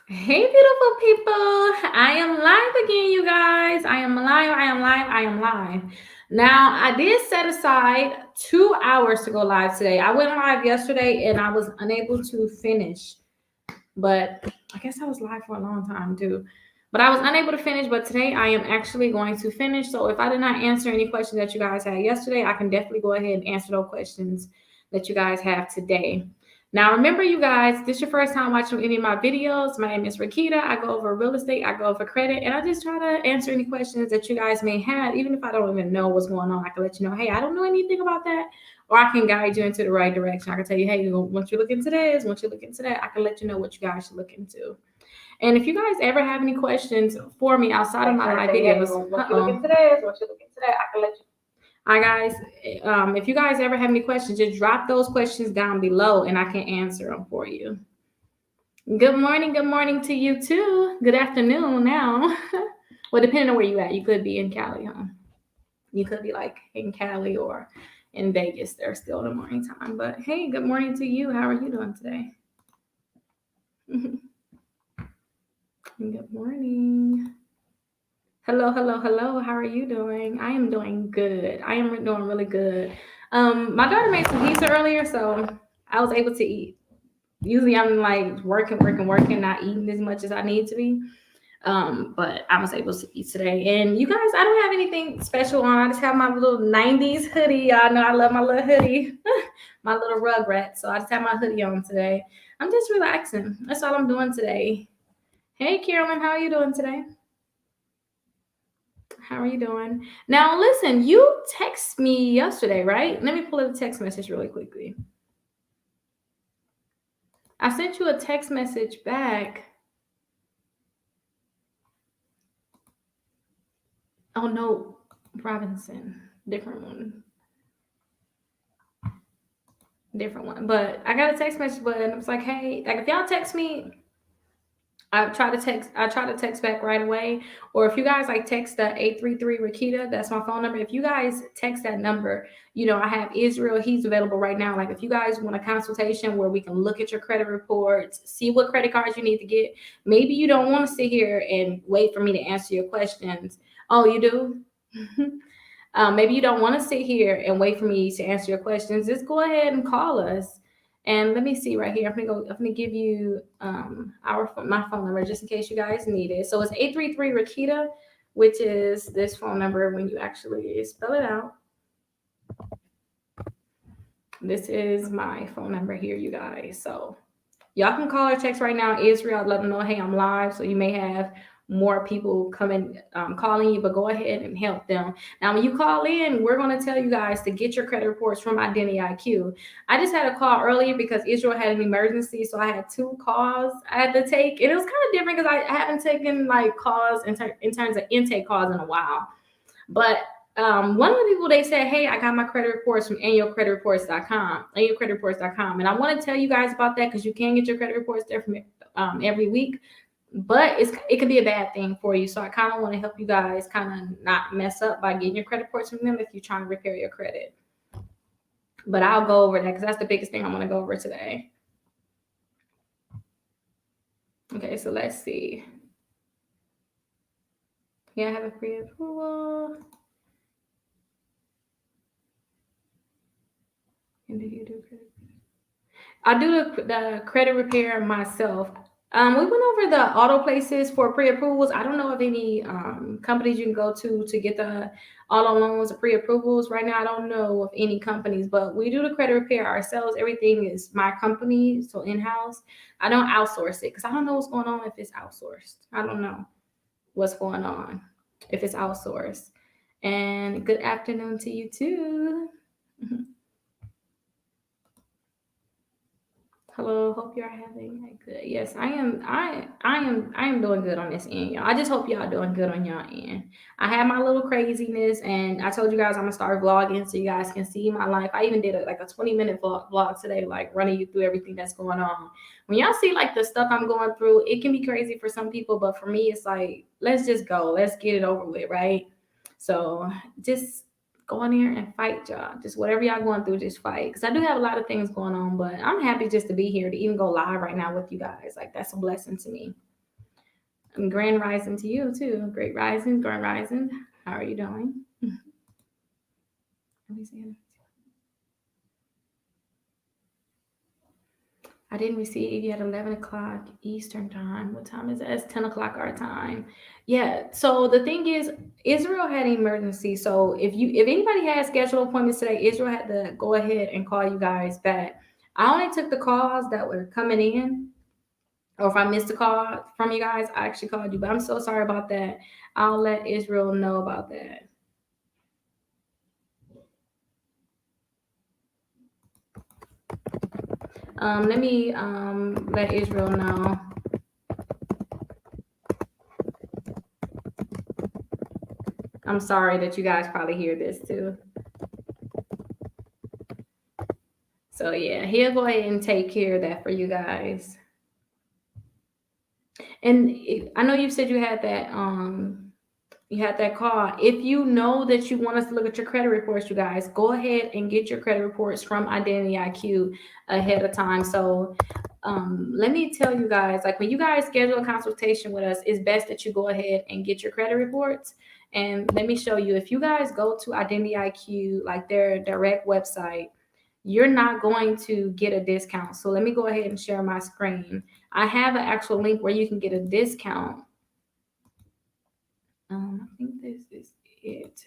Hey, beautiful people. I am live again, you guys. I am live. Now, I did set aside 2 hours to go live today. I went live yesterday and I was unable to finish, but I guess I was live for a long time too. But I was unable to finish, but today I am actually going to finish. So if I did not answer any questions that you guys had yesterday, I can definitely go ahead and answer those questions that you guys have today. Now, remember, you guys, this is your first time watching any of my videos. My name is Rickita. I go over real estate, I go over credit, and I just try to answer any questions that you guys may have. Even if I don't even know what's going on, I can let you know, hey, I don't know anything about that, or I can guide you into the right direction. I can tell you, hey, once you look into this, once you look into that, I can let you know what you guys should look into. And if you guys ever have any questions for me outside of my live videos, once you look into this, once you look into that, I can let you. Hi guys, if you guys ever have any questions, just drop those questions down below, and I can answer them for you. Good morning to you too. Good afternoon now. Well, depending on where you at, you could be in Cali, huh? You could be like in Cali or in Vegas. They're still in the morning time. But hey, good morning to you. How are you doing today? Good morning. Hello, hello, hello. How are you doing? I am doing good. I am doing really good. My daughter made some pizza earlier, so I was able to eat. Usually I'm like working, not eating as much as I need to be. But I was able to eat today. And you guys, I don't have anything special on. I just have my little 90s hoodie. Y'all know I love my little hoodie, my little rugrat. So I just have my hoodie on today. I'm just relaxing. That's all I'm doing today. Hey, Carolyn, how are you doing today? How are you doing? Now, listen, you text me yesterday, right? Let me pull up the text message really quickly. I sent you a text message back. Oh no, Robinson, different one, different one. But I got a text message, but it was like, hey, like if y'all text me, I try to text back right away. Or if you guys like text the 833 Rickita, that's my phone number. If you guys text that number, I have Israel, he's available right now. Like if you guys want a consultation where we can look at your credit reports, see what credit cards you need to get. Maybe you don't want to sit here and wait for me to answer your questions. Oh, you do? Maybe you don't want to sit here and wait for me to answer your questions. Just go ahead and call us. And let me see right here. I'm gonna give you my phone number just in case you guys need it. So it's 833 Rakita, which is this phone number when you actually spell it out. This is my phone number here, you guys. So y'all can call or text right now. Israel, let them know, hey, I'm live. So you may have more people coming calling you, but go ahead and help them. Now, when you call in, we're going to tell you guys to get your credit reports from Identity IQ. I just had a call earlier because Israel had an emergency, so I had 2 calls I had to take, and it was kind of different because I haven't taken like calls in terms of intake calls in a while. But one of the people, they said, hey, I got my credit reports from annualcreditreports.com, and I want to tell you guys about that because you can get your credit reports there from every week, but it could be a bad thing for you. So I kind of want to help you guys kind of not mess up by getting your credit reports from them if you're trying to repair your credit. But I'll go over that because that's the biggest thing I want to go over today. Okay, so let's see. Yeah, I have a pre-approval. And do you do credit? I do the credit repair myself. We went over the auto places for pre-approvals. I don't know of any companies you can go to get the auto loans or pre-approvals. Right now, I don't know of any companies, but we do the credit repair ourselves. Everything is my company, so in-house. I don't outsource it because I don't know what's going on if it's outsourced. I don't know what's going on if it's outsourced. And good afternoon to you too. Hello, hope you're having a good. Yes, I am. I am doing good on this end, y'all. I just hope y'all doing good on y'all end. I have my little craziness, and I told you guys I'm gonna start vlogging so you guys can see my life. I even did like a 20-minute vlog today, like running you through everything that's going on. When y'all see like the stuff I'm going through, it can be crazy for some people, but for me, it's like let's just go, let's get it over with, right? So just go in there and fight, y'all. Just whatever y'all going through, just fight. Because I do have a lot of things going on, but I'm happy just to be here to even go live right now with you guys. Like that's a blessing to me. Grand rising to you too. Great rising, grand rising. How are you doing? Let me see. I didn't receive yet 11 o'clock Eastern time. What time is it? It's 10 o'clock our time. Yeah. So the thing is, Israel had an emergency. So if anybody had scheduled appointments today, Israel had to go ahead and call you guys back. I only took the calls that were coming in. Or if I missed a call from you guys, I actually called you. But I'm so sorry about that. I'll let Israel know about that. Let me let Israel know. I'm sorry that you guys probably hear this too. So yeah, he'll go ahead and take care of that for you guys. And I know you said you had that call. If you know that you want us to look at your credit reports, you guys, go ahead and get your credit reports from Identity IQ ahead of time. So let me tell you guys, like when you guys schedule a consultation with us, it's best that you go ahead and get your credit reports. And let me show you, if you guys go to Identity IQ, like their direct website, you're not going to get a discount. So let me go ahead and share my screen. I have an actual link where you can get a discount. I think this is it.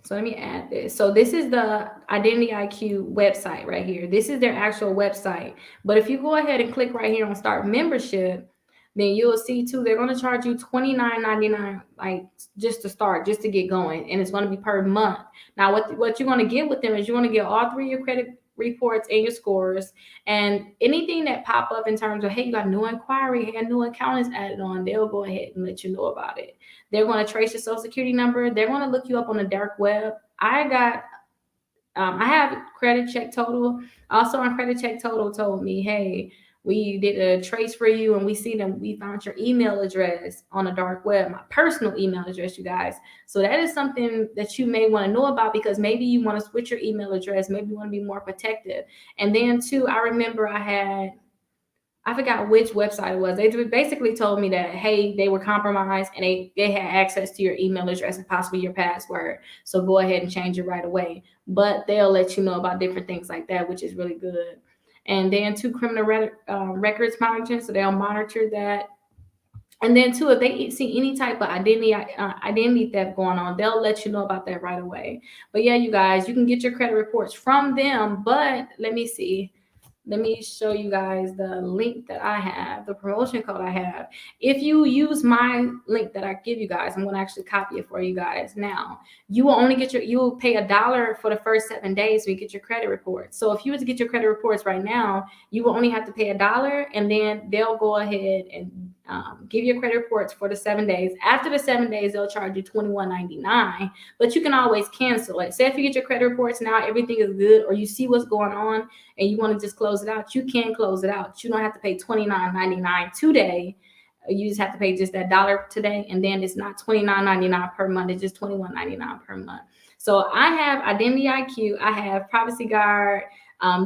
So let me add this. So this is the Identity IQ website right here. This is their actual website. But if you go ahead and click right here on Start Membership, then you'll see too, they're going to charge you $29.99, like just to start, just to get going. And it's going to be per month. Now, what you're going to get with them is you're going to get all three of your credit reports and your scores, and anything that pop up in terms of, hey, you got a new inquiry, hey, a new account is added on, they'll go ahead and let you know about it. They're going to trace your social security number. They're going to look you up on the dark web. I have Credit Check Total. Also on Credit Check Total told me, hey, we did a trace for you and we found your email address on the dark web, my personal email address, you guys. So that is something that you may want to know about, because maybe you want to switch your email address. Maybe you want to be more protective. And then too, I remember I forgot which website it was. They basically told me that, hey, they were compromised and they had access to your email address and possibly your password. So go ahead and change it right away. But they'll let you know about different things like that, which is really good. And then two, criminal records monitoring. So they'll monitor that. And then too, if they see any type of identity theft going on, they'll let you know about that right away. But yeah, you guys, you can get your credit reports from them. But let me see. Let me show you guys the link that I have, the promotion code I have. If you use my link that I give you guys, I'm going to actually copy it for you guys now. You will only you will pay $1 for the first 7 days so you get your credit reports. So if you were to get your credit reports right now, you will only have to pay $1, and then they'll go ahead and give your credit reports for the 7 days. After the 7 days, they'll charge you $21.99, but you can always cancel it. Say if you get your credit reports now, everything is good, or you see what's going on and you want to just close it out, you can close it out. You don't have to pay $29.99 today. You just have to pay just that $1 today, and then it's not $29.99 per month. It's just $21.99 per month. So I have Identity IQ. I have Privacy Guard.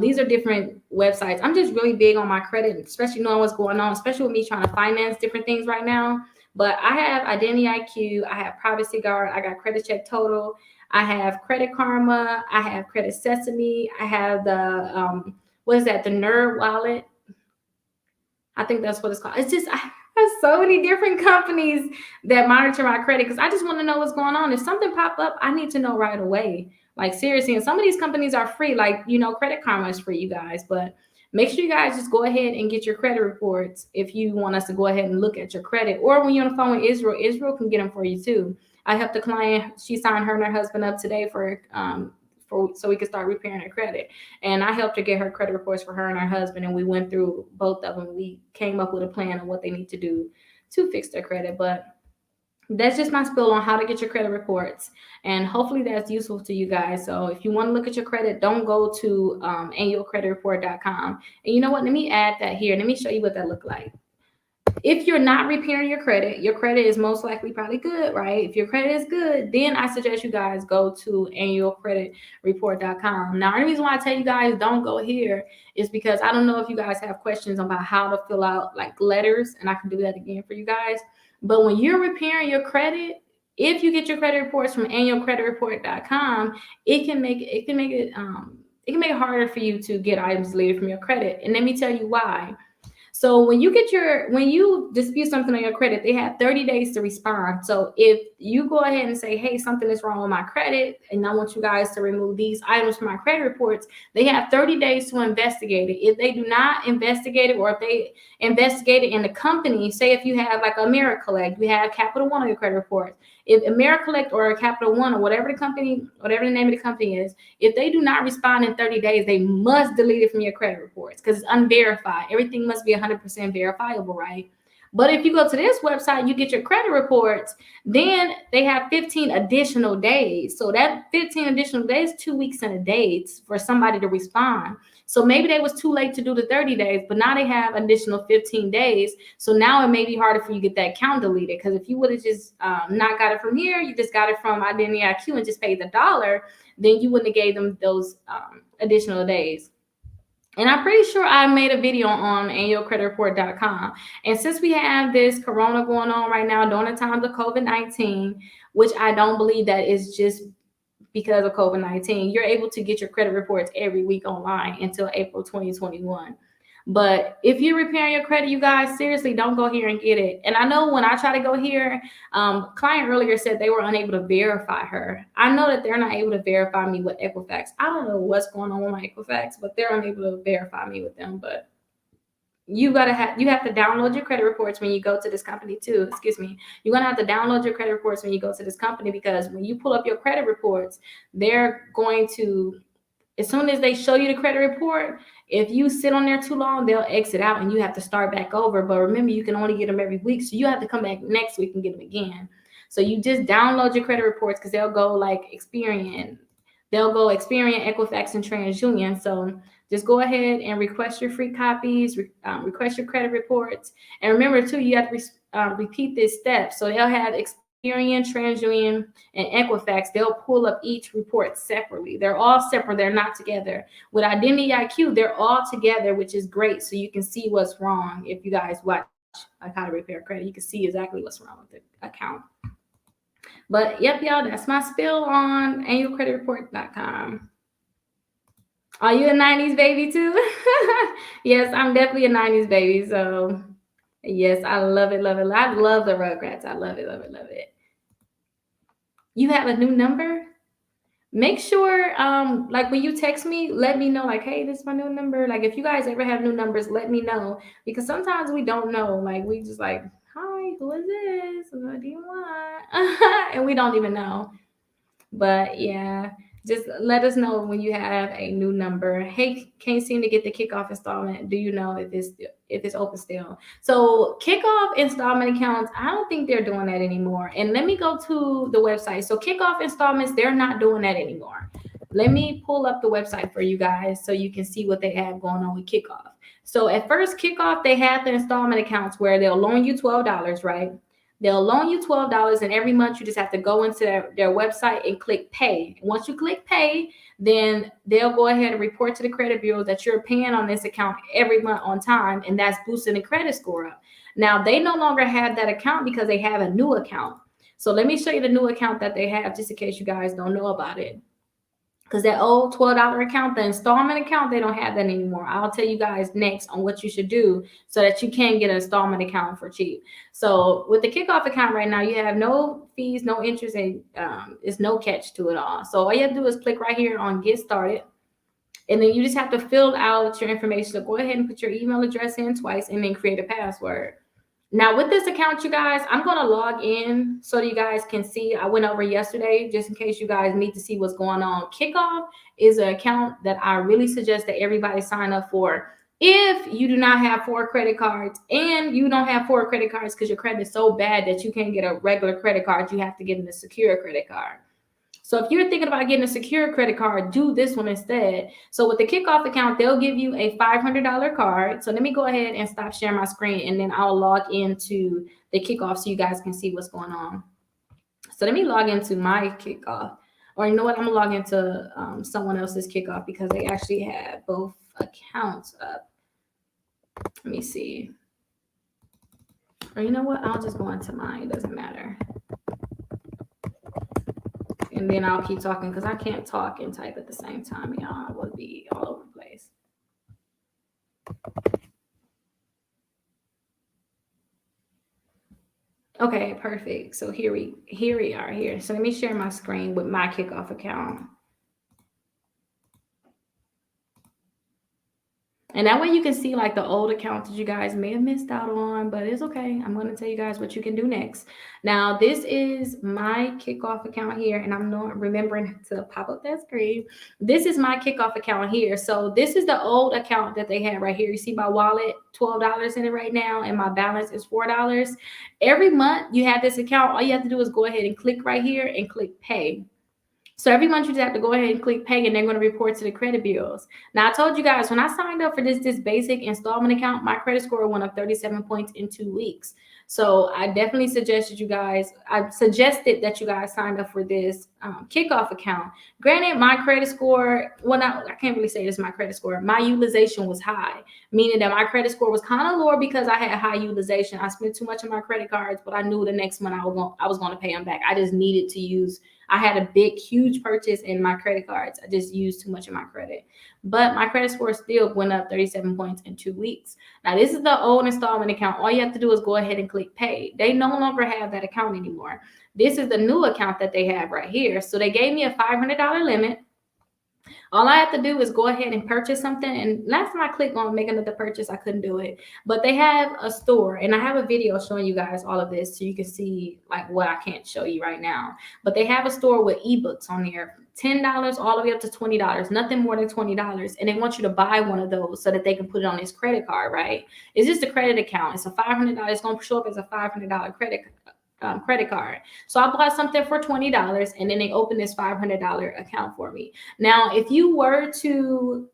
These are different websites. I'm just really big on my credit, especially knowing what's going on, especially with me trying to finance different things right now. But I have Identity IQ. I have Privacy Guard. I got Credit Check Total. I have Credit Karma. I have Credit Sesame. I have the what is that? The Nerd Wallet. I think that's what it's called. It's just I have so many different companies that monitor my credit, because I just want to know what's going on. If something pop up, I need to know right away. Like seriously, and some of these companies are free. Like, Credit Karma is free, you guys. But make sure you guys just go ahead and get your credit reports if you want us to go ahead and look at your credit. Or when you're on the phone with Israel can get them for you too. I helped the client. She signed her and her husband up today for so we could start repairing her credit. And I helped her get her credit reports for her and her husband, and we went through both of them. We came up with a plan of what they need to do to fix their credit. But that's just my spill on how to get your credit reports, and hopefully that's useful to you guys. So if you want to look at your credit, don't go to annualcreditreport.com. And you know what? Let me add that here. Let me show you what that look like. If you're not repairing your credit is most likely probably good, right? If your credit is good, then I suggest you guys go to annualcreditreport.com. Now, the reason why I tell you guys don't go here is because I don't know if you guys have questions about how to fill out like letters, and I can do that again for you guys. But when you're repairing your credit, if you get your credit reports from annualcreditreport.com, it can make it harder for you to get items deleted from your credit. And let me tell you why. So when you dispute something on your credit, they have 30 days to respond. So if you go ahead and say, hey, something is wrong with my credit, and I want you guys to remove these items from my credit reports, they have 30 days to investigate it. If they do not investigate it, or if they investigate it in the company, say if you have like AmeriCollect, you have Capital One on your credit report. If AmeriCollect or Capital One or whatever the name of the company is, if they do not respond in 30 days, they must delete it from your credit reports because it's unverified. Everything must be 100% verifiable, right? But if you go to this website, you get your credit reports, then they have 15 additional days. So that 15 additional days, 2 weeks and a day for somebody to respond. So maybe they was too late to do the 30 days, but now they have additional 15 days. So now it may be harder for you to get that account deleted, because if you would have just not got it from here, you just got it from Identity IQ and just paid the $1, then you wouldn't have gave them those additional days. And I'm pretty sure I made a video on annualcreditreport.com. And since we have this corona going on right now during the times of COVID-19, which I don't believe that is just because of COVID-19, you're able to get your credit reports every week online until April 2021. But if you're repairing your credit, you guys, seriously, don't go here and get it. And I know when I try to go here, client earlier said they were unable to verify her. I know that they're not able to verify me with Equifax. I don't know what's going on with my Equifax, but they're unable to verify me with them. But you have to download your credit reports when you go to this company too. Excuse me. You're gonna have to download your credit reports when you go to this company, because when you pull up your credit reports, they're going to, as soon as they show you the credit report, if you sit on there too long, they'll exit out and you have to start back over. But remember, you can only get them every week, so you have to come back next week and get them again. So you just download your credit reports, because they'll go like Experian, Equifax, and TransUnion. So just go ahead and request your free copies, request your credit reports. And remember too, you have to repeat this step. So they'll have Experian, TransUnion, and Equifax. They'll pull up each report separately. They're all separate. They're not together. With Identity IQ, they're all together, which is great. So you can see what's wrong. If you guys watch like how to repair credit, you can see exactly what's wrong with the account. But yep, y'all, that's my spill on annualcreditreport.com. Are you a 90s baby too? Yes, I'm definitely a 90s baby. So yes, I love it, love it. I love the Rugrats. I love it, love it, love it. You have a new number? Make sure, like when you text me, let me know, like, hey, this is my new number. Like, if you guys ever have new numbers, let me know, because sometimes we don't know. Like, we just like, hi, who is this? What do you want? And we don't even know. But yeah, just let us know when you have a new number. Hey, can't seem to get the kickoff installment. Do you know if it's open still? So kickoff installment accounts, I don't think they're doing that anymore. And let me go to the website. So kickoff installments, they're not doing that anymore. Let me pull up the website for you guys so you can see what they have going on with kickoff. So at first, kickoff, they have the installment accounts where they'll loan you $12, right? They'll loan you $12, and every month you just have to go into their website and click pay. Once you click pay, then they'll go ahead and report to the credit bureau that you're paying on this account every month on time, and that's boosting the credit score up. Now, they no longer have that account because they have a new account. So let me show you the new account that they have, just in case you guys don't know about it. Because that old $12 account, the installment account, they don't have that anymore. I'll tell you guys next on what you should do so that you can get an installment account for cheap. So with the kickoff account right now, you have no fees, no interest, and it's no catch to it all. So all you have to do is click right here on Get Started. And then you just have to fill out your information. So go ahead and put your email address in twice and then create a password. Now with this account, you guys, I'm going to log in so that you guys can see. I went over yesterday just in case you guys need to see what's going on. Kickoff is an account that I really suggest that everybody sign up for. If you do not have 4 credit cards, and you don't have 4 credit cards because your credit is so bad that you can't get a regular credit card, you have to get a secure credit card. So if you're thinking about getting a secure credit card, do this one instead. So with the kickoff account, they'll give you a $500 card. So let me go ahead and stop sharing my screen, and then I'll log into the kickoff so you guys can see what's going on. So let me log into my kickoff. Or you know what? I'm gonna log into someone else's kickoff because they actually have both accounts up. Let me see. Or you know what? I'll just go into mine. It doesn't matter. And then I'll keep talking because I can't talk and type at the same time, y'all. I will be all over the place. Okay, perfect. So here we are here. So let me share my screen with my kickoff account. And that way you can see like the old accounts that you guys may have missed out on, but it's okay. I'm going to tell you guys what you can do next. Now, this is my kickoff account here, and I'm not remembering to pop up that screen. This is my kickoff account here. So this is the old account that they had right here. You see my wallet, $12 in it right now, and my balance is $4. Every month you have this account. All you have to do is go ahead and click right here and click pay. So every month you just have to go ahead and click pay, and they're going to report to the credit bureaus. Now, I told you guys when I signed up for this basic installment account, my credit score went up 37 points in 2 weeks. So I definitely suggested that you guys signed up for this kickoff account. Granted, my credit score, I can't really say this is my credit score. My utilization was high, meaning that my credit score was kind of lower because I had high utilization. I spent too much on my credit cards, but I knew the next month I was going to pay them back. I just needed to use. I had a huge purchase in my credit cards. I just used too much of my credit. But my credit score still went up 37 points in 2 weeks. Now, this is the old installment account. All you have to do is go ahead and click pay. They no longer have that account anymore. This is the new account that they have right here. So they gave me a $500 limit. All I have to do is go ahead and purchase something. And last time I clicked on make another purchase, I couldn't do it. But they have a store, and I have a video showing you guys all of this so you can see like what I can't show you right now. But they have a store with ebooks on there, $10 all the way up to $20, nothing more than $20. And they want you to buy one of those so that they can put it on this credit card, right? It's just a credit account. It's a $500. It's going to show up as a $500 credit card. So I bought something for $20, and then they opened this $500 account for me. Now, if you were to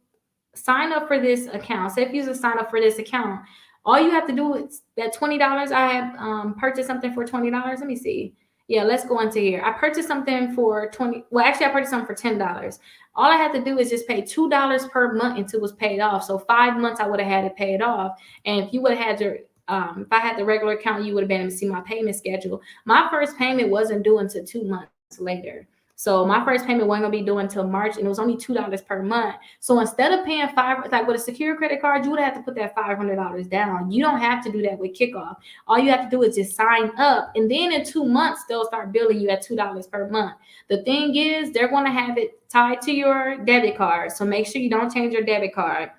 sign up for this account, say if you sign up for this account, all you have to do is that $20. I have purchased something for $20. Let me see. Yeah, let's go into here. I purchased something for I purchased something for $10. All I had to do is just pay $2 per month until it was paid off. So 5 months I would have had it paid off. And if you would have had to if I had the regular account, you would have been able to see my payment schedule. My first payment wasn't due until 2 months later. So my first payment wasn't gonna be due until March, and it was only $2 per month. So instead of paying like with a secure credit card, you would have to put that $500 down. You don't have to do that with kickoff. All you have to do is just sign up, and then in 2 months they'll start billing you at $2 per month. The thing is, they're gonna have it tied to your debit card, so make sure you don't change your debit card.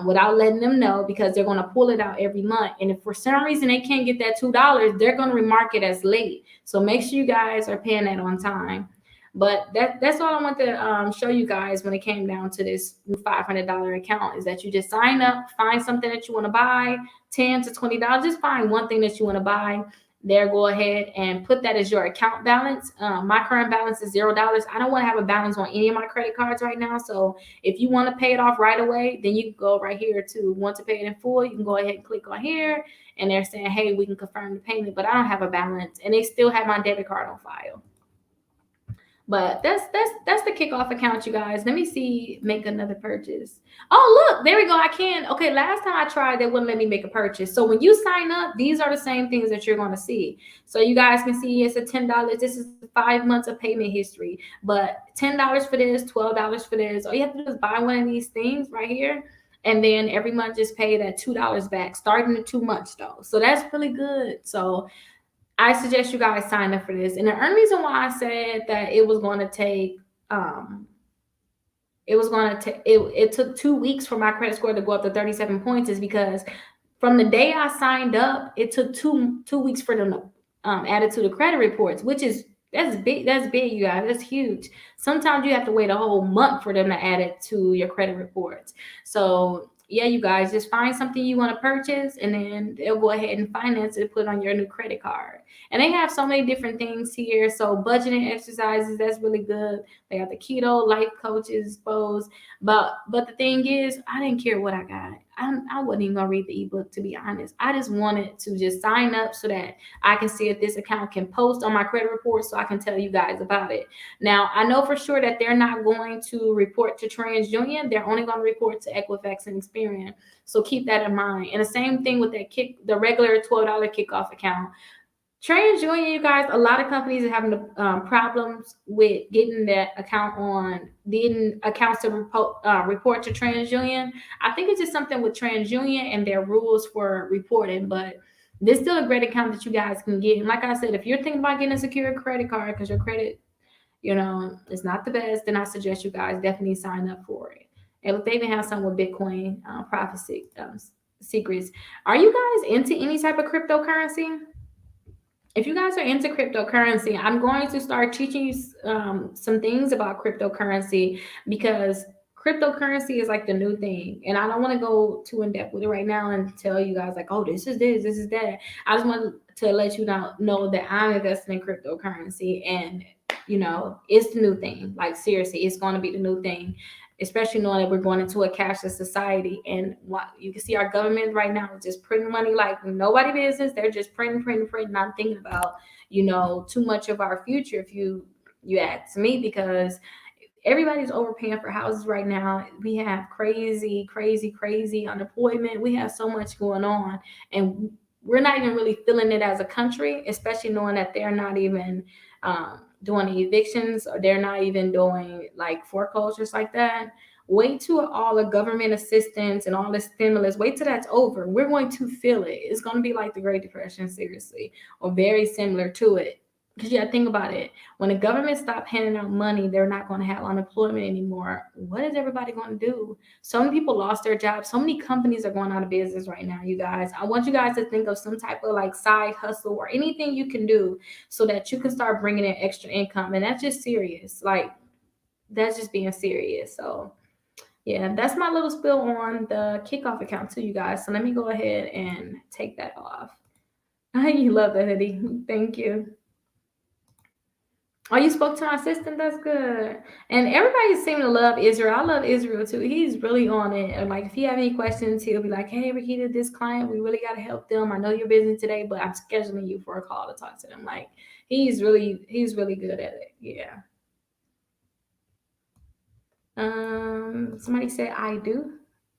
Without letting them know, because they're going to pull it out every month. And if for some reason they can't get that $2, they're going to remark it as late. So make sure you guys are paying that on time. But that's all I want to show you guys when it came down to this $500 account, is that you just sign up, find something that you want to buy, $10 to $20. Just find one thing that you want to buy. There, go ahead and put that as your account balance. My current balance is $0. I don't want to have a balance on any of my credit cards right now. So if you want to pay it off right away, then you can go right here to want to pay it in full. You can go ahead and click on here, and they're saying, hey, we can confirm the payment, but I don't have a balance, and they still have my debit card on file. But that's the kickoff account, you guys. Let me see, make another purchase. Oh, look, there we go. I can. Okay, last time I tried, they wouldn't let me make a purchase. So when you sign up, these are the same things that you're going to see. So you guys can see it's a $10. This is 5 months of payment history. But $10 for this, $12 for this. All you have to do is buy one of these things right here. And then every month just pay that $2 back, starting in 2 months though. So that's really good. So I suggest you guys sign up for this. And the only reason why I said that it was going to take, it took 2 weeks for my credit score to go up to 37 points is because from the day I signed up, it took two weeks for them to add it to the credit reports, that's big, you guys. That's huge. Sometimes you have to wait a whole month for them to add it to your credit reports. So yeah, you guys, just find something you want to purchase, and then they'll go ahead and finance it, put it on your new credit card. And they have so many different things here. So budgeting exercises, that's really good. They got the keto life coaches exposed. But the thing is, I didn't care what I got. I wasn't even gonna read the ebook, to be honest. I just wanted to just sign up so that I can see if this account can post on my credit report so I can tell you guys about it. Now, I know for sure that they're not going to report to TransUnion. They're only going to report to Equifax and Experian. So keep that in mind. And the same thing with the regular $12 kickoff account. TransUnion, you guys, a lot of companies are having problems with getting that account getting accounts to report to TransUnion. I think it's just something with TransUnion and their rules for reporting, but this is still a great account that you guys can get. And like I said, if you're thinking about getting a secure credit card because your credit, it's not the best, then I suggest you guys definitely sign up for it. And they even have some with Bitcoin prophecy secrets. Are you guys into any type of cryptocurrency? If you guys are into cryptocurrency, I'm going to start teaching you some things about cryptocurrency because cryptocurrency is like the new thing. And I don't want to go too in depth with it right now and tell you guys like, oh, this is that. I just want to let you know that I'm investing in cryptocurrency and, it's the new thing. Like seriously, it's going to be the new thing, especially knowing that we're going into a cashless society. And what you can see our government right now is just printing money like nobody business. They're just printing, not thinking about, too much of our future, if you ask me, because everybody's overpaying for houses right now. We have crazy unemployment. We have so much going on, and we're not even really feeling it as a country, especially knowing that they're not even doing evictions, or they're not even doing like foreclosures like that. Wait till all the government assistance and all the stimulus, wait till that's over. We're going to feel it. It's going to be like the Great Depression, seriously, or very similar to it. Because think about it. When the government stopped handing out money, they're not going to have unemployment anymore. What is everybody going to do? So many people lost their jobs. So many companies are going out of business right now, you guys. I want you guys to think of some type of like side hustle or anything you can do so that you can start bringing in extra income. And that's just serious. Like, that's just being serious. So, yeah, that's my little spill on the kickoff account too, you guys. So let me go ahead and take that off. You love the hoodie. Thank you. Oh, you spoke to my assistant? That's good. And everybody seems to love Israel. I love Israel too. He's really on it. And like, if you have any questions, he'll be like, hey, Rickita, this client, we really got to help them. I know you're busy today, but I'm scheduling you for a call to talk to them. Like, he's really good at it. Yeah. Somebody said I do.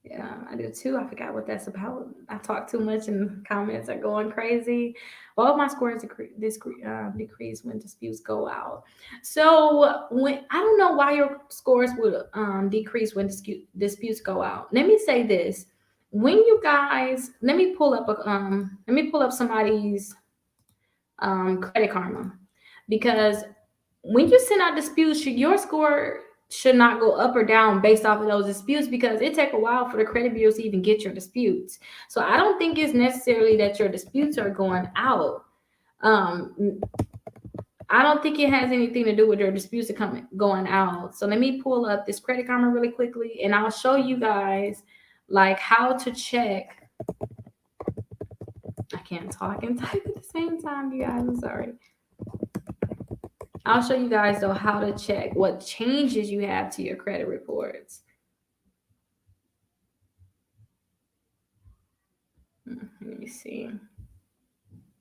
Yeah, I do too. I forgot what that's about. I talk too much and comments are going crazy. All of my scores decrease when disputes go out. So when I don't know why your scores would decrease when disputes go out. Let me say this: when you guys, let me pull up somebody's Credit Karma, because when you send out disputes, your score should not go up or down based off of those disputes, because it take a while for the credit bureaus to even get your disputes. So I don't think it's necessarily that your disputes are going out. I don't think it has anything to do with your disputes going out. So let me pull up this Credit Karma really quickly, and I'll show you guys like how to check. I can't talk and type at the same time, you guys. I'm sorry. I'll show you guys though how to check what changes you have to your credit reports. Let me see.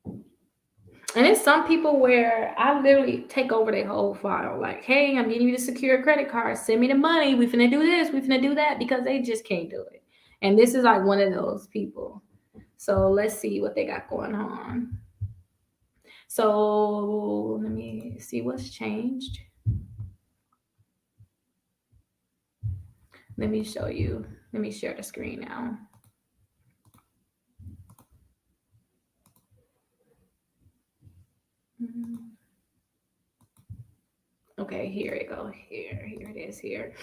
And it's some people where I literally take over their whole file. Like, hey, I'm getting you the secure credit card. Send me the money. We finna do this. We finna do that, because they just can't do it. And this is like one of those people. So let's see what they got going on. So let me see what's changed. Let me show you. Let me share the screen now. Okay, here it go. Here it is here.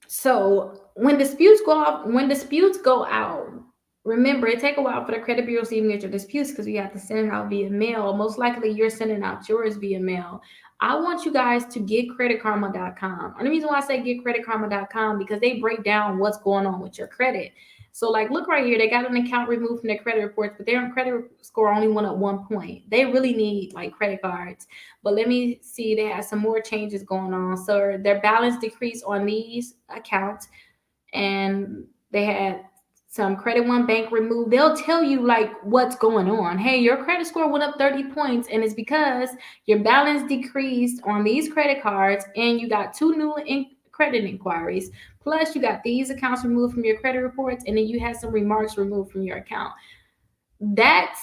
So when disputes go out, remember, it take a while for the credit bureaus to even get your disputes, because you have to send it out via mail. Most likely you're sending out yours via mail. I want you guys to get creditkarma.com. And the reason why I say get creditkarma.com because they break down what's going on with your credit. So, like, look right here. They got an account removed from their credit reports, but their credit score only went up 1 point. They really need like credit cards. But let me see. They have some more changes going on. So their balance decreased on these accounts, and they had some credit one bank removed. They'll tell you like what's going on. Hey, your credit score went up 30 points, and it's because your balance decreased on these credit cards, and you got two new credit inquiries. Plus, you got these accounts removed from your credit reports, and then you had some remarks removed from your account. That's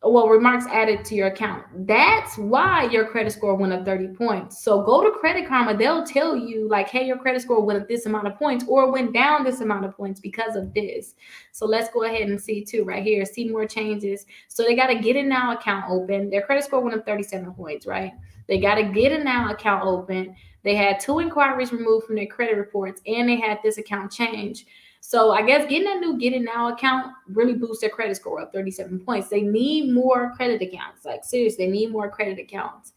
remarks added to your account. That's why your credit score went up 30 points. So go to Credit Karma. They'll tell you like, hey, your credit score went up this amount of points or went down this amount of points because of this. So let's go ahead and see too right here. See more changes. So they got to get a now account open. Their credit score went up 37 points, right? They got to get a now account open. They had two inquiries removed from their credit reports, and they had this account change. So I guess getting that new Get It Now account really boosts their credit score up 37 points. They need more credit accounts. Like seriously, they need more credit accounts.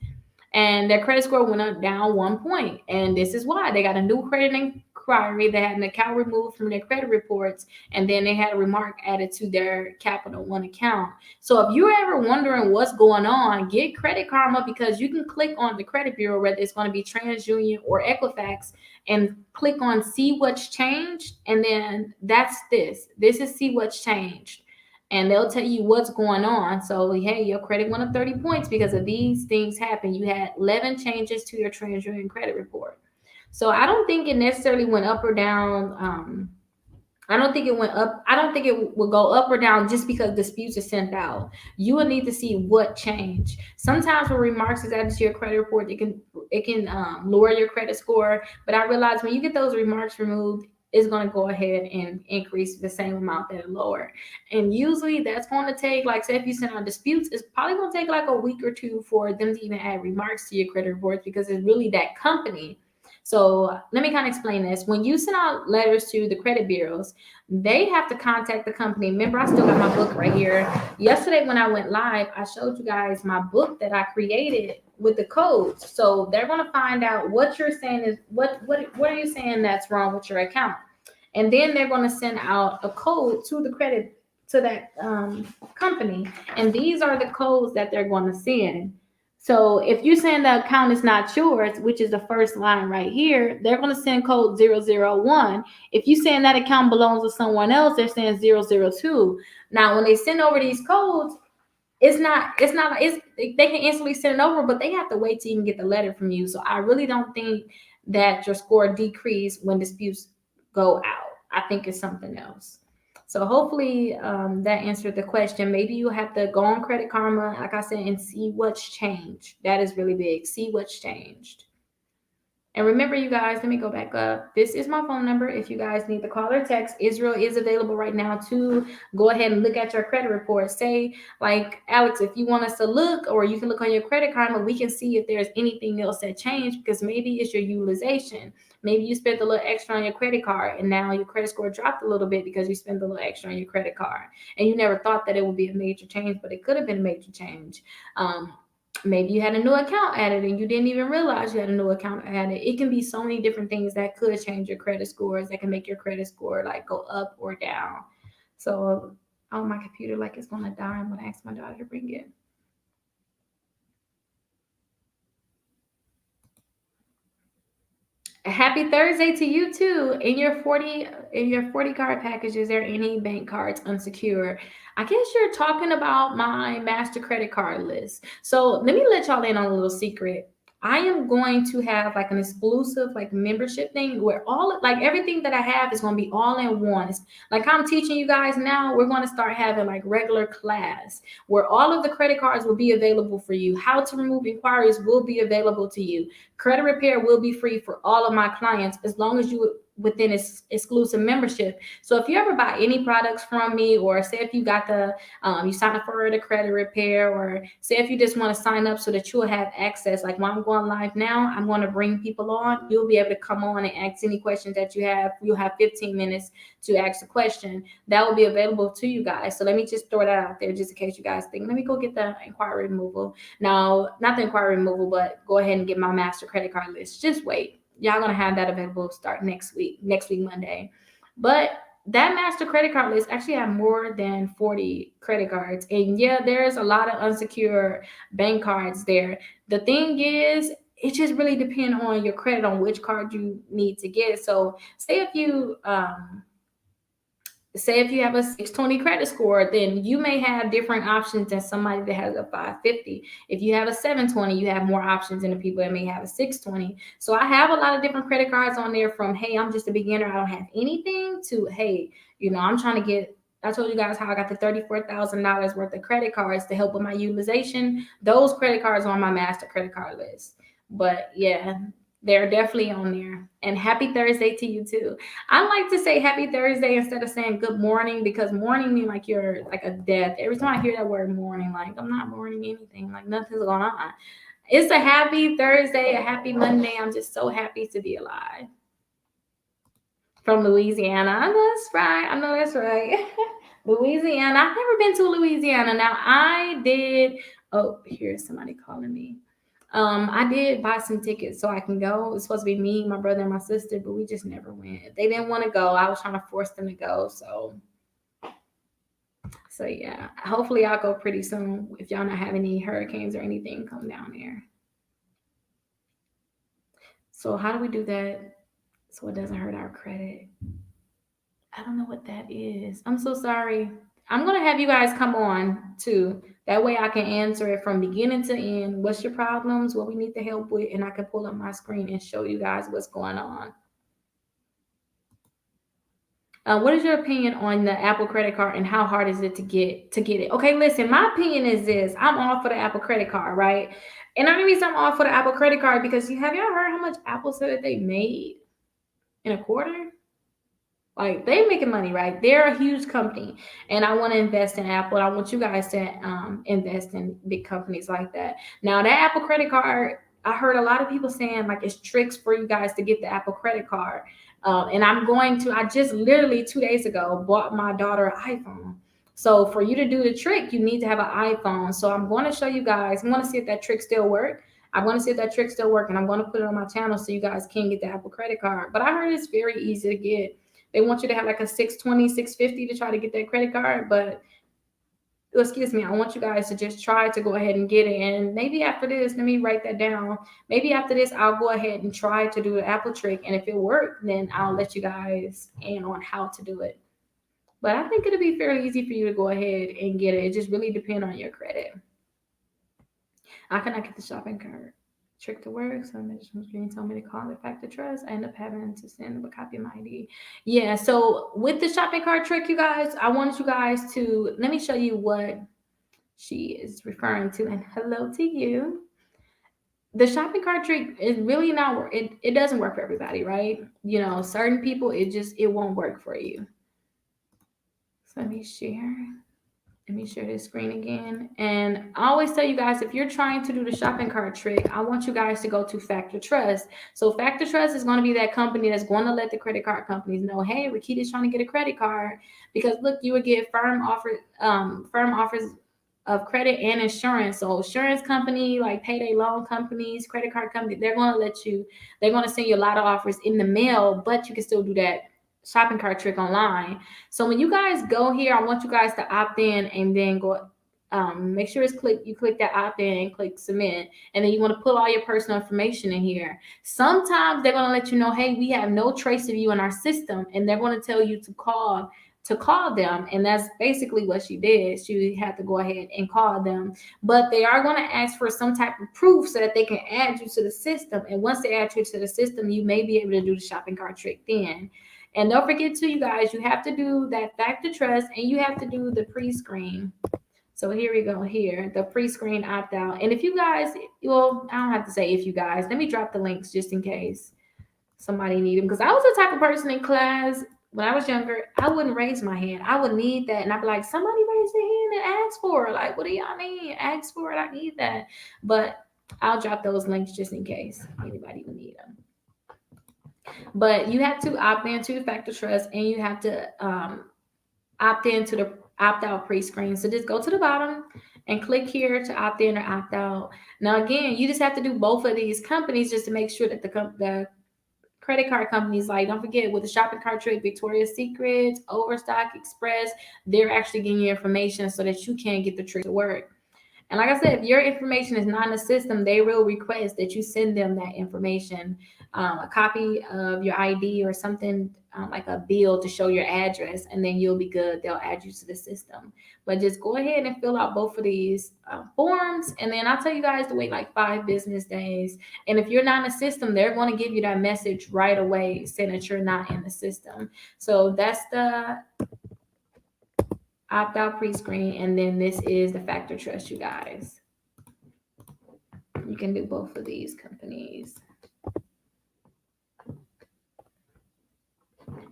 And their credit score went up down 1 point. And this is why they got a new credit inquiry. They had an account removed from their credit reports, and then they had a remark added to their Capital One account. So if you're ever wondering what's going on, get Credit Karma because you can click on the credit bureau, whether it's going to be TransUnion or Equifax, and click on see what's changed. And then that's this. This is see what's changed. And they'll tell you what's going on. So, hey, your credit went up 30 points because of these things happen. You had 11 changes to your TransUnion credit report. So I don't think it necessarily went up or down. I don't think it went up. I don't think it will go up or down just because disputes are sent out. You will need to see what changed. Sometimes when remarks is added to your credit report, it can lower your credit score. But I realize when you get those remarks removed, it's going to go ahead and increase the same amount that it lowered. And usually that's going to take, like, say if you send out disputes, it's probably going to take like a week or two for them to even add remarks to your credit reports because it's really that company. So let me kind of explain this. When you send out letters to the credit bureaus, they have to contact the company. Remember, I still got my book right here. Yesterday when I went live, I showed you guys my book that I created with the codes. So they're going to find out what you're saying is what are you saying that's wrong with your account. And then they're going to send out a code to the credit to that company. And these are the codes that they're going to send. So if you're saying the account is not yours, which is the first line right here, they're going to send code 001. If you're saying that account belongs to someone else, they're saying 002. Now, when they send over these codes, they can instantly send it over, but they have to wait to even get the letter from you. So I really don't think that your score decreased when disputes go out. I think it's something else. So hopefully that answered the question. Maybe you have to go on Credit Karma, like I said, and see what's changed. That is really big. See what's changed. And remember, you guys, let me go back up. This is my phone number. If you guys need to call or text, Israel is available right now to go ahead and look at your credit report. Say, like, Alex, if you want us to look, or you can look on your Credit Karma, we can see if there's anything else that changed because maybe it's your utilization. Maybe you spent a little extra on your credit card and now your credit score dropped a little bit because you spent a little extra on your credit card. And you never thought that it would be a major change, but it could have been a major change. Maybe you had a new account added and you didn't even realize you had a new account added. It can be so many different things that could change your credit scores, that can make your credit score like go up or down. So, oh, my computer like it's going to die. I'm going to ask my daughter to bring it. Happy Thursday to you too. In your 40 card package, is there any bank cards unsecured? I guess you're talking about my master credit card list. So let me let y'all in on a little secret. I am going to have like an exclusive like membership thing where everything that I have is going to be all in one. It's like I'm teaching you guys now, we're going to start having like regular class where all of the credit cards will be available for you. How to remove inquiries will be available to you. Credit repair will be free for all of my clients as long as you within its exclusive membership. So if you ever buy any products from me, or say if you got you sign up for the credit repair, or say if you just want to sign up so that you'll have access, like when I'm going live now, I'm going to bring people on. You'll be able to come on and ask any questions that you have. You'll have 15 minutes to ask a question that will be available to you guys. So let me just throw that out there just in case you guys think, let me go get the inquiry removal. Now, not the inquiry removal, but go ahead and get my master credit card list. Just wait. Y'all gonna have that available start next week Monday. But that master credit card list actually have more than 40 credit cards. And yeah, there's a lot of unsecured bank cards there. The thing is, it just really depends on your credit, on which card you need to get. So say if you have a 620 credit score, then you may have different options than somebody that has a 550. If you have a 720, you have more options than the people that may have a 620. So I have a lot of different credit cards on there, from, hey, I'm just a beginner, I don't have anything, to, hey, I'm trying to get, I told you guys how I got the $34,000 worth of credit cards to help with my utilization. Those credit cards are on my master credit card list. But yeah, they're definitely on there. And happy Thursday to you too. I like to say happy Thursday instead of saying good morning, because morning means like you're like a death. Every time I hear that word morning, like I'm not mourning anything, like nothing's going on. It's a happy Thursday, a happy Monday. I'm just so happy to be alive. From Louisiana. I know that's right. Louisiana. I've never been to Louisiana. Now I did. Oh, here's somebody calling me. I did buy some tickets so I can go. It's supposed to be me, my brother, and my sister, but we just never went. They didn't want to go. I was trying to force them to go. So yeah. Hopefully I'll go pretty soon if y'all not have any hurricanes or anything come down there. So how do we do that so it doesn't hurt our credit? I don't know what that is. I'm so sorry. I'm going to have you guys come on too. That way I can answer it from beginning to end. What's your problems? What we need to help with? And I can pull up my screen and show you guys what's going on. What is your opinion on the Apple credit card, and how hard is it to get it? Okay, listen, my opinion is this. I'm all for the Apple credit card, right? And I mean, I'm all for the Apple credit card because have y'all heard how much Apple said that they made in a quarter? Like, they're making money, right? They're a huge company, and I want to invest in Apple. I want you guys to invest in big companies like that. Now, that Apple credit card, I heard a lot of people saying like it's tricks for you guys to get the Apple credit card. And I just literally 2 days ago bought my daughter an iPhone. So for you to do the trick, you need to have an iPhone. So I'm going to show you guys. I want to see if that trick still works. I'm going to see if that trick still works, and I'm going to put it on my channel so you guys can get the Apple credit card. But I heard it's very easy to get. They want you to have like a 620, 650 to try to get that credit card. But excuse me, I want you guys to just try to go ahead and get it. And maybe after this, let me write that down. Maybe after this, I'll go ahead and try to do the Apple trick. And if it worked, then I'll let you guys in on how to do it. But I think it'll be fairly easy for you to go ahead and get it. It just really depends on your credit. I cannot get the shopping cart trick to work. So the screen told me to call it back to trust. I end up having to send a copy of my ID. Yeah, so with the shopping cart trick, you guys, I wanted you guys to, let me show you what she is referring to. And hello to you. The shopping cart trick is really not, it doesn't work for everybody, right? Certain people, it won't work for you. So let me share. Let me share this screen again. And I always tell you guys, if you're trying to do the shopping cart trick, I want you guys to go to Factor Trust. So Factor Trust is going to be that company that's going to let the credit card companies know, hey, Rickita's trying to get a credit card. Because look, you would get firm offers of credit and insurance. So insurance company, like payday loan companies, credit card companies, they're going to send you a lot of offers in the mail, but you can still do that shopping cart trick online. So when you guys go here, I want you guys to opt in and then go make sure you click that opt in and click submit, and then you want to put all your personal information in here. Sometimes they're going to let you know, hey, we have no trace of you in our system, and they're going to tell you to call them. And that's basically what she did. She had to go ahead and call them, but they are going to ask for some type of proof so that they can add you to the system. And once they add you to the system, you may be able to do the shopping cart trick then. And don't forget to, you guys, you have to do that Factor Trust, and you have to do the pre-screen. So here we go here, the pre-screen opt-out. And if you guys, well, I don't have to say if you guys, let me drop the links just in case. somebody need them. Because I was the type of person in class when I was younger, I wouldn't raise my hand. I would need that. And I'd be like, somebody raise their hand and ask for it. Like, what do y'all need? Ask for it. I need that. But I'll drop those links just in case anybody would need them. But you have to opt into Factor Trust, and you have to opt into the opt out pre-screen. So just go to the bottom and click here to opt in or opt out. Now, again, you just have to do both of these companies just to make sure that the credit card companies, like, don't forget, with the shopping cart trick, Victoria's Secret, Overstock, Express, they're actually getting you information so that you can get the trick to work. And like I said, if your information is not in the system, they will request that you send them that information, a copy of your ID or something, like a bill to show your address, and then you'll be good. They'll add you to the system. But just go ahead and fill out both of these forms, and then I'll tell you guys to wait like 5 business days. And if you're not in the system, they're going to give you that message right away saying that you're not in the system. So that's the opt out pre-screen, and then this is the Factor Trust, you guys. You can do both of these companies.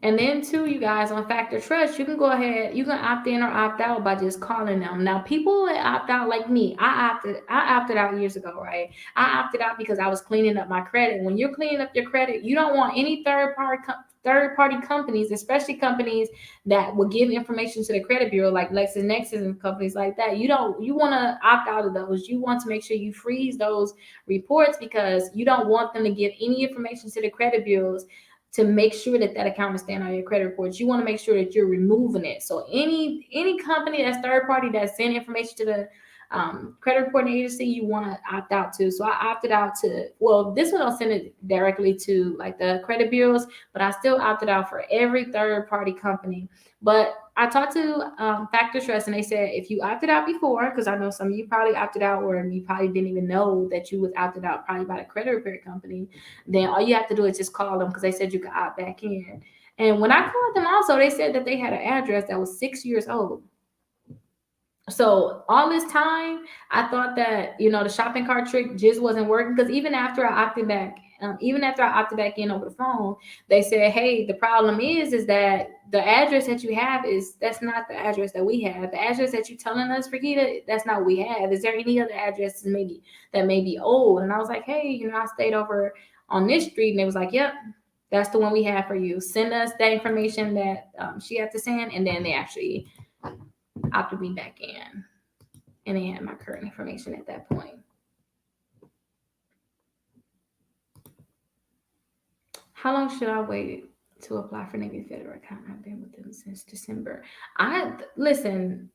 And then too, you guys, on Factor Trust, you can go ahead, you can opt in or opt out by just calling them. Now, people that opt out like me, I opted out years ago, right? I opted out because I was cleaning up my credit. When you're cleaning up your credit, you don't want any third party companies, especially companies that will give information to the credit bureau, like LexisNexis and companies like that. You want to opt out of those. You want to make sure you freeze those reports because you don't want them to give any information to the credit bureaus to make sure that account is staying on your credit reports. You want to make sure that you're removing it. So any company that's third party that's sending information to the credit reporting agency, you want to opt out to. So I opted out to, well, this one I'll send it directly to like the credit bureaus, but I still opted out for every third party company. But I talked to Factor Trust, and they said if you opted out before, because I know some of you probably opted out, or you probably didn't even know that you was opted out probably by the credit repair company, then all you have to do is just call them, because they said you could opt back in. And when I called them also, they said that they had an address that was 6 years old. So all this time, I thought that, the shopping cart trick just wasn't working, because even after I opted back in over the phone, they said, hey, the problem is that the address that you have that's not the address that we have. The address that you're telling us, Rickita, that's not what we have. Is there any other addresses that may be old? And I was like, hey, I stayed over on this street, and they was like, yep, that's the one we have for you. Send us that information that she had to send, and then they actually opted me back in, and they had my current information at that point. How long should I wait to apply for Navy Federal account? I've been with them since December. Listen,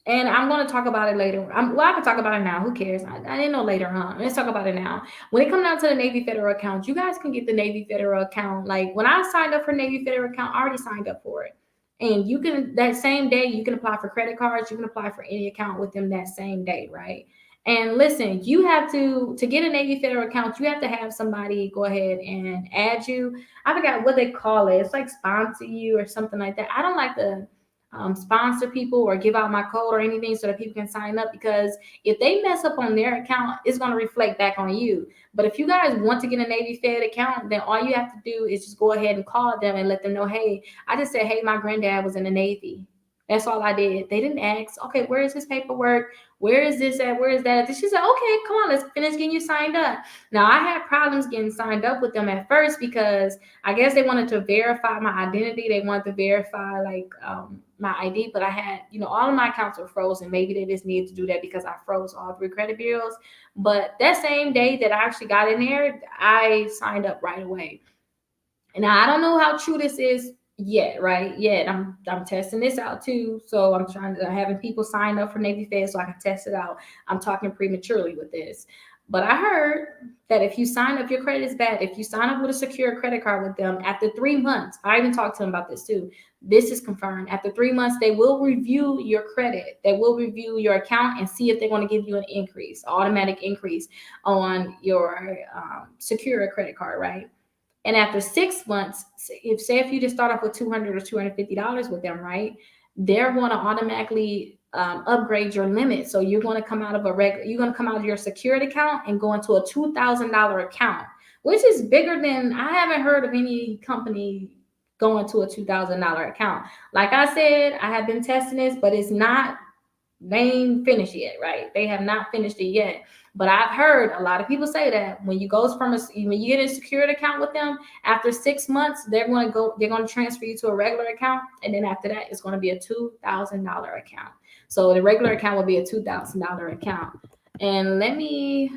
and I'm going to talk about it later. I can talk about it now. Who cares? I didn't know later on. Let's talk about it now. When it comes down to the Navy Federal account, you guys can get the Navy Federal account. Like when I signed up for Navy Federal account, I already signed up for it. And you can, that same day, you can apply for credit cards. You can apply for any account with them that same day, right? And listen, you have to get a Navy Federal account, you have to have somebody go ahead and add you. I forgot what they call it. It's like sponsor you or something like that. I don't like to sponsor people or give out my code or anything so that people can sign up, because if they mess up on their account, it's going to reflect back on you. But if you guys want to get a Navy Fed account, then all you have to do is just go ahead and call them and let them know, hey, I just said, hey, my granddad was in the Navy. That's all I did. They didn't ask, okay, where is his paperwork? Where is this at? Where is that? She said, okay, come on, let's finish getting you signed up. Now, I had problems getting signed up with them at first because I guess they wanted to verify my identity. They wanted to verify my ID, but I had, all of my accounts were frozen. Maybe they just needed to do that because I froze all 3 credit bureaus. But that same day that I actually got in there, I signed up right away. And now I don't know how true this is yet, right? Yet I'm testing this out too. So I'm having people sign up for Navy Fed so I can test it out. I'm talking prematurely with this. But I heard that if you sign up, your credit is bad. If you sign up with a secure credit card with them, after 3 months, I even talked to them about this too. This is confirmed. After 3 months, they will review your credit. They will review your account and see if they want to give you an increase, automatic increase on your secure credit card, right? And after 6 months, if you just start off with $200 or $250 with them, right, they're going to automatically upgrade your limit. So you're going to come out of you're going to come out of your secured account and go into a $2,000 account which is bigger than, I haven't heard of any company going to a $2,000 account. Like I said, I have been testing this, but it's not, they ain't finished yet, right? They have not finished it yet. But I've heard a lot of people say that when you go from when you get a secured account with them, after 6 months, they're going to transfer you to a regular account, and then after that, it's going to be a $2,000 account. So the regular account will be a $2,000 account. And let me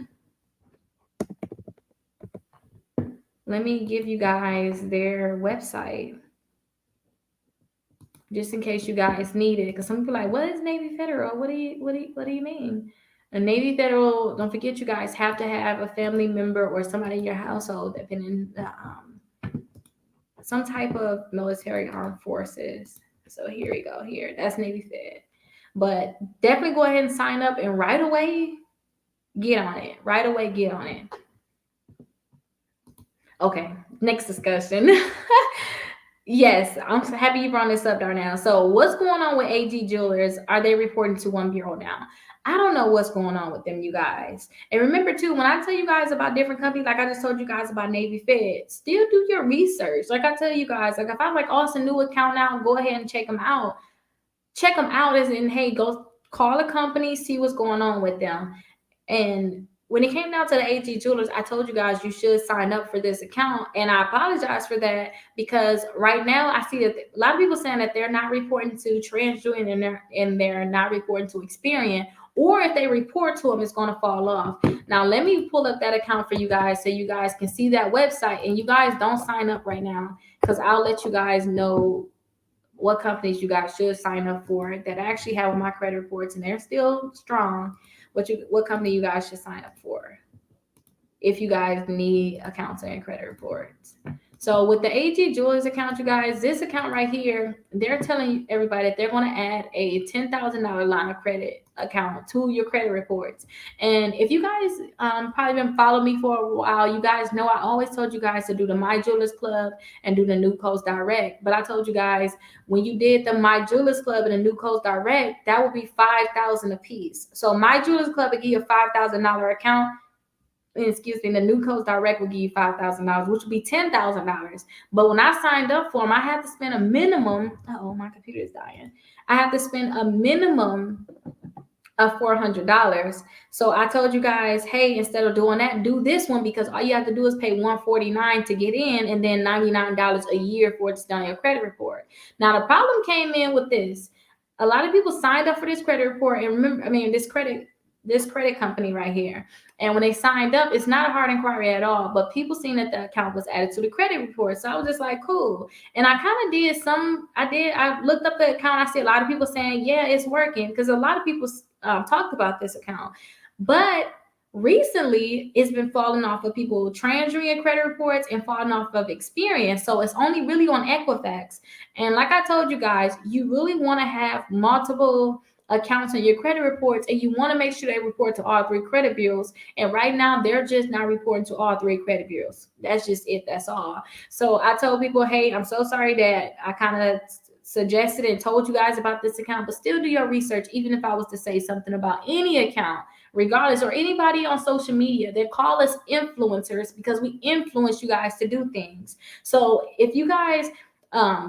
give you guys their website, just in case you guys need it. Because some people are like, what is Navy Federal? What do you mean? A Navy Federal, don't forget, you guys have to have a family member or somebody in your household that's been in some type of military armed forces. So here we go. Here, that's Navy Fed. But definitely go ahead and sign up, and right away, get on it. Right away, get on it. Okay, next discussion. Yes, I'm so happy you brought this up, Darnell. So what's going on with AG Jewelers? Are they reporting to one bureau now? I don't know what's going on with them, you guys. And remember too, when I tell you guys about different companies, like I just told you guys about Navy Fed, still do your research. Like I tell you guys, like if I'm like, oh, it's a new account now, go ahead and check them out. Check them out as in, hey, go call a company, see what's going on with them. And when it came down to the AG Jewelers, I told you guys you should sign up for this account. And I apologize for that, because right now I see that a lot of people saying that they're not reporting to TransJoin and they're not reporting to Experian. Or if they report to them, it's going to fall off. Now, let me pull up that account for you guys so you guys can see that website. And you guys don't sign up right now, because I'll let you guys know what companies you guys should sign up for that I actually have on my credit reports, and they're still strong. What company you guys should sign up for if you guys need accounts and credit reports. So with the AG Jewelers account, you guys, this account right here, they're telling everybody that they're going to add a $10,000 line of credit account to your credit reports. And if you guys probably been following me for a while, you guys know I always told you guys to do the My Jewelers Club and do the New Coast Direct. But I told you guys, when you did the My Jewelers Club and the New Coast Direct, that would be $5,000 a piece. So My Jewelers Club would give you a $5,000 account. The New Coast Direct will give you $5,000, which would be $10,000. But when I signed up for them, I had to spend a minimum. Oh, my computer is dying. I have to spend a minimum of $400. So I told you guys, hey, instead of doing that, do this one, because all you have to do is pay $149 to get in, and then $99 a year for it to stay on your credit report. Now the problem came in with this. A lot of people signed up for this credit report, and remember, this credit company right here. And when they signed up, it's not a hard inquiry at all, but people seen that the account was added to the credit report. So I was just like, cool. And I kind of I looked up the account. I see a lot of people saying, yeah, it's working, because a lot of people talked about this account. But recently, it's been falling off of people transferring credit reports and falling off of Experian. So it's only really on Equifax. And like I told you guys, you really want to have multiple accounts on your credit reports, and you want to make sure they report to all three credit bureaus. And right now, they're just not reporting to all three credit bureaus. That's just it. That's all. So I told people, hey, I'm so sorry that I kind of suggested and told you guys about this account, but still do your research. Even if I was to say something about any account, regardless, or anybody on social media, they call us influencers because we influence you guys to do things. So if you guys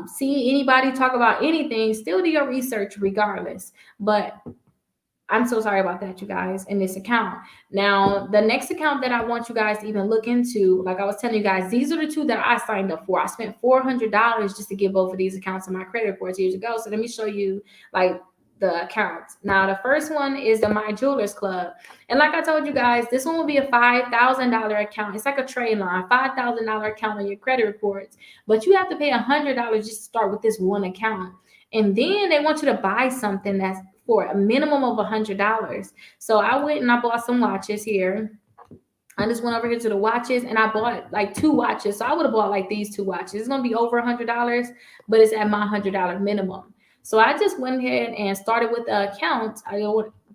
see anybody talk about anything, still do your research regardless. But I'm so sorry about that, you guys, in this account. Now, the next account that I want you guys to even look into, like I was telling you guys, these are the two that I signed up for. I spent $400 just to get both of these accounts on my credit reports years ago. So let me show you like the accounts. Now, the first one is the My Jewelers Club. And like I told you guys, this one will be a $5,000 account. It's like a trade line, $5,000 account on your credit reports. But you have to pay $100 just to start with this one account. And then they want you to buy something that's for a minimum of $100. So I went and I bought some watches here. I just went over here to the watches and I bought like 2 watches. So I would have bought like these 2 watches. It's going to be over $100, but it's at my $100 minimum. So I just went ahead and started with the account. I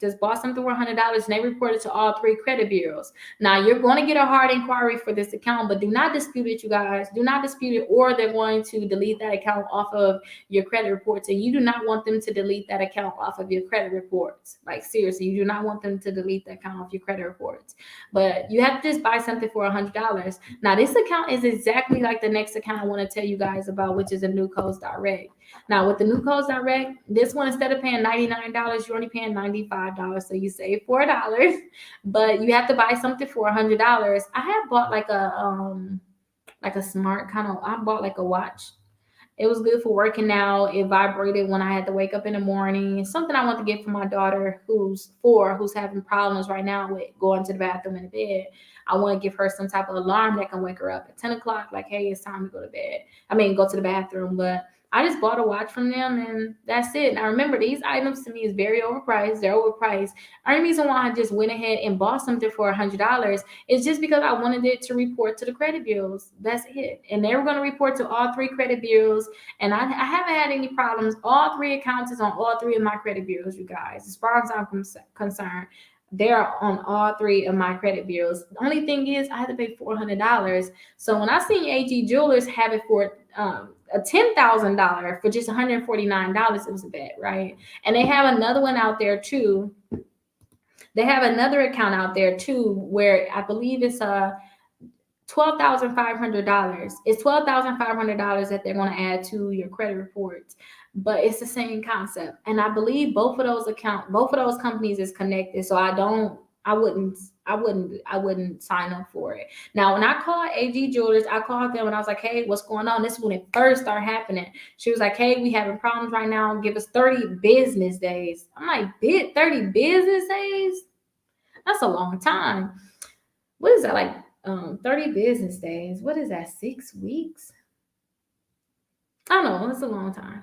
just bought something for $100 and they reported to all 3 credit bureaus. Now you're going to get a hard inquiry for this account, but do not dispute it, you guys. Do not dispute it, or they're going to delete that account off of your credit reports, and you do not want them to delete that account off of your credit reports. Like seriously, you do not want them to delete that account off your credit reports. But you have to just buy something for $100. Now this account is exactly like the next account I want to tell you guys about, which is a New Codes Direct. Now with the New Codes Direct, this one, instead of paying $99, you're only paying $95, so you save $4. But you have to buy something for $100. I have bought like a smart kind of. I bought like a watch. It was good for working out. It vibrated when I had to wake up in the morning. It's something I want to get for my daughter, who's 4, who's having problems right now with going to the bathroom in the bed. I want to give her some type of alarm that can wake her up at 10 o'clock, like, hey, it's time to go to bed. Go to the bathroom. But I just bought a watch from them, and that's it. Now, remember, these items to me is very overpriced. They're overpriced. Only reason why I just went ahead and bought something for $100 is just because I wanted it to report to the credit bureaus. That's it. And they were going to report to all 3 credit bureaus, and I haven't had any problems. All 3 accounts is on all 3 of my credit bureaus, you guys. As far as I'm concerned, they're on all 3 of my credit bureaus. The only thing is I had to pay $400. So when I seen AG Jewelers have it for a $10,000 for just $149, it was a bet, right? And they have another one out there too. They have another account out there too, where I believe it's $12,500. It's $12,500 that they're going to add to your credit reports, but it's the same concept. And I believe both of those companies is connected. So I wouldn't sign up for it. Now, when I called AG Jewelers, I called them and I was like, hey, what's going on? This is when it first started happening. She was like, hey, we having problems right now. Give us 30 business days. I'm like, 30 business days? That's a long time. What is that, like 30 business days? What is that, 6 weeks? I don't know. It's a long time.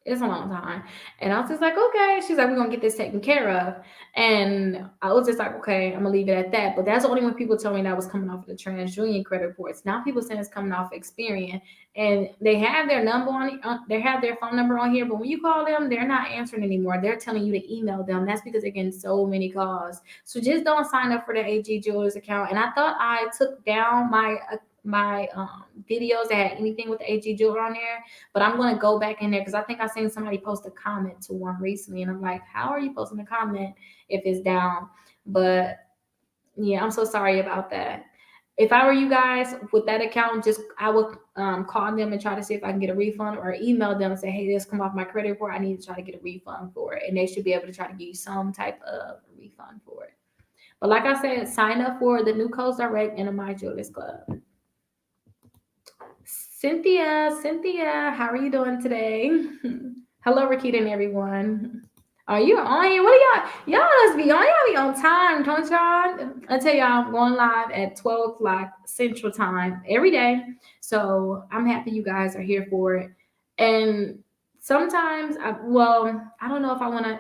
It's a long time. And I was just like, okay. She's like, we're going to get this taken care of. And I was just like, okay, I'm going to leave it at that. But that's only when people told me that was coming off of the TransUnion credit reports. Now people saying it's coming off Experian. And they have their number they have their phone number on here. But when you call them, they're not answering anymore. They're telling you to email them. That's because they're getting so many calls. So just don't sign up for the AG Jewelers account. And I thought I took down my videos that had anything with the AG Jeweler on there, but I'm going to go back in there because I think I seen somebody post a comment to one recently, and I'm like, how are you posting a comment if it's down? But yeah, I'm so sorry about that. If I were you guys with that account, I would call them and try to see if I can get a refund, or email them and say, hey, this come off my credit report. I need to try to get a refund for it, and they should be able to try to give you some type of refund for it. But like I said, sign up for the New Codes Direct and the My Jewelers Club. Cynthia, how are you doing today? Hello, Rickita and everyone. Are you on here? What are y'all? Y'all must be on. Y'all be on time, don't y'all? I tell y'all, I'm going live at 12 o'clock Central Time every day. So I'm happy you guys are here for it. And sometimes, I don't know if I want to.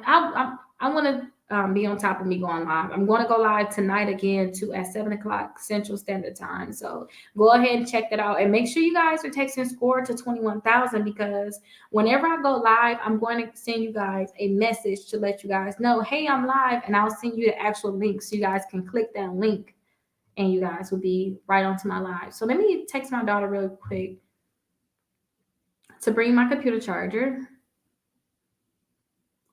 I want to be on top of me going live. I'm going to go live tonight again at 7 o'clock Central Standard Time. So go ahead and check that out, and make sure you guys are texting SCORE to 21,000, because whenever I go live, I'm going to send you guys a message to let you guys know, hey, I'm live, and I'll send you the actual link so you guys can click that link and you guys will be right onto my live. So let me text my daughter real quick to bring my computer charger,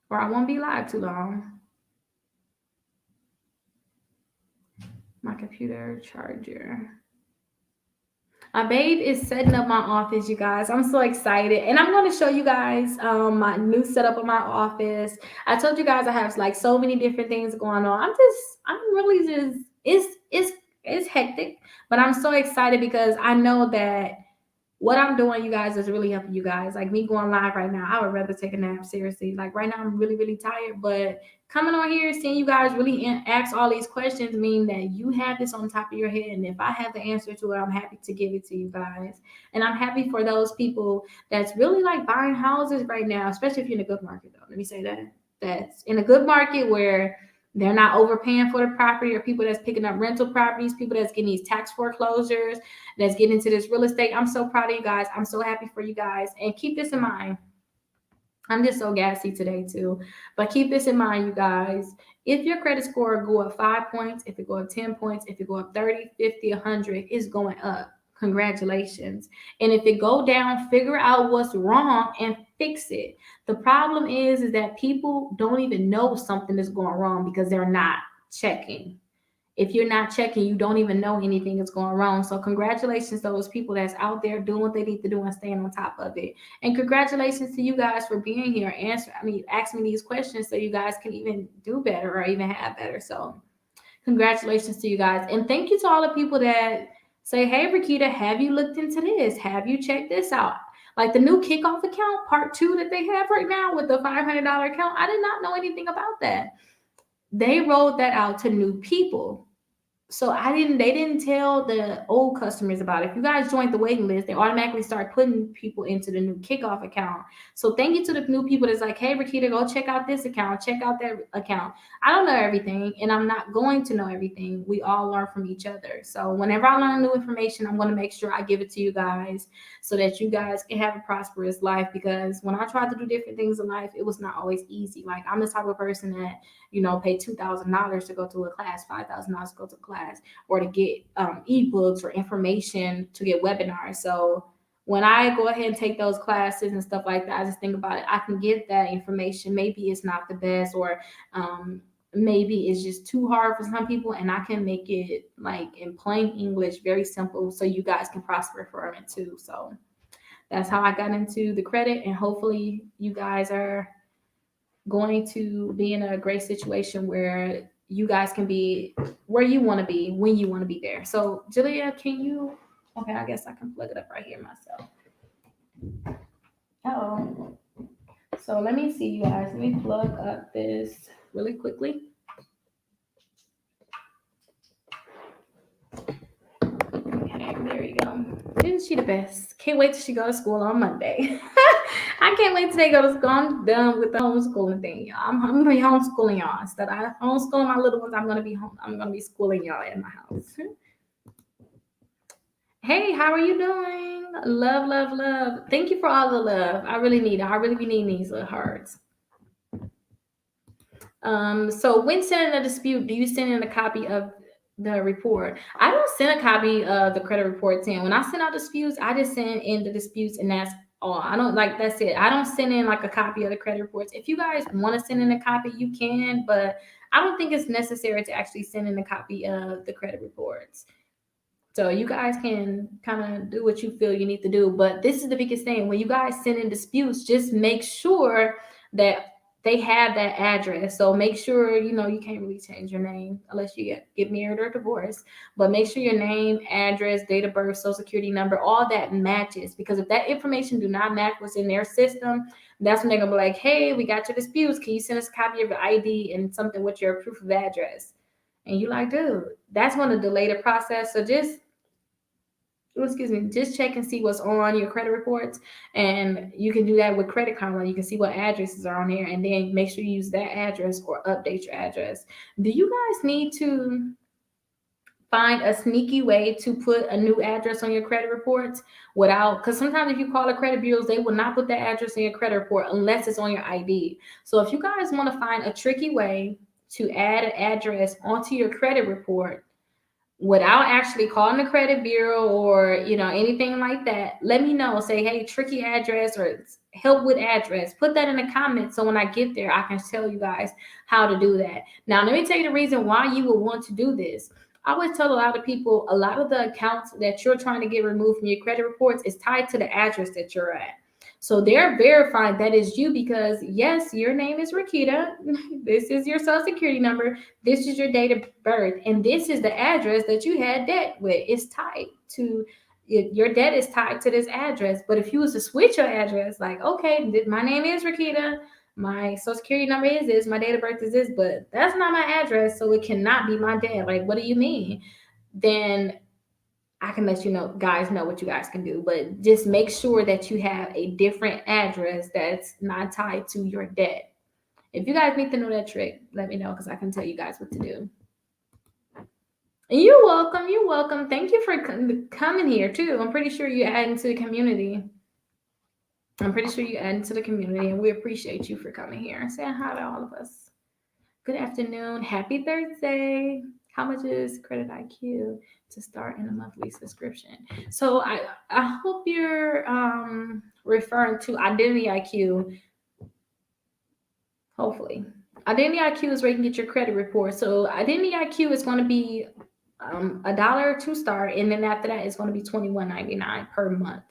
or I won't be live too long. My computer charger. My babe is setting up my office, you guys. I'm so excited. And I'm going to show you guys my new setup of my office. I told you guys I have like so many different things going on. It's hectic, but I'm so excited because I know that what I'm doing, you guys, is really helping you guys. Like me going live right now, I would rather take a nap, seriously. Like right now, I'm really, really tired. But coming on here, seeing you guys really ask all these questions mean that you have this on top of your head. And if I have the answer to it, I'm happy to give it to you guys. And I'm happy for those people that's really like buying houses right now, especially if you're in a good market, though. Let me say that. That's in a good market where they're not overpaying for the property, or people that's picking up rental properties, people that's getting these tax foreclosures, that's getting into this real estate. I'm so proud of you guys. I'm so happy for you guys. And keep this in mind. I'm just so gassy today too. But keep this in mind, you guys. If your credit score go up 5 points, if it go up 10 points, if it go up 30, 50, 100, it's going up. Congratulations. And if it go down, figure out what's wrong and fix it. The problem is that people don't even know something is going wrong because they're not checking. If you're not checking, you don't even know anything is going wrong. So congratulations to those people that's out there doing what they need to do and staying on top of it. And congratulations to you guys for being here, asking me these questions so you guys can even do better or even have better. So congratulations to you guys. And thank you to all the people that say, hey, Rickita, have you looked into this? Have you checked this out? Like the new kickoff account, part two that they have right now with the $500 account. I did not know anything about that. They rolled that out to new people. So they didn't tell the old customers about it. If you guys joined the waiting list, they automatically start putting people into the new kickoff account. So thank you to the new people that's like, hey, Rickita, go check out this account, check out that account. I don't know everything, and I'm not going to know everything. We all learn from each other. So whenever I learn new information, I'm going to make sure I give it to you guys so that you guys can have a prosperous life. Because when I tried to do different things in life, it was not always easy. Like I'm the type of person that pay $2,000 to go to a class, $5,000 to go to a class, or to get ebooks or information to get webinars. So when I go ahead and take those classes and stuff like that, I just think about it. I can get that information. Maybe it's not the best, or maybe it's just too hard for some people, and I can make it like in plain English, very simple, so you guys can prosper from it too. So that's how I got into the credit, and hopefully you guys are going to be in a great situation where you guys can be where you want to be when you want to be there. So, Julia, can you? Okay, I guess I can plug it up right here myself. Oh, so let me see, you guys. Let me plug up this really quickly. Okay, there you go. Isn't she the best? Can't wait till she go to school on Monday. I can't wait till they go to school. I'm done with the homeschooling thing, y'all. I'm gonna be homeschooling y'all. Instead of homeschooling my little ones, I'm gonna be home. I'm gonna be schooling y'all in my house. Hey, how are you doing? Love, love, love. Thank you for all the love. I really need it. I really be needing these little hearts. So when sending a dispute, do you send in a copy of the report? I don't send a copy of the credit reports in. When I send out disputes, I just send in the disputes, and that's all. I don't like that's it. I don't send in like a copy of the credit reports. If you guys want to send in a copy, you can, but I don't think it's necessary to actually send in a copy of the credit reports. So you guys can kind of do what you feel you need to do. But this is the biggest thing. When you guys send in disputes, just make sure that they have that address. So make sure, you can't really change your name unless you get married or divorced. But make sure your name, address, date of birth, social security number, all that matches. Because if that information do not match what's in their system, that's when they're going to be like, hey, we got your disputes. Can you send us a copy of your ID and something with your proof of address? And you like, dude, that's going to delay the process. So just check and see what's on your credit reports. And you can do that with Credit Karma. You can see what addresses are on there, and then make sure you use that address or update your address. Do you guys need to find a sneaky way to put a new address on your credit reports because sometimes if you call the credit bureaus, they will not put that address in your credit report unless it's on your ID. So if you guys want to find a tricky way to add an address onto your credit report without actually calling the credit bureau or anything like that, let me know. Say, hey, tricky address or help with address. Put that in the comments so when I get there, I can tell you guys how to do that. Now, let me tell you the reason why you would want to do this. I always tell a lot of people, a lot of the accounts that you're trying to get removed from your credit reports is tied to the address that you're at. So they're verifying that is you because, yes, your name is Rickita. This is your social security number. This is your date of birth. And this is the address that you had debt with. It's tied to your debt is tied to this address. But if you was to switch your address, like, okay, my name is Rickita. My social security number is this. My date of birth is this. But that's not my address. So it cannot be my debt. Like, what do you mean? Then I can let guys know what you guys can do, but just make sure that you have a different address that's not tied to your debt. If you guys need to know that trick, let me know because I can tell you guys what to do. You're welcome. You're welcome. Thank you for coming here too. I'm pretty sure you're adding to the community. I'm pretty sure you add into the community, and we appreciate you for coming here and saying hi to all of us. Good afternoon. Happy Thursday. How much is Credit IQ to start in a monthly subscription? So I hope you're referring to Identity IQ. Hopefully, Identity IQ is where you can get your credit report. So Identity IQ is going to be $1 to start, and then after that, it's going to be $21.99 per month.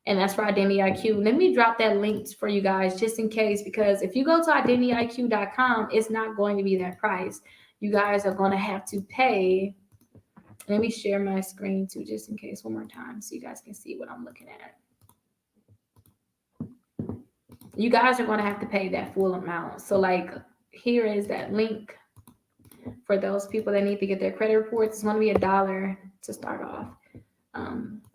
And that's for Identity IQ. Let me drop that link for you guys just in case, because if you go to identityiq.com, it's not going to be that price. You guys are going to have to pay. Let me share my screen too, just in case, one more time, so you guys can see what I'm looking at. You guys are going to have to pay that full amount. So like, here is that link for those people that need to get their credit reports. It's going to be $1 to start off.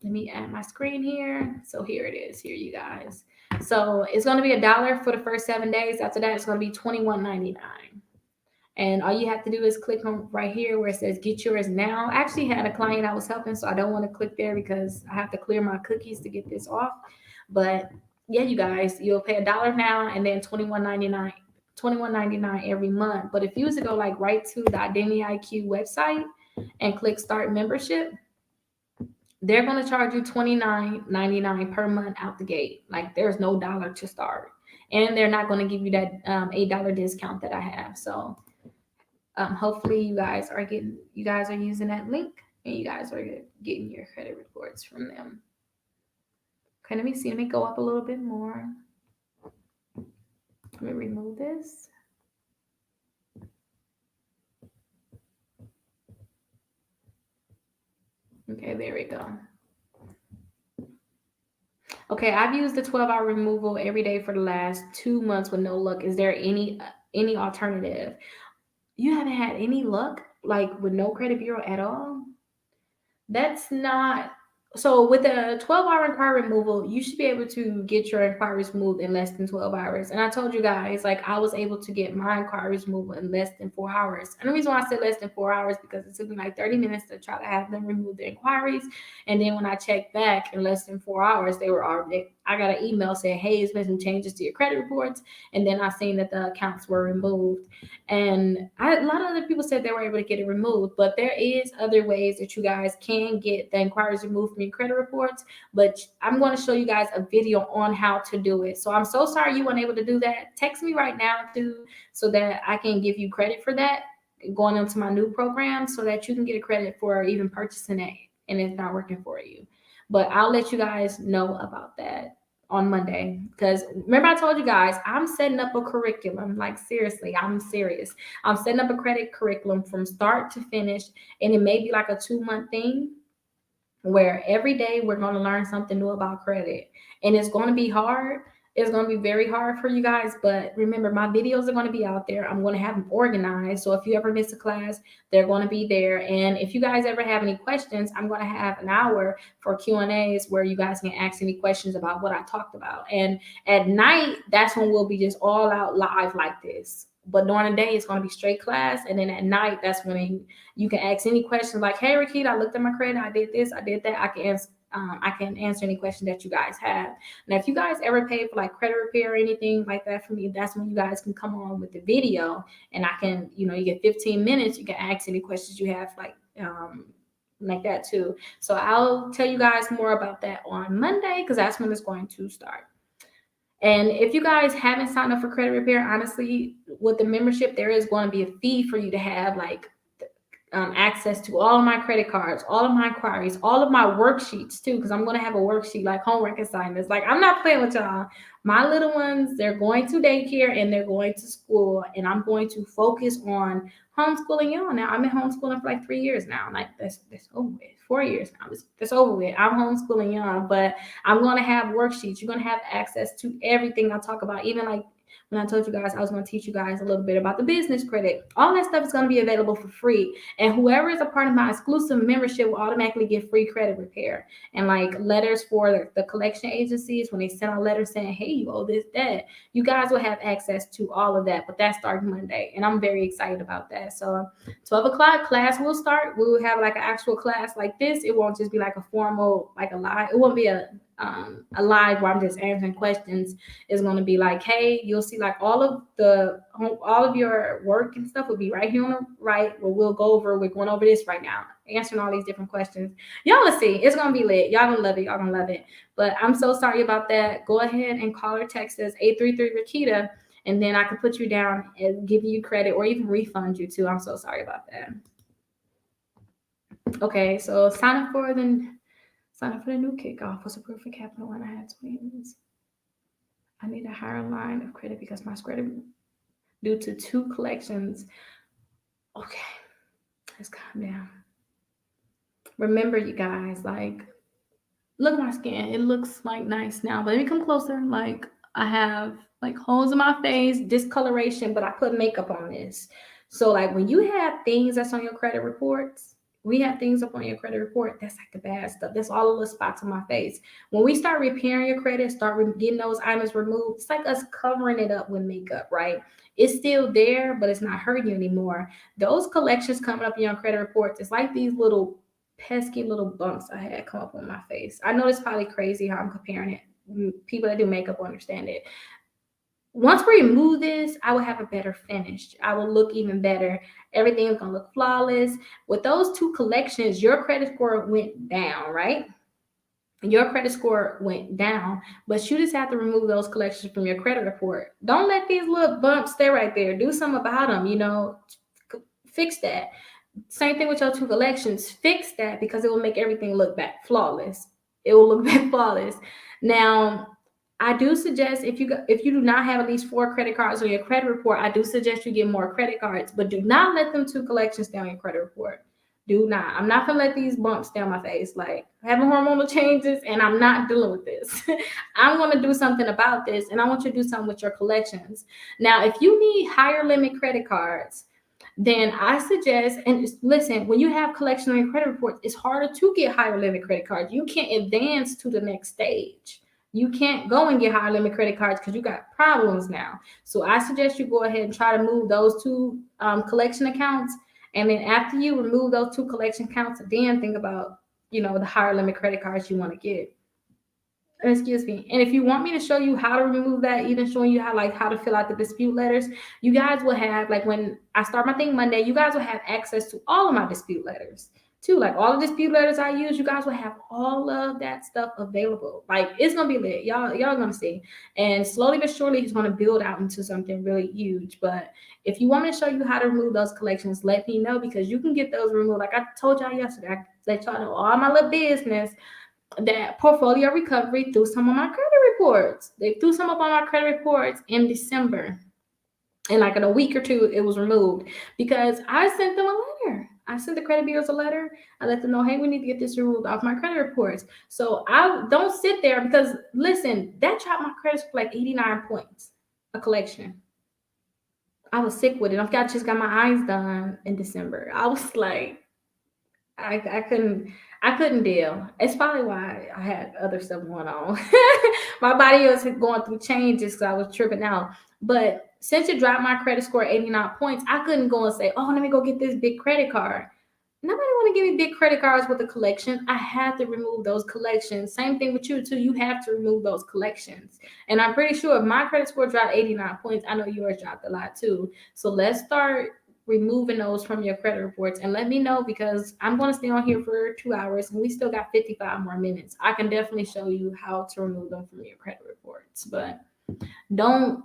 Let me add my screen here. So here it is, here you guys. So it's going to be $1 for the first 7 days. After that, it's going to be $21.99. And all you have to do is click on right here where it says get yours now. I actually had a client I was helping, so I don't want to click there because I have to clear my cookies to get this off. But yeah, you guys, you'll pay $1 now and then $21.99 every month. But if you was to go like right to the Identity IQ website and click start membership, they're going to charge you $29.99 per month out the gate. Like there's no dollar to start, and they're not going to give you that $8 discount that I have. So hopefully you guys are using that link, and you guys are getting your credit reports from them. Okay, let me see. Let me go up a little bit more. Let me remove this. Okay, there we go. Okay, I've used the 12-hour removal every day for the last 2 months with no luck. Is there any alternative? You haven't had any luck, like with no credit bureau at all? That's not so. With the 12-hour inquiry removal, you should be able to get your inquiries moved in less than 12 hours. And I told you guys, like, I was able to get my inquiries moved in less than 4 hours. And the reason why I said less than 4 hours, because it took me like 30 minutes to try to have them remove the inquiries. And then when I checked back in less than 4 hours, they were already, I got an email saying, hey, it's been some changes to your credit reports. And then I seen that the accounts were removed. And a lot of other people said they were able to get it removed, but there is other ways that you guys can get the inquiries removed from your credit reports. But I'm going to show you guys a video on how to do it. So I'm so sorry you weren't able to do that. Text me right now too, so that I can give you credit for that going into my new program, so that you can get a credit for even purchasing it and it's not working for you. But I'll let you guys know about that on Monday, because remember I told you guys I'm setting up a curriculum. Like seriously, I'm serious. I'm setting up a credit curriculum from start to finish, and it may be like a 2-month thing where every day we're going to learn something new about credit. And it's going to be hard. It's going to be very hard for you guys, but remember, my videos are going to be out there. I'm going to have them organized, so if you ever miss a class, they're going to be there. And if you guys ever have any questions, I'm going to have an hour for Q&As where you guys can ask any questions about what I talked about. And at night, that's when we'll be just all out live like this. But during the day, it's going to be straight class. And then at night, that's when you can ask any questions like, hey, Rickita, I looked at my credit. I did this. I did that. I can answer any question that you guys have. Now, if you guys ever pay for like credit repair or anything like that for me, that's when you guys can come on with the video, and I can, you get 15 minutes. You can ask any questions you have like that too. So I'll tell you guys more about that on Monday, because that's when it's going to start. And if you guys haven't signed up for credit repair, honestly, with the membership, there is going to be a fee for you to have like access to all of my credit cards, all of my inquiries, all of my worksheets too, because I'm going to have a worksheet like homework assignments. Like, I'm not playing with y'all. My little ones, they're going to daycare and they're going to school, and I'm going to focus on homeschooling y'all. Now, I've been homeschooling for like 3 years now. Like, that's over with. 4 years now. That's over with. I'm homeschooling y'all, but I'm going to have worksheets. You're going to have access to everything I talk about, even like And I told you guys I was going to teach you guys a little bit about the business credit. All that stuff is going to be available for free. And whoever is a part of my exclusive membership will automatically get free credit repair. And like letters for the collection agencies, when they send out letters saying, hey, you owe this, that, you guys will have access to all of that. But that's starting Monday. And I'm very excited about that. So 12 o'clock class will start. We will have like an actual class like this. It won't just be like a formal, like a live. It won't be a live where I'm just answering questions. Is going to be like, hey, you'll see like all of your work and stuff will be right here on the right. Where we're going over this right now, answering all these different questions. Y'all will see. It's gonna be lit. Y'all gonna love it. Y'all gonna love it. But I'm so sorry about that. Go ahead and call or text us 833 Rickita, and then I can put you down and give you credit or even refund you too. I'm so sorry about that. Okay, so sign up for the new kickoff. What's approved for capital when I had twins? I need a higher line of credit because my credit due to 2 collections. Okay, let's calm down. Remember, you guys, like, look at my skin. It looks like nice now, but let me come closer. Like, I have like holes in my face, discoloration, but I put makeup on this. So, like, when you have things that's on your credit reports, we have things up on your credit report. That's like the bad stuff. That's all of the spots on my face. When we start repairing your credit, start getting those items removed, it's like us covering it up with makeup, right? It's still there, but it's not hurting you anymore. Those collections coming up in your credit reports, it's like these little pesky little bumps I had come up on my face. I know it's probably crazy how I'm comparing it. People that do makeup understand it. Once we remove this, I will have a better finish. I will look even better. Everything is gonna look flawless. With those 2 collections, your credit score went down, right? Your credit score went down, but you just have to remove those collections from your credit report. Don't let these little bumps stay right there. Do something about them, fix that. Same thing with your 2 collections. Fix that because it will make everything look back flawless. It will look back flawless. Now, I do suggest if you do not have at least 4 credit cards on your credit report, I do suggest you get more credit cards, but do not let them 2 collections stay on your credit report. Do not. I'm not gonna let these bumps stay on my face. Like, having hormonal changes, and I'm not dealing with this. I'm gonna do something about this, and I want you to do something with your collections. Now, if you need higher limit credit cards, then I suggest, and listen, when you have collection on your credit reports, it's harder to get higher limit credit cards. You can't advance to the next stage. You can't go and get higher limit credit cards because you got problems now. So I suggest you go ahead and try to move those 2 collection accounts. And then after you remove those 2 collection accounts, then think about, the higher limit credit cards you want to get. Excuse me. And if you want me to show you how to remove that, even showing you how to fill out the dispute letters, you guys will have, like, when I start my thing Monday, you guys will have access to all of my dispute letters too. Like, all the dispute letters I use, you guys will have all of that stuff available. Like, it's gonna be lit. Y'all gonna see. And slowly but surely, it's gonna build out into something really huge. But if you want me to show you how to remove those collections, let me know, because you can get those removed. Like I told y'all yesterday, I let y'all know all my little business. That portfolio recovery threw some of my credit reports. They threw some up on my credit reports in December. And like in a week or 2, it was removed because I sent them a letter. I sent the credit bureaus a letter. I let them know, hey, we need to get this removed off my credit reports. So I don't sit there because, listen, that dropped my credit score like 89 points, a collection. I was sick with it. I just got my eyes done in December. I was like, I couldn't deal. It's probably why I had other stuff going on. My body was going through changes because I was tripping out. But since it dropped my credit score 89 points, I couldn't go and say, oh, let me go get this big credit card. Nobody want to give me big credit cards with a collection. I had to remove those collections. Same thing with you too. You have to remove those collections. And I'm pretty sure if my credit score dropped 89 points, I know yours dropped a lot too. So let's start removing those from your credit reports and let me know, because I'm going to stay on here for 2 hours and we still got 55 more minutes. I can definitely show you how to remove them from your credit reports, but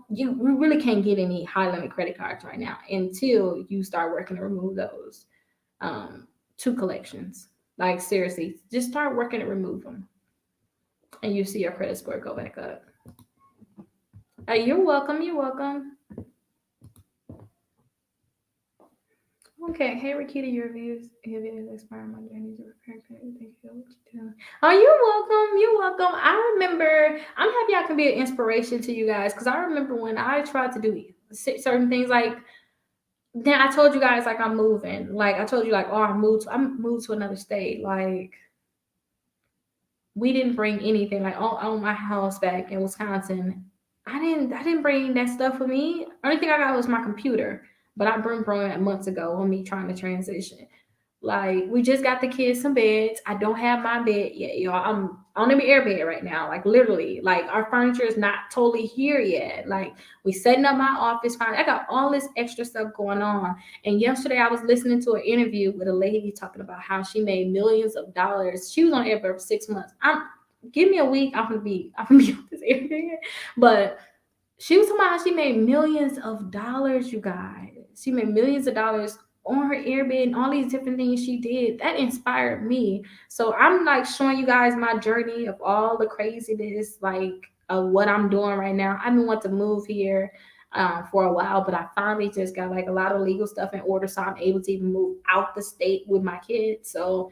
you really can't get any high limit credit cards right now until you start working to remove those 2 collections. Like, seriously, just start working to remove them and you see your credit score go back up. You're welcome. Okay, hey Rickita, your views inspire my journey to repair. Thank you. What you do? Oh, you're welcome. You're welcome. I remember. I'm happy I can be an inspiration to you guys because I remember when I tried to do certain things. Like then I told you guys like I'm moving. Like I told you like oh I moved to another state. Like we didn't bring anything like on my house back in Wisconsin. I didn't bring that stuff with me. Only thing I got was my computer, but I brought it months ago on me trying to transition. Like we just got the kids some beds. I don't have my bed yet, y'all. I'm on the air bed right now. Like literally, like our furniture is not totally here yet. Like we setting up my office. Fine. I got all this extra stuff going on. And yesterday I was listening to an interview with a lady talking about how she made millions of dollars. She was on air for 6 months. Give me a week. I'm gonna be on this air bed. But she was talking about how she made millions of dollars, you guys. She made millions of dollars on her airbed and all these different things she did. That inspired me. So I'm like showing you guys my journey of all the craziness, like of what I'm doing right now. I've been wanting to move here for a while, but I finally just got like a lot of legal stuff in order, so I'm able to even move out the state with my kids. So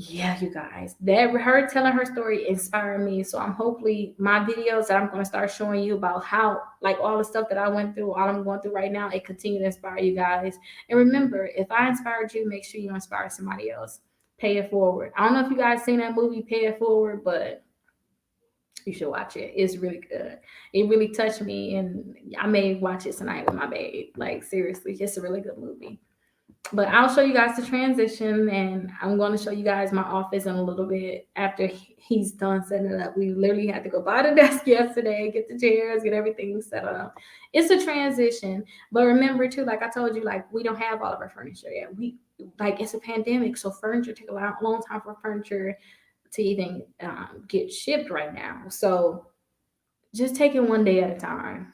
yeah, you guys, that her telling her story inspired me. So I'm hopefully my videos that I'm going to start showing you about how like all the stuff that I went through, all I'm going through right now, it continue to inspire you guys. And remember, if I inspired you, make sure you inspire somebody else. Pay it forward. I don't know if you guys seen that movie Pay It Forward, but you should watch it. It's really good. It really touched me, and I may watch it tonight with my babe. Like seriously, it's a really good movie. But I'll show you guys the transition, and I'm going to show you guys my office in a little bit after he's done setting it up. We literally had to go buy the desk yesterday, get the chairs, get everything set up. It's a transition, but remember too, like I told you, like we don't have all of our furniture yet. We like it's a pandemic, so furniture take a long time for furniture to even get shipped right now. So just take it one day at a time.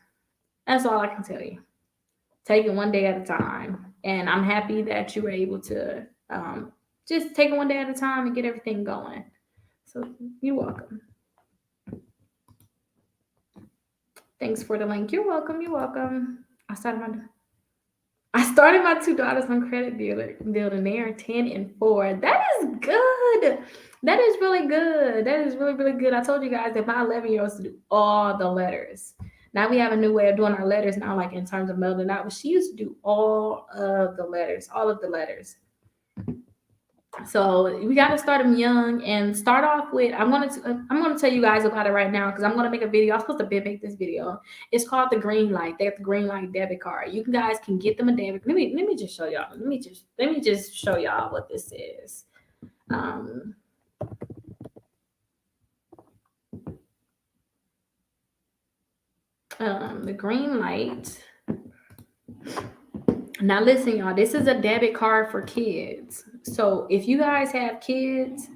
That's all I can tell you. Take it one day at a time. And I'm happy that you were able to just take it one day at a time and get everything going. So you're welcome. Thanks for the link. You're welcome. You're welcome. I started my I started my two daughters on credit building. They are 10 and 4. That is good. That is really good. That is really, really good. I told you guys that my 11-year-olds do all the letters. Now we have a new way of doing our letters now, like in terms of mailing out, but she used to do all of the letters, all of the letters. So we got to start them young and start off with. I'm gonna tell you guys about it right now because I'm gonna make a video. I was supposed to make this video. It's called the Green Light. They have the Green Light debit card. You guys can get them a debit. Let me just show y'all. Let me just show y'all what this is. The Green Light. Now listen, y'all. This is a debit card for kids. So if you guys have kids,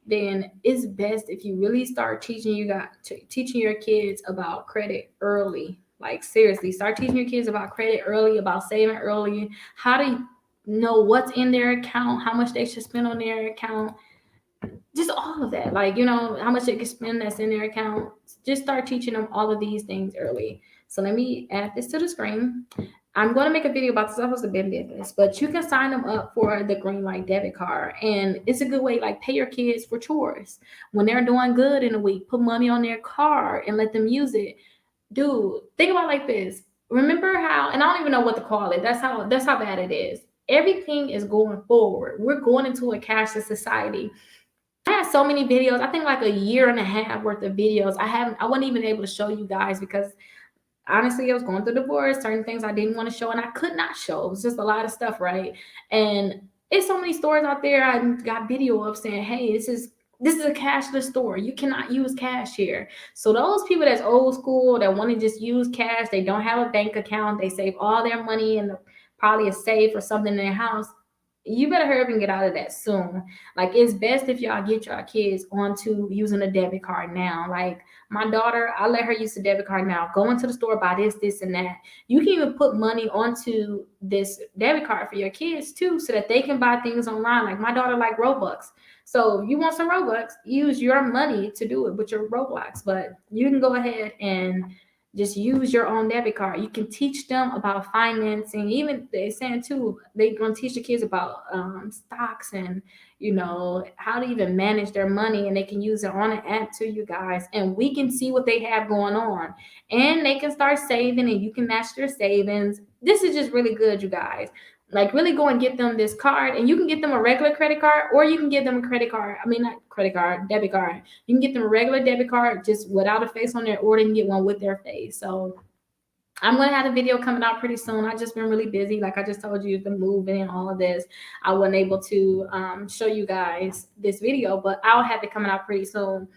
then it's best if you really start teaching your kids about credit early. Like seriously, start teaching your kids about credit early, about saving early, how to know what's in their account, how much they should spend on their account, just all of that. Like how much they can spend that's in their account. Just start teaching them all of these things early. So let me add this to the screen. I'm going to make a video about this. I supposed to be this, but you can sign them up for the Green Light debit card, and it's a good way. Like pay your kids for chores when they're doing good in a week. Put money on their card and let them use it. Dude, think about it like this. Remember how? And I don't even know what to call it. That's how bad it is. Everything is going forward. We're going into a cashless society. I had so many videos. I think like a year and a half worth of videos. I wasn't even able to show you guys because honestly, I was going through divorce, certain things I didn't want to show, and I could not show. It was just a lot of stuff, right? And it's so many stores out there. I got video of saying, "Hey, this is a cashless store. You cannot use cash here." So those people that's old school that want to just use cash, they don't have a bank account, they save all their money in probably a safe or something in their house. You better hurry up and get out of that soon. Like it's best if y'all get your kids onto using a debit card now. Like my daughter, I let her use the debit card now. Go into the store, buy this, and that. You can even put money onto this debit card for your kids too, so that they can buy things online. Like my daughter like Robux. So if you want some Robux, use your money to do it with your Roblox. But you can go ahead and just use your own debit card. You can teach them about financing. Even they're saying too, they're going to teach the kids about stocks and, how to even manage their money. And they can use it on an app to you guys. And we can see what they have going on. And they can start saving and you can match their savings. This is just really good, you guys. Like, really go and get them this card, and you can get them a regular credit card, or you can get them a credit card. I mean, not credit card, debit card. You can get them a regular debit card just without a face on there, or they can get one with their face. So I'm going to have a video coming out pretty soon. I've just been really busy. Like I just told you, the moving and all of this. I wasn't able to show you guys this video, but I'll have it coming out pretty soon.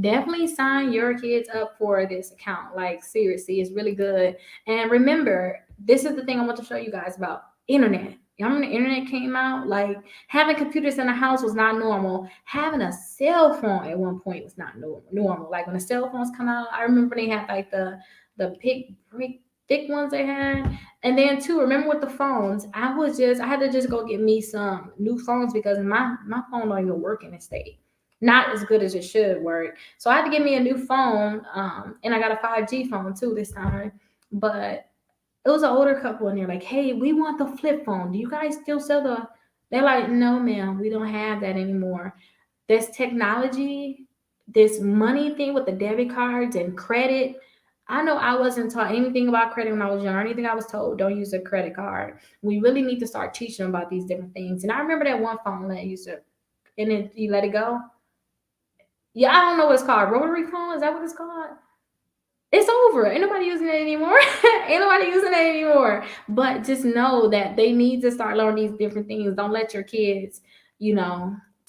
Definitely sign your kids up for this account. Like, seriously, it's really good. And remember, this is the thing I want to show you guys about internet. When the internet came out, like, having computers in the house was not normal. Having a cell phone at one point was not normal. Like, when the cell phones come out, I remember they had like the big thick ones they had. And then too, remember with the phones, I had to just go get me some new phones because my phone don't even work in the state. Not as good as it should work. So I had to get me a new phone. And I got a 5G phone too this time. But it was an older couple and they're like, hey, we want the flip phone. Do you guys still sell they're like, no, ma'am, we don't have that anymore. This technology, this money thing with the debit cards and credit. I know I wasn't taught anything about credit when I was young. Anything I was told, don't use a credit card. We really need to start teaching them about these different things. And I remember that one phone that used to, and then you let it go. Yeah, I don't know what it's called. Rotary phone? Is that what it's called? It's over. Ain't nobody using it anymore. Ain't nobody using it anymore. But just know that they need to start learning these different things. Don't let your kids,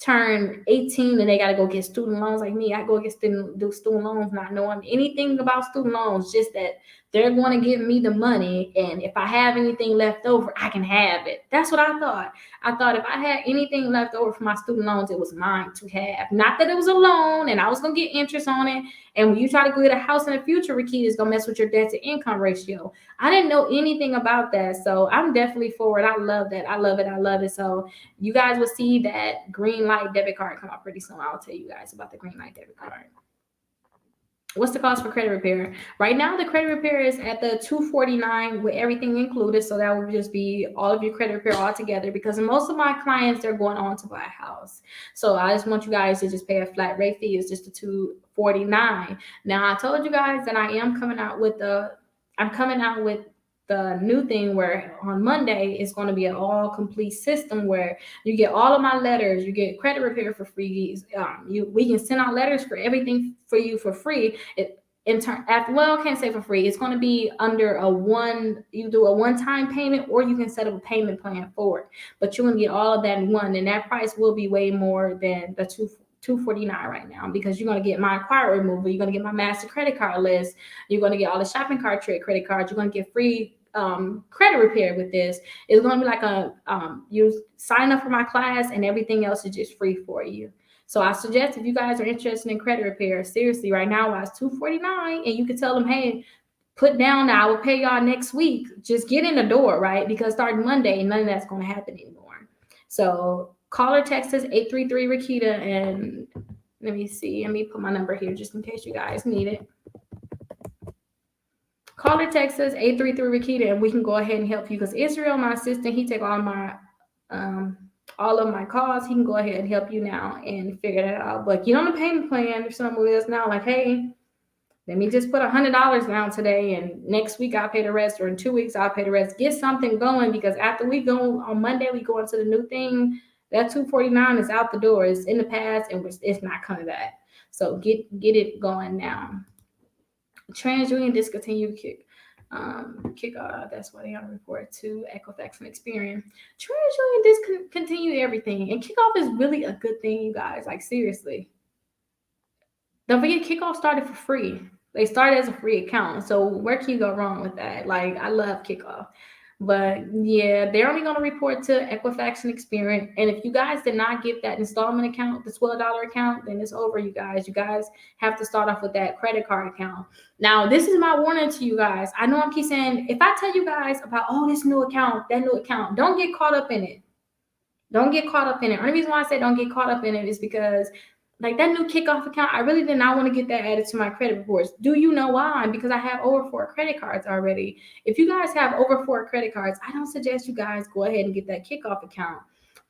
turn 18 and they got to go get student loans like me. I go get student loans not knowing anything about student loans, just that they're going to give me the money, and if I have anything left over, I can have it. That's what I thought. I thought if I had anything left over for my student loans, it was mine to have. Not that it was a loan and I was going to get interest on it. And when you try to go get a house in the future, Rickita, is going to mess with your debt to income ratio. I didn't know anything about that. So I'm definitely for it. I love that. I love it. I love it. So you guys will see that green light debit card come out pretty soon. I'll tell you guys about the green light debit card. What's the cost for credit repair? Right now, the credit repair is at the $249 with everything included. So that would just be all of your credit repair all together, because most of my clients, they're going on to buy a house. So I just want you guys to just pay a flat rate fee. It's just the $249. Now, I told you guys that I am coming out with the new thing where on Monday it's going to be an all complete system where you get all of my letters, you get credit repair for free. We can send out letters for everything for you for free. I can't say for free. It's going to be under you do a one-time payment, or you can set up a payment plan for it. But you're going to get all of that in one, and that price will be way more than the $249 right now, because you're going to get my acquire removal, you're going to get my master credit card list, you're going to get all the shopping cart trade credit cards, you're going to get free credit repair with this. It's going to be like you sign up for my class and everything else is just free for you. So I suggest, if you guys are interested in credit repair, seriously, right now it's $249, and you can tell them, hey, put down now, I will pay y'all next week. Just get in the door, right? Because starting Monday, none of that's going to happen anymore. So call or text us 833 Rickita, and let me put my number here just in case you guys need it. Call or text us 833 Rickita, and we can go ahead and help you, because Israel, my assistant, he take all of my calls. He can go ahead and help you now and figure that out. But get on the payment plan if someone is now like, hey, let me just put $100 down today, and next week I'll pay the rest, or in 2 weeks I'll pay the rest. Get something going, because after we go on Monday, we go into the new thing. That $249 is out the door. It's in the past, and it's not coming back. So get it going now. TransUnion discontinued kickoff. That's why they on report to Equifax and Experian. TransUnion discontinued everything, and kickoff is really a good thing, you guys. Like, seriously. Don't forget, kickoff started for free. They started as a free account. So where can you go wrong with that? Like, I love kickoff. But yeah, they're only going to report to Equifax and Experian. And if you guys did not get that installment account, the $12 account, then it's over, you guys. You guys have to start off with that credit card account. Now, this is my warning to you guys. I know I keep saying, if I tell you guys about, this new account, that new account, don't get caught up in it. Don't get caught up in it. The only reason why I say don't get caught up in it is because like that new kickoff account, I really did not want to get that added to my credit reports. Do you know why? Because I have over 4 credit cards already. If you guys have over 4 credit cards, I don't suggest you guys go ahead and get that kickoff account.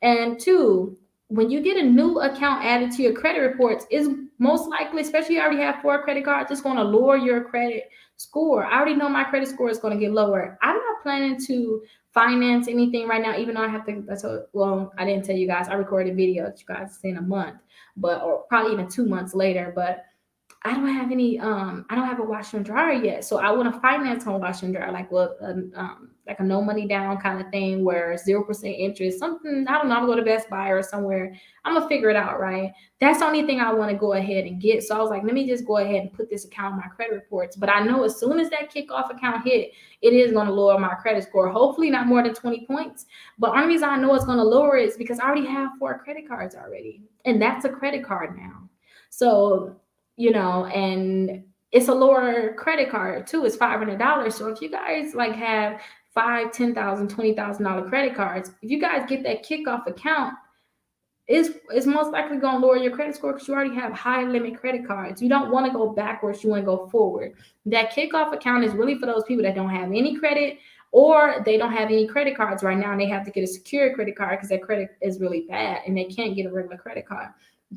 And two, when you get a new account added to your credit reports, is most likely, especially if you already have 4 credit cards, it's going to lower your credit score. I already know my credit score is going to get lower. I'm not planning to finance anything right now, even though I have to. Well, I didn't tell you guys. I recorded a video that you guys see in a month, but or probably even 2 months later. But I don't have a washer and dryer yet. So I want to finance on washer and dryer, like a no money down kind of thing where 0% interest, something, I don't know, I'm gonna go to Best Buy or somewhere. I'm gonna figure it out, right? That's the only thing I want to go ahead and get. So I was like, let me just go ahead and put this account on my credit reports. But I know as soon as that kickoff account hit, it is gonna lower my credit score. Hopefully not more than 20 points. But the only reason I know it's gonna lower it is because I already have 4 credit cards already. And that's a credit card now. So and it's a lower credit card too. It's $500. So if you guys like have five, $10,000, $20,000 credit cards, if you guys get that kickoff account, it's most likely going to lower your credit score because you already have high limit credit cards. You don't want to go backwards. You want to go forward. That kickoff account is really for those people that don't have any credit or they don't have any credit cards right now and they have to get a secure credit card because their credit is really bad and they can't get a regular credit card.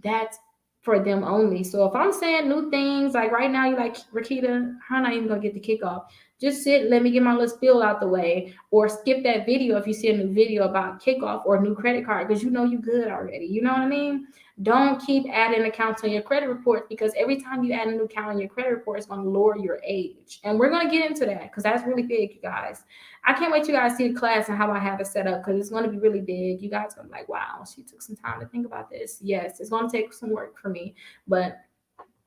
That's for them only. So if I'm saying new things, like right now, you're like, Rickita, how am I even going to get the kickoff? Just sit, let me get my little spill out the way, or skip that video if you see a new video about kickoff or new credit card because you know you good already. You know what I mean? Don't keep adding accounts on your credit report because every time you add a new account on your credit report, it's going to lower your age. And we're going to get into that because that's really big, you guys. I can't wait till you guys see the class and how I have it set up because it's going to be really big. You guys are going to be like, wow, she took some time to think about this. Yes, it's going to take some work for me, but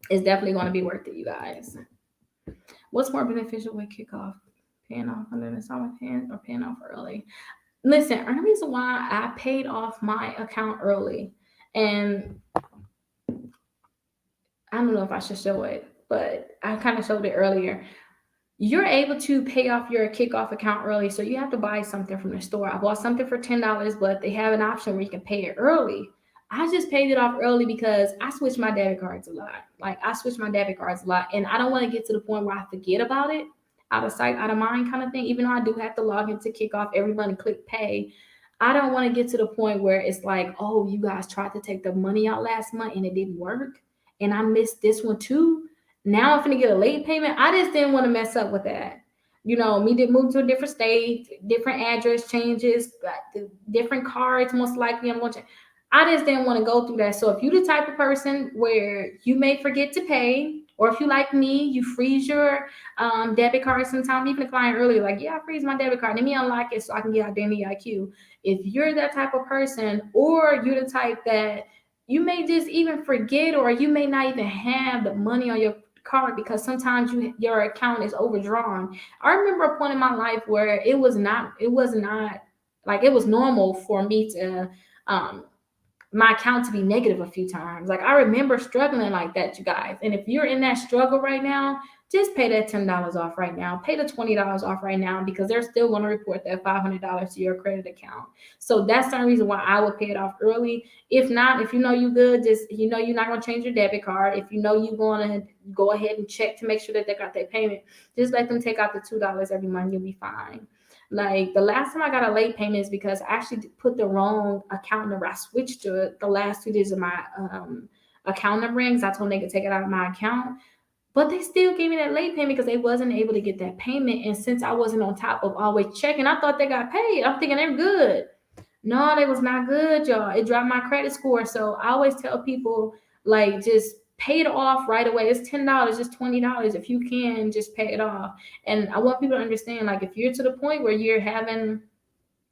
it's definitely going to be worth it, you guys. What's more beneficial with kickoff? Paying off under installment paying or paying off early? Listen, the reason why I paid off my account early, and I don't know if I should show it, but I kind of showed it earlier. You're able to pay off your kickoff account early, so you have to buy something from the store. I bought something for $10, but they have an option where you can pay it early. I just paid it off early because I switch my debit cards a lot. Like I switch my debit cards a lot, and I don't want to get to the point where I forget about it, out of sight, out of mind kind of thing. Even though I do have to log into kickoff every month and click pay, I don't want to get to the point where it's like, oh, you guys tried to take the money out last month and it didn't work, and I missed this one too. Now I'm gonna get a late payment. I just didn't want to mess up with that. Me did move to a different state, different address changes, different cards. Most likely, I'm going to. I just didn't want to go through that. So if you're the type of person where you may forget to pay, or if you like me, you freeze your debit card sometime. Even a client earlier, like, yeah, I freeze my debit card. Let me unlock it so I can get identity IQ. If you're that type of person, or you're the type that you may just even forget, or you may not even have the money on your card because sometimes your account is overdrawn. I remember a point in my life where it was not like it was normal for me to my account to be negative a few times. Like I remember struggling like that, you guys. And if you're in that struggle right now, just pay that $10 off right now. Pay the $20 off right now because they're still going to report that $500 to your credit account. So that's the reason why I would pay it off early. If not, if you know you good, just you're not going to change your debit card. If you know you're going to go ahead and check to make sure that they got their payment, just let them take out the $2 every month. You'll be fine. Like the last time I got a late payment is because I actually put the wrong account number. I switched to the last 2 digits of my account number because I told them they could take it out of my account. But they still gave me that late payment because they wasn't able to get that payment. And since I wasn't on top of always checking, I thought they got paid. I'm thinking they're good. No, they was not good, y'all. It dropped my credit score. So I always tell people, like, just pay it off right away. It's $10, just $20. If you can, just pay it off. And I want people to understand, like, if you're to the point where you're having,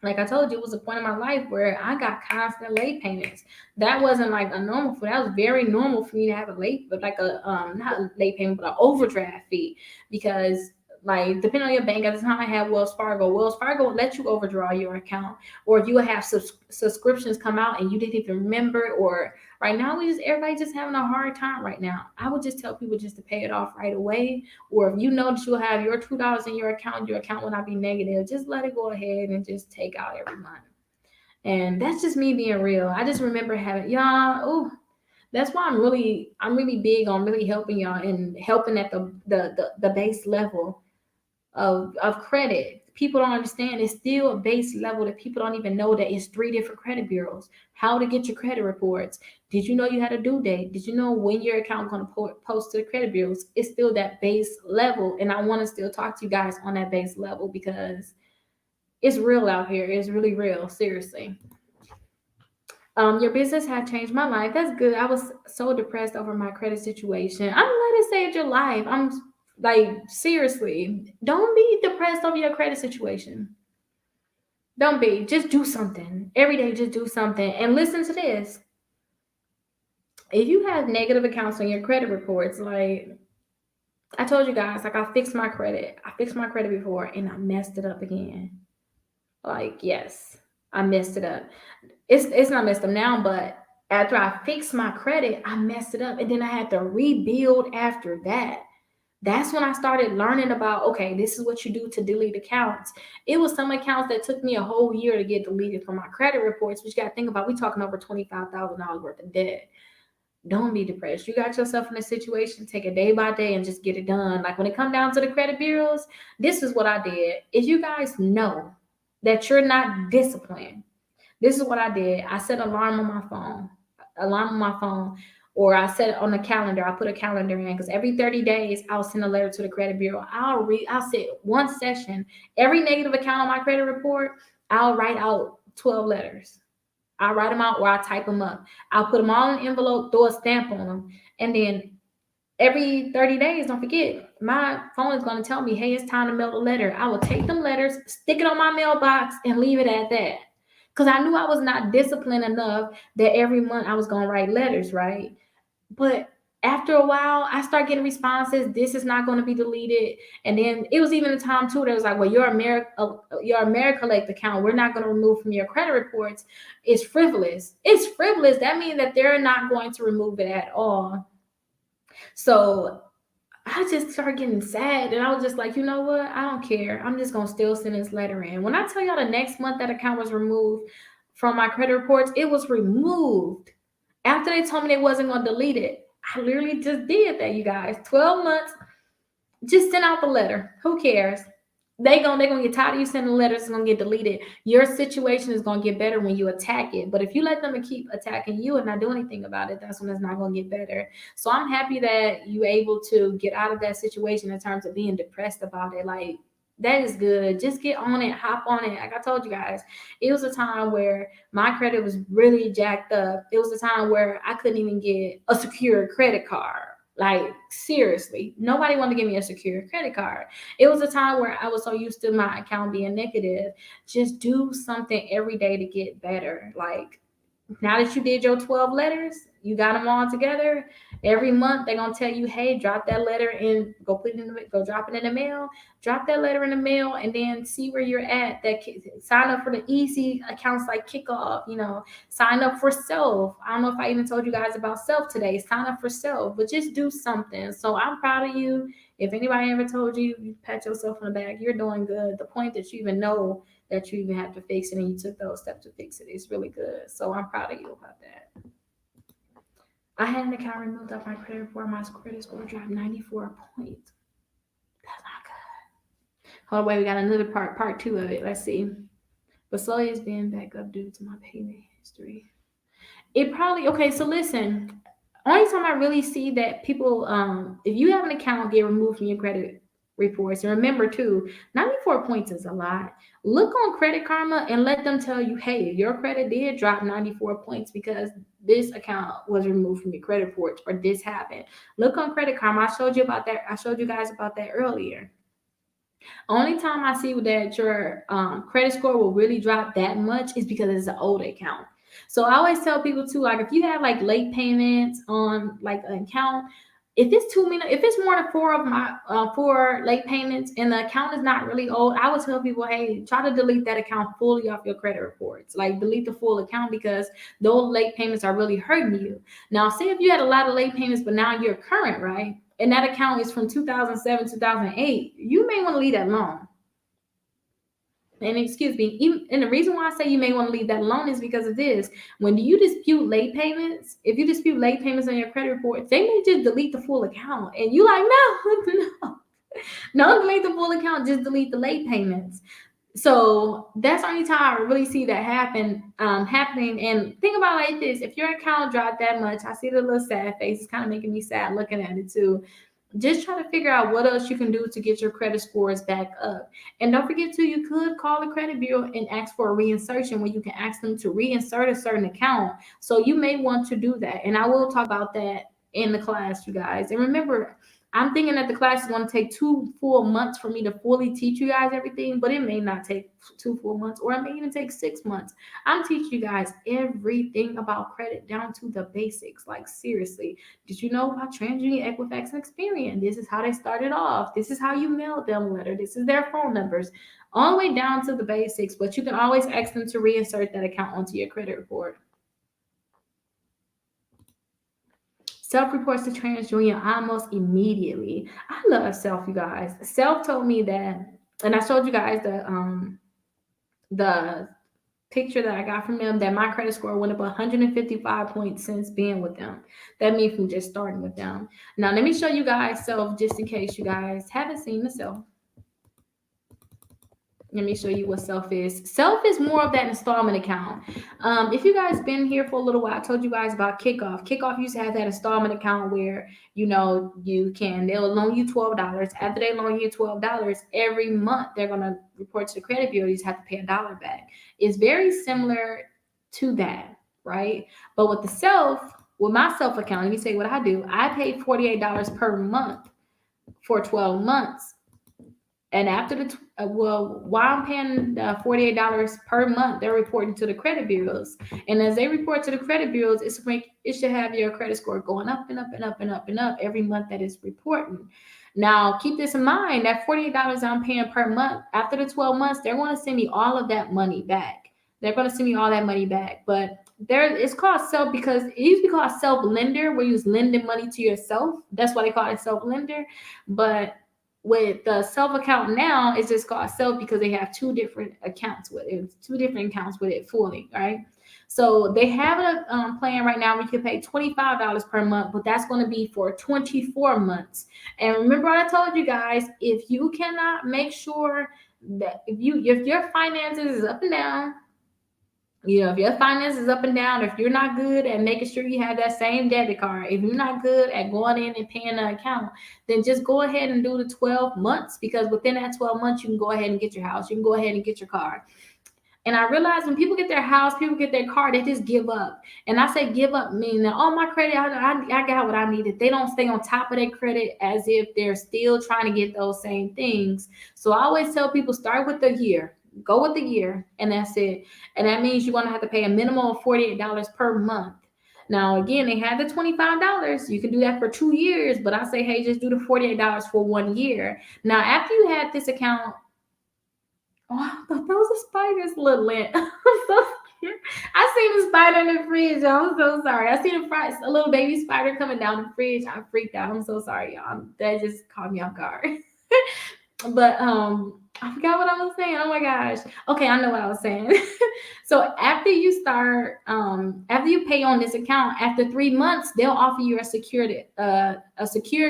like I told you, it was a point in my life where I got constant late payments. That wasn't like a normal for. That was very normal for me to have a late, but like a not a late payment, but an overdraft fee. Because like depending on your bank, at the time I had Wells Fargo. Wells Fargo will let you overdraw your account, or if you have subscriptions come out and you didn't even remember. Or right now everybody just having a hard time right now. I would just tell people just to pay it off right away. Or if you know that you'll have your $2 in your account will not be negative. Just let it go ahead and just take out every month. And that's just me being real. I just remember having y'all. Oh, That's why I'm really big on really helping y'all and helping at the base level of credit. People don't understand it's still a base level that people don't even know that it's three different credit bureaus. How to get your credit reports. Did you know you had a due date? Did you know when your account going to post to the credit bureaus? It's still that base level, and I want to still talk to you guys on that base level because it's real out here. It's really real. Seriously. Your business had changed my life. That's good. I was so depressed over my credit situation. I'm glad it saved your life. I'm like, seriously, don't be depressed over your credit situation. Don't be. Just do something. Every day, just do something. And listen to this. If you have negative accounts on your credit reports, like I told you guys, like I fixed my credit. I fixed my credit before and I messed it up again. Like, yes, I messed it up. It's not messed up now, but after I fixed my credit, I messed it up. And then I had to rebuild after that. That's when I started learning about, okay, this is what you do to delete accounts. It was some accounts that took me a whole year to get deleted from my credit reports, which you got to think about. We're talking over $25,000 worth of debt. Don't be depressed. You got yourself in a situation, take it day by day and just get it done. Like when it come down to the credit bureaus, this is what I did. If you guys know that you're not disciplined, this is what I did. I set alarm on my phone, or I set it on the calendar. I put a calendar in because every 30 days I'll send a letter to the credit bureau. I'll set one session. Every negative account on my credit report, I'll write out 12 letters. I'll write them out or I'll type them up. I'll put them all in an envelope, throw a stamp on them, and then every 30 days, don't forget, my phone is going to tell me, hey, it's time to mail a letter. I will take them letters, stick it on my mailbox, and leave it at that. Because I knew I was not disciplined enough that every month I was going to write letters, right? But after a while, I start getting responses. This is not going to be deleted. And then it was even a time too that was like, well, your AmeriCollect account, we're not going to remove from your credit reports. It's frivolous. It's frivolous. That means that they're not going to remove it at all. So I just started getting sad, and I was just like, you know what? I don't care. I'm just gonna still send this letter in. When I tell y'all the next month that account was removed from my credit reports, it was removed. After they told me they wasn't gonna delete it, I literally just did that, you guys. 12 months, just send out the letter. Who cares? They're gonna get tired of you sending letters. It's gonna get deleted. Your situation is gonna get better when you attack it. But if you let them keep attacking you and not do anything about it, that's when it's not gonna get better. So I'm happy that you able to get out of that situation in terms of being depressed about it. Like that is good. Just get on it, hop on it. Like I told you guys, it was a time where my credit was really jacked up. It was a time where I couldn't even get a secure credit card. Like seriously, nobody wanted to give me a secure credit card. It was a time where I was so used to my account being negative. Just do something every day to get better. Like now that you did your 12 letters, you got them all together. Every month they're gonna tell you, hey, drop that letter and go drop it in the mail. Drop that letter in the mail and then see where you're at. Sign up for the easy accounts like Kickoff. Sign up for Self. I don't know if I even told you guys about Self today. Sign up for Self, but just do something. So I'm proud of you. If anybody ever told you, you pat yourself on the back. You're doing good. The point that you even know that you even have to fix it and you took those steps to fix it is really good. So I'm proud of you about that. I had an account removed off my credit report. My credit score dropped 94 points. That's not good. Hold on, wait, we got another part two of it. Let's see. But slowly it's being back up due to my payment history. It probably, okay, so listen. Only time I really see that people, if you have an account get removed from your credit reports, and remember too, 94 points is a lot. Look on Credit Karma and let them tell you, hey, your credit did drop 94 points because this account was removed from your credit reports or this happened. Look on Credit Karma. I showed you about that. I showed you guys about that earlier. Only time I see that your credit score will really drop that much is because it's an old account. So I always tell people too, like if you have like late payments on like an account, if it's more than four late payments and the account is not really old, I would tell people, hey, try to delete that account fully off your credit reports. Like delete the full account because those late payments are really hurting you. Now, say if you had a lot of late payments, but now you're current, right? And that account is from 2007, 2008, you may want to leave that alone. And excuse me, and the reason why I say you may want to leave that alone is because of this. When you dispute late payments, if you dispute late payments on your credit report, they may just delete the full account. And you like, no, no. Don't delete the full account, just delete the late payments. So that's the only time I really see that happening. And think about it like this: if your account dropped that much, I see the little sad face. It's kind of making me sad looking at it too. Just try to figure out what else you can do to get your credit scores back up. And don't forget too, you could call the credit bureau and ask for a reinsertion where you can ask them to reinsert a certain account. So you may want to do that. And I will talk about that in the class, you guys. And remember, I'm thinking that the class is going to take 2 full months for me to fully teach you guys everything, but it may not take 2 full months, or it may even take 6 months. I'm teaching you guys everything about credit down to the basics. Like, seriously, did you know about TransUnion, Equifax, and Experian? This is how they started off. This is how you mail them a letter. This is their phone numbers, all the way down to the basics. But you can always ask them to reinsert that account onto your credit report. Self reports to TransUnion almost immediately. I love Self, you guys. Self told me that, and I showed you guys the picture that I got from them, that my credit score went up 155 points since being with them. That means from just starting with them. Now let me show you guys Self, just in case you guys haven't seen the Self. Let me show you what Self is. Self is more of that installment account. If you guys been here for a little while, I told you guys about Kickoff. Kickoff used to have that installment account where they'll loan you $12. After they loan you $12, every month they're gonna report to the credit bureau. You just have to pay $1 back. It's very similar to that, right? But with my Self account, let me tell you what I do. I pay $48 per month for 12 months. And after while I'm paying $48 per month, they're reporting to the credit bureaus. And as they report to the credit bureaus, it should have your credit score going up and up and up and up and up every month that it's reporting. Now, keep this in mind, that $48 I'm paying per month, after the 12 months, they're going to send me all of that money back. They're going to send me all that money back. But it's called Self because it used to be called Self Lender, where you was lending money to yourself. That's why they call it Self Lender. But with the Self account now, it's just called Self because they have two different accounts with it fully, right? So they have a plan right now where you can pay $25 per month, but that's going to be for 24 months. And remember what I told you guys, if you cannot make sure that if your finances is up and down, if your finances is up and down, if you're not good at making sure you have that same debit card, if you're not good at going in and paying the account, then just go ahead and do the 12 months, because within that 12 months, you can go ahead and get your house. You can go ahead and get your car. And I realize when people get their house, people get their car, they just give up. And I say give up meaning that, oh, my credit, I got what I needed. They don't stay on top of their credit as if they're still trying to get those same things. So I always tell people, start with the year. Go with the year, and that's it. And that means you're going to have to pay a minimum of $48 per month. Now, again, they had the $25. You can do that for 2 years, but I say, hey, just do the $48 for 1 year. Now, after you had this account, oh, I thought that was a spider's little lint. I'm so scared. I seen the spider in the fridge. I'm so sorry. I seen a little baby spider coming down the fridge. I freaked out. I'm so sorry, y'all. That just caught me off guard. But I forgot what I was saying. Oh my gosh. Okay, I know what I was saying. So after you pay on this account, after 3 months, they'll offer you a secured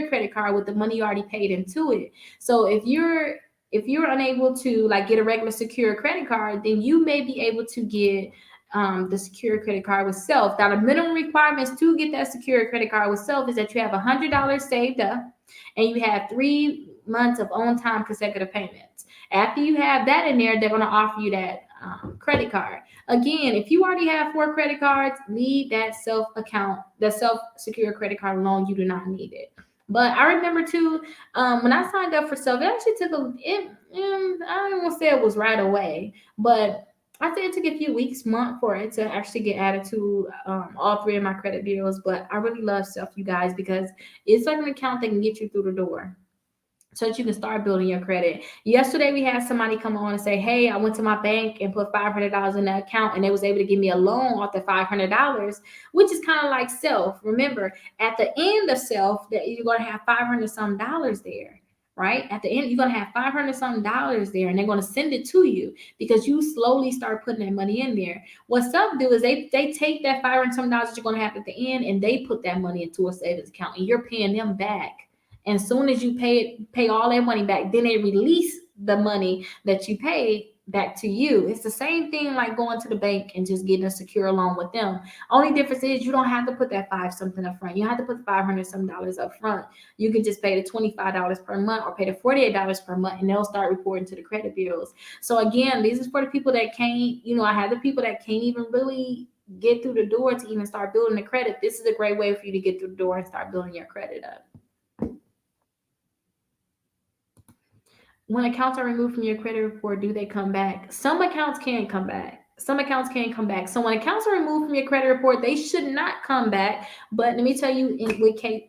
credit card with the money you already paid into it. So if you're unable to get a regular secure credit card, then you may be able to get the secure credit card with Self. Now, the minimum requirements to get that secure credit card with Self is that you have $100 saved up and you have 3 months of on-time consecutive payments. After you have that in there, they're going to offer you that credit card. Again, if you already have 4 credit cards, leave that Self account, the Self secure credit card alone. You do not need it. But I remember too, when I signed up for Self, it actually took I don't want to say it was right away, but I think it took a few weeks, month for it to actually get added to all 3 of my credit bureaus. But I really love Self, you guys, because it's like an account that can get you through the door, so that you can start building your credit. Yesterday, we had somebody come on and say, hey, I went to my bank and put $500 in that account, and they was able to give me a loan off the $500, which is kind of like Self. Remember, at the end of Self, that you're going to have $500 some there. right? At the end, you're gonna have 500 something dollars there, and they're gonna send it to you because you slowly start putting that money in there. What some do is they take that 500 something dollars that you're gonna have at the end, and they put that money into a savings account, and you're paying them back. And soon as you pay all that money back, then they release the money that you paid back to you. It's the same thing like going to the bank and just getting a secure loan with them. Only difference is you don't have to put that five something up front. You don't have to put 500 some dollars up front. You can just pay the $25 per month or pay the $48 per month, and they'll start reporting to the credit bureaus. So again, this is for the people that can't, I have the people that can't even really get through the door to even start building the credit. This is a great way for you to get through the door and start building your credit up. When accounts are removed from your credit report, do they come back? Some accounts can come back. Some accounts can come back. So when accounts are removed from your credit report, they should not come back. But let me tell you in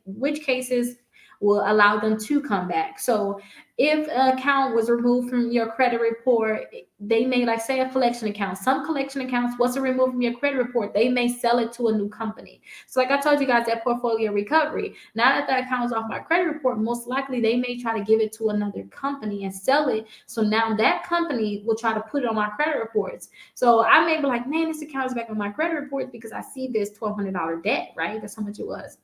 which cases will allow them to come back. So if an account was removed from your credit report, they may, like say a collection account. Some collection accounts, once they're removed from your credit report, they may sell it to a new company. So like I told you guys, that portfolio recovery, now that the account is off my credit report, most likely they may try to give it to another company and sell it. So now that company will try to put it on my credit reports. So I may be like, man, this account is back on my credit report because I see this $1,200 debt, right? That's how much it was.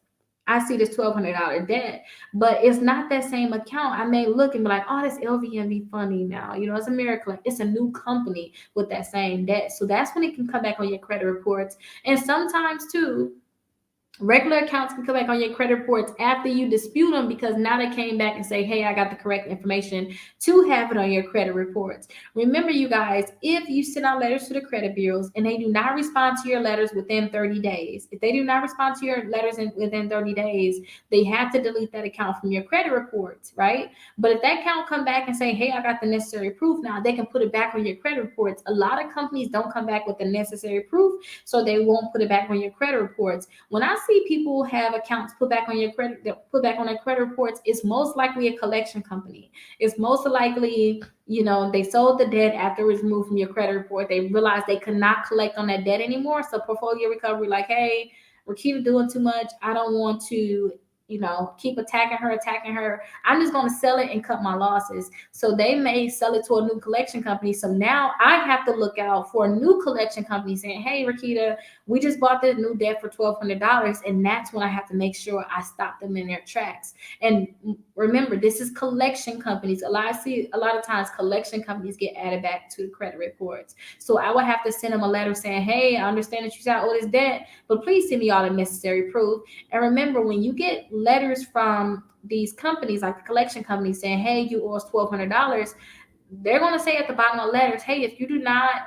I see this $1,200 debt, but it's not that same account. I may look and be like, oh, this LVMV funny now. It's a miracle. It's a new company with that same debt. So that's when it can come back on your credit reports. And sometimes too, regular accounts can come back on your credit reports after you dispute them because now they came back and say, hey, I got the correct information to have it on your credit reports. Remember, you guys, if you send out letters to the credit bureaus and they do not respond to your letters within 30 days, if they do not respond to your letters within 30 days, they have to delete that account from your credit reports, right? But if that account come back and say, hey, I got the necessary proof now, they can put it back on your credit reports. A lot of companies don't come back with the necessary proof, so they won't put it back on your credit reports. When I see people have accounts put back on their credit reports, it's most likely a collection company. It's most likely, they sold the debt after it was removed from your credit report. They realized they could not collect on that debt anymore. So portfolio recovery, like, hey, Rickita doing too much. I don't want to keep attacking her. I'm just going to sell it and cut my losses. So they may sell it to a new collection company. So now I have to look out for a new collection company saying, hey, Rickita, we just bought this new debt for $1,200. And that's when I have to make sure I stop them in their tracks. And remember, this is collection companies. A lot of times collection companies get added back to the credit reports. So I would have to send them a letter saying, hey, I understand that you got all this debt, but please send me all the necessary proof. And remember, when you get letters from these companies, like the collection companies saying, hey, you owe us $1,200, they're going to say at the bottom of the letters, hey, if you do not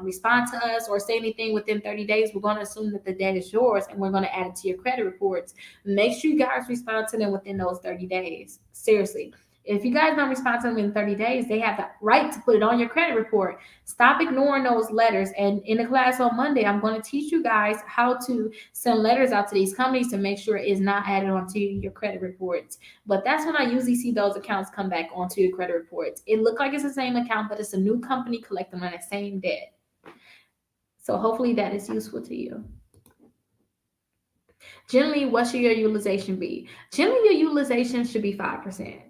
respond to us or say anything within 30 days, we're going to assume that the debt is yours and we're going to add it to your credit reports. Make sure you guys respond to them within those 30 days. Seriously. If you guys don't respond to them in 30 days, they have the right to put it on your credit report. Stop ignoring those letters. And in the class on Monday, I'm going to teach you guys how to send letters out to these companies to make sure it's not added onto your credit reports. But that's when I usually see those accounts come back onto your credit reports. It looks like it's the same account, but it's a new company collecting on the same debt. So hopefully that is useful to you. Generally, what should your utilization be? Generally, your utilization should be 5%.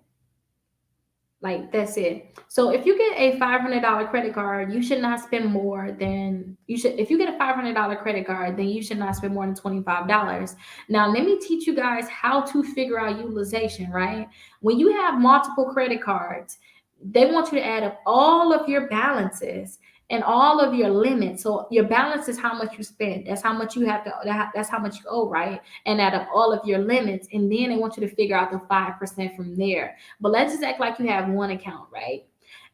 Like, that's it. So if you get a $500 credit card, you should not spend more than if you get a $500 credit card, then you should not spend more than $25. Now, let me teach you guys how to figure out utilization, right? When you have multiple credit cards, they want you to add up all of your balances and all of your limits. So your balance is how much you spend. That's how much you have to, that's how much you owe, right? And add up all of your limits. And then they want you to figure out the 5% from there. But let's just act like you have one account, right?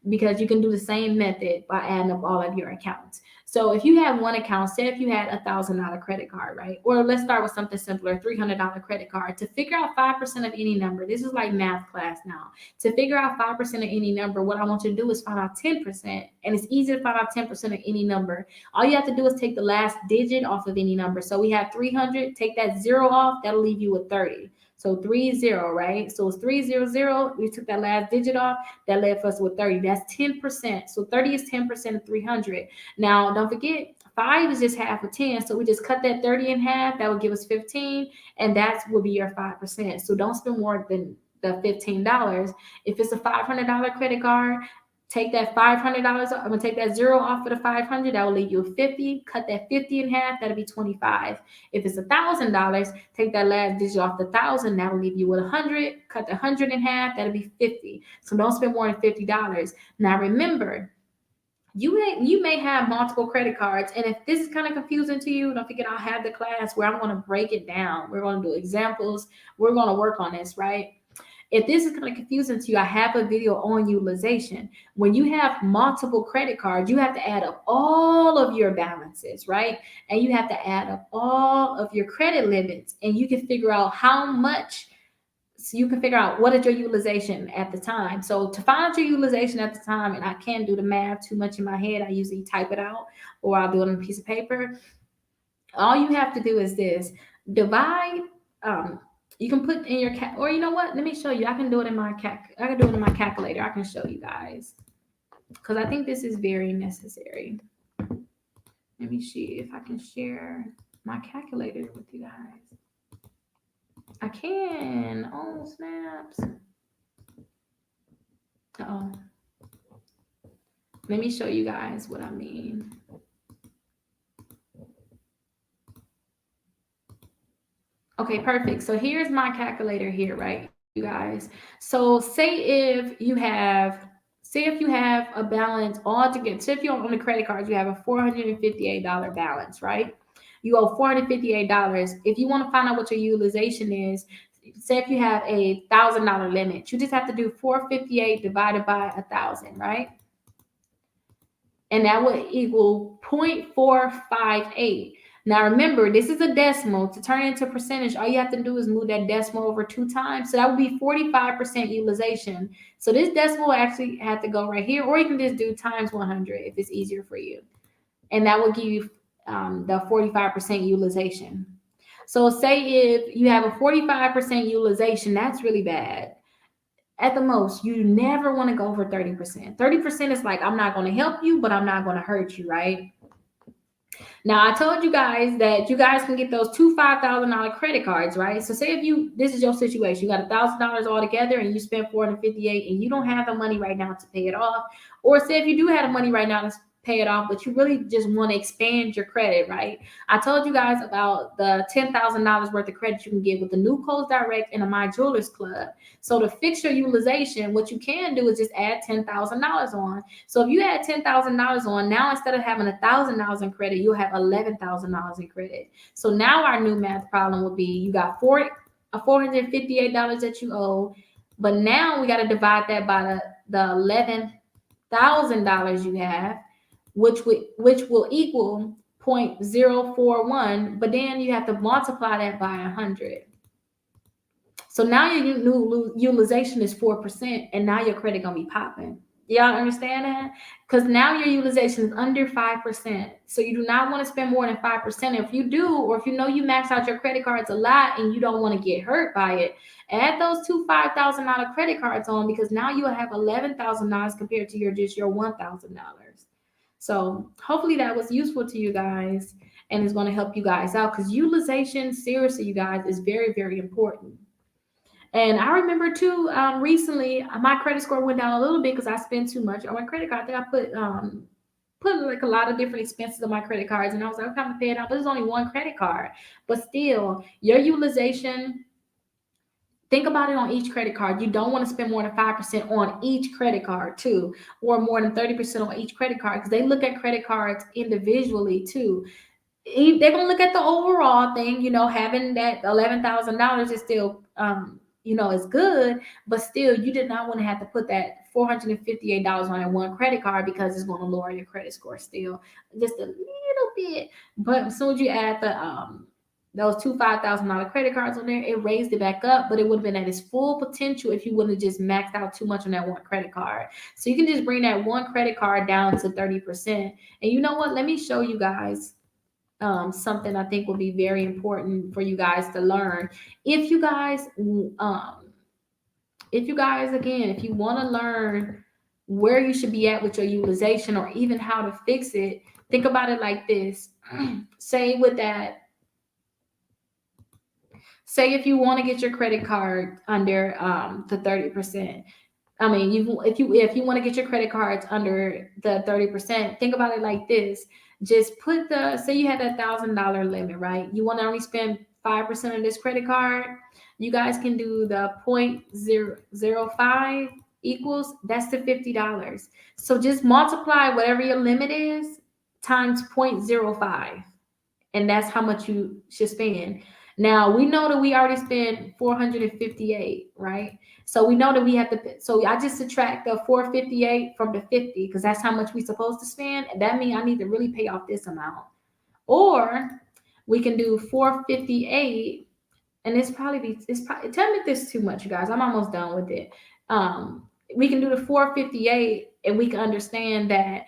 Because you can do the same method by adding up all of your accounts. So if you have one account, say if you had $1,000 credit card, right? Or let's start with something simpler, $300 credit card. To figure out 5% of any number, this is like math class now. To figure out 5% of any number, what I want you to do is find out 10%. And it's easy to find out 10% of any number. All you have to do is take the last digit off of any number. So we have 300, take that 0 off, that'll leave you with 30. So 30, right? So it's 300. We took that last digit off. That left us with 30. That's 10%. So 30 is 10% of 300. Now, don't forget, 5 is just half of 10. So we just cut that 30 in half. That would give us 15. And that will be your 5%. So don't spend more than the $15. If it's a $500 credit card, take that $500. I'm gonna take that zero off of the 500. That will leave you with 50. Cut that 50 in half. That'll be 25. If it's $1,000, take that last digit off the 1,000. That will leave you with 100. Cut the 100 in half. That'll be 50. So don't spend more than $50. Now remember, you may have multiple credit cards, and if this is kind of confusing to you, don't forget I'll have the class where I'm going to break it down. We're going to do examples. We're going to work on this, right? If this is kind of confusing to you, I have a video on utilization. When you have multiple credit cards, you have to add up all of your balances, right? And you have to add up all of your credit limits, and you can figure out how much. So you can figure out what is your utilization at the time. So to find out your utilization at the time, and I can't do the math too much in my head, I usually type it out or I'll do it on a piece of paper. All you have to do is this: divide. You can put in your or you know what? Let me show you. I can do it in my I can do it in my calculator. I can show you guys because I think this is very necessary. Let me see if I can share my calculator with you guys. I can. Oh, snaps. Oh. Let me show you guys what I mean. Okay, perfect. So here's my calculator here, right, you guys? So say if you have a balance all together. Say if you're on the credit cards, you have a $458 balance, right? You owe $458. If you want to find out what your utilization is, say if you have a $1,000 limit, you just have to do 458 divided by 1,000, right? And that would equal 0.458. Now remember, this is a decimal. To turn it into a percentage, all you have to do is move that decimal over 2 times. So that would be 45% utilization. So this decimal actually had to go right here, or you can just do times 100 if it's easier for you. And that will give you the 45% utilization. So say if you have a 45% utilization, that's really bad. At the most, you never want to go over 30%. 30% is like, I'm not going to help you, but I'm not going to hurt you, right? Now, I told you guys that you guys can get those 2 $5,000 credit cards, right? So say if this is your situation, you got $1,000 all together and you spent 458 and you don't have the money right now to pay it off. Or say if you do have the money right now to pay it off, but you really just want to expand your credit, right? I told you guys about the $10,000 worth of credit you can get with the new Coast Direct and the My Jewelers Club. So to fix your utilization, what you can do is just add $10,000 on. So if you add $10,000 on, now instead of having $1,000 in credit, you'll have $11,000 in credit. So now our new math problem would be you got $458 that you owe, but now we got to divide that by the $11,000 you have, which will equal 0.041, but then you have to multiply that by 100. So now your new utilization is 4%, and now your credit gonna be popping. Y'all understand that? Because now your utilization is under 5%. So you do not want to spend more than 5%. If you do, or if you know you max out your credit cards a lot and you don't want to get hurt by it, add those 2 $5,000 credit cards on, because now you will have $11,000 compared to your $1,000. So hopefully that was useful to you guys and is going to help you guys out, because utilization, seriously, you guys, is very, very important. And I remember too, recently my credit score went down a little bit because I spent too much on my credit card. I think I put like a lot of different expenses on my credit cards, and I was like, I'm kind of paying out, but there's only one credit card. But still, your utilization, think about it on each credit card. You don't want to spend more than 5% on each credit card too, or more than 30% on each credit card, because they look at credit cards individually too. They're going to look at the overall thing, having that $11,000 is still, is good, but still you did not want to have to put that $458 on that one credit card, because it's going to lower your credit score still just a little bit. But as soon as you add those 2 $5,000 credit cards on there, it raised it back up, but it would have been at its full potential if you wouldn't have just maxed out too much on that one credit card. So you can just bring that one credit card down to 30%. And you know what? Let me show you guys something I think will be very important for you guys to learn. If you guys, again, if you want to learn where you should be at with your utilization, or even how to fix it, think about it like this. Say with that Say if you want to get your credit card under the 30%. I mean, if you want to get your credit cards under the 30%, think about it like this. Just put the say you had $1,000 limit, right? You want to only spend 5% of this credit card. You guys can do the 0.005 equals that's the $50. So just multiply whatever your limit is times 0.05, and that's how much you should spend. Now we know that we already spent 458, right? So we know that we have to. So I just subtract the 458 from the 50 because that's how much we're supposed to spend. And that means I need to really pay off this amount. Or we can do 458, and it's probably tell me if this is too much, you guys. I'm almost done with it. We can do the 458, and we can understand that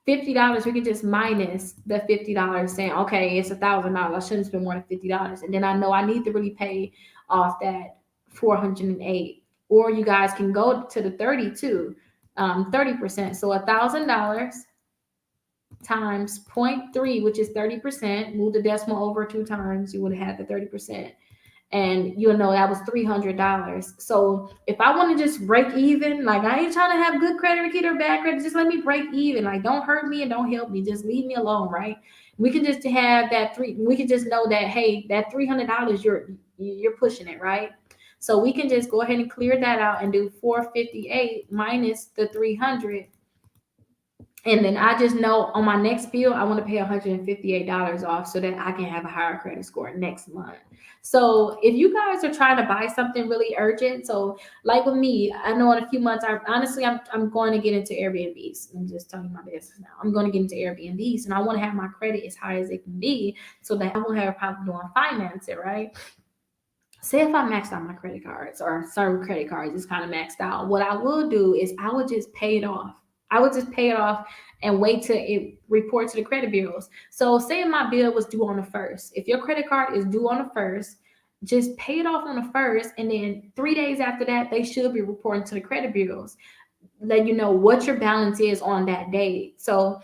$50, we can just minus the $50, saying, okay, it's $1,000. I shouldn't spend more than $50. And then I know I need to really pay off that 408. Or you guys can go to the 32, 30%. So $1,000 times 0.3, which is 30%. Move the decimal over 2 times, you would have had the 30%. And you'll know that was $300. So if I want to just break even, like I ain't trying to have good credit, Rickita, or bad credit, just let me break even. Like don't hurt me and don't help me. Just leave me alone, right? We can just have that three. We can just know that hey, that $300, you're pushing it, right? So we can just go ahead and clear that out and do 458 minus the 300. And then I just know on my next bill, I want to pay $158 off so that I can have a higher credit score next month. So if you guys are trying to buy something really urgent, so like with me, I know in a few months, I'm going to get into Airbnbs. I'm just telling you my business now. I'm going to get into Airbnbs, and I want to have my credit as high as it can be so that I won't have a problem doing financing, right? Say if I maxed out my credit cards or certain credit cards is kind of maxed out, what I will do is I would just pay it off. I would just pay it off and wait till it report to the credit bureaus. So say my bill was due on the first. If your credit card is due on the first, just pay it off on the first, and then 3 days after that, they should be reporting to the credit bureaus, let you know what your balance is on that date. So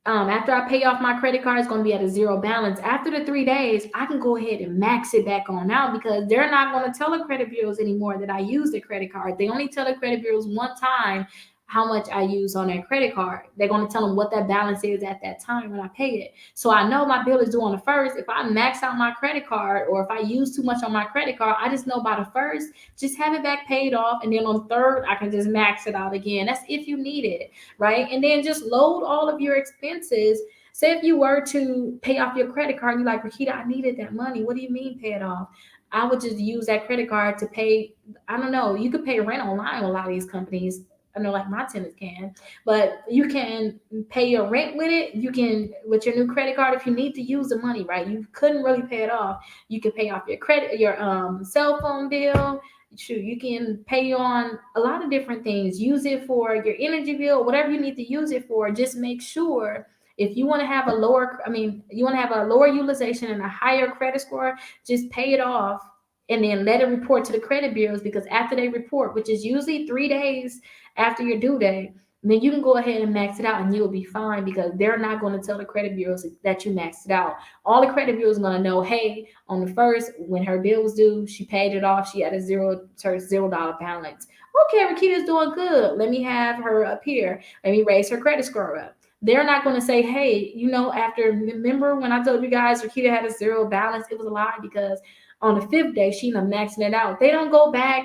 after I pay off my credit card, it's going to be at a zero balance. After the 3 days, I can go ahead and max it back on out because they're not going to tell the credit bureaus anymore that I use the credit card. They only tell the credit bureaus one time how much I use on their credit card. They're going to tell them what that balance is at that time when I pay it. So I know my bill is due on the first. If I max out my credit card or if I use too much on my credit card, I just know by the first, just have it back paid off. And then on the third, I can just max it out again. That's if you need it, right? And then just load all of your expenses. Say if you were to pay off your credit card, you're like, Rickita, I needed that money. What do you mean pay it off? I would just use that credit card to pay, I don't know, you could pay rent online with a lot of these companies. I know like my tenants can, but you can pay your rent with it. You can, with your new credit card, if you need to use the money, right? You couldn't really pay it off. You can pay off your credit, your cell phone bill. Shoot, you can pay on a lot of different things. Use it for your energy bill, whatever you need to use it for. Just make sure if you want to have you want to have a lower utilization and a higher credit score, just pay it off and then let it report to the credit bureaus, because after they report, which is usually 3 days after your due date, then you can go ahead and max it out and you'll be fine because they're not going to tell the credit bureaus that you maxed it out. All the credit bureaus are going to know, hey, on the first, when her bill was due, she paid it off. She had a $0 balance. Okay, Rickita's doing good. Let me have her up here. Let me raise her credit score up. They're not going to say, hey, remember when I told you guys Rickita had a zero balance? It was a lie because on the 5th day, she ended up maxing it out. They don't go back.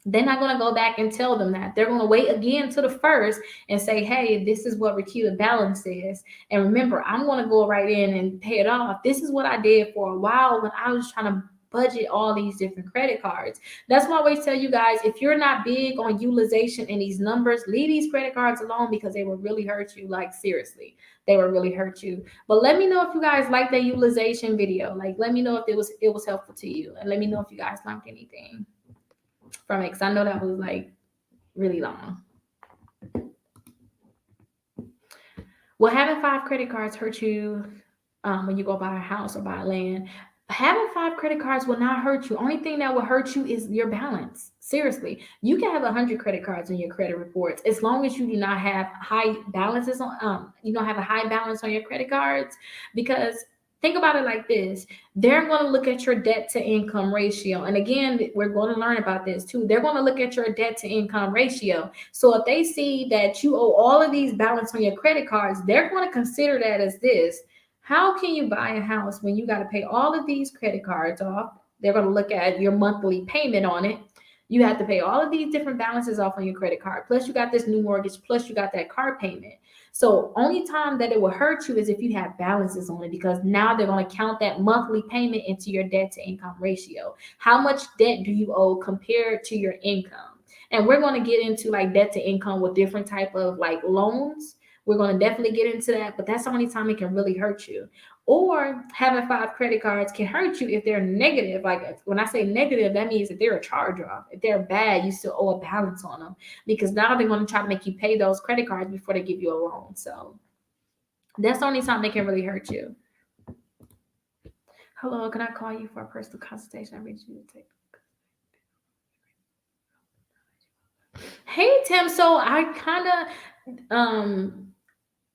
They're not going to go back and tell them that. They're going to wait again to the first and say, hey, this is what Rickita balance is. And remember, I'm going to go right in and pay it off. This is what I did for a while when I was trying to budget all these different credit cards. That's why I always tell you guys, if you're not big on utilization and these numbers, leave these credit cards alone because they will really hurt you. Like seriously, they will really hurt you. But let me know if you guys like that utilization video. Like let me know if it was helpful to you, and let me know if you guys liked anything from it, because I know that was like really long. Will having 5 credit cards hurt you when you go buy a house or buy land? Having 5 credit cards will not hurt you. Only thing that will hurt you is your balance. Seriously, you can have 100 credit cards in your credit reports as long as you do not have high balances on. You don't have a high balance on your credit cards, because Think about it like this. They're going to look at your debt to income ratio. And again, we're going to learn about this too. They're going to look at your debt to income ratio. So if they see that you owe all of these balance on your credit cards, they're going to consider that as this. How can you buy a house when you got to pay all of these credit cards off? They're going to look at your monthly payment on it. You have to pay all of these different balances off on your credit card. Plus, you got this new mortgage. Plus, you got that car payment. So only time that it will hurt you is if you have balances on it, because now they're going to count that monthly payment into your debt to income ratio. How much debt do you owe compared to your income? And we're going to get into like debt to income with different type of like loans. We're going to definitely get into that, but that's the only time it can really hurt you. Or having 5 credit cards can hurt you if they're negative. Like when I say negative, that means that they're a charge off. If they're bad, you still owe a balance on them, because now they're going to try to make you pay those credit cards before they give you a loan. So that's the only time they can really hurt you. Hello, can I call you for a personal consultation? I read you to take. Hey Tim, so I kind of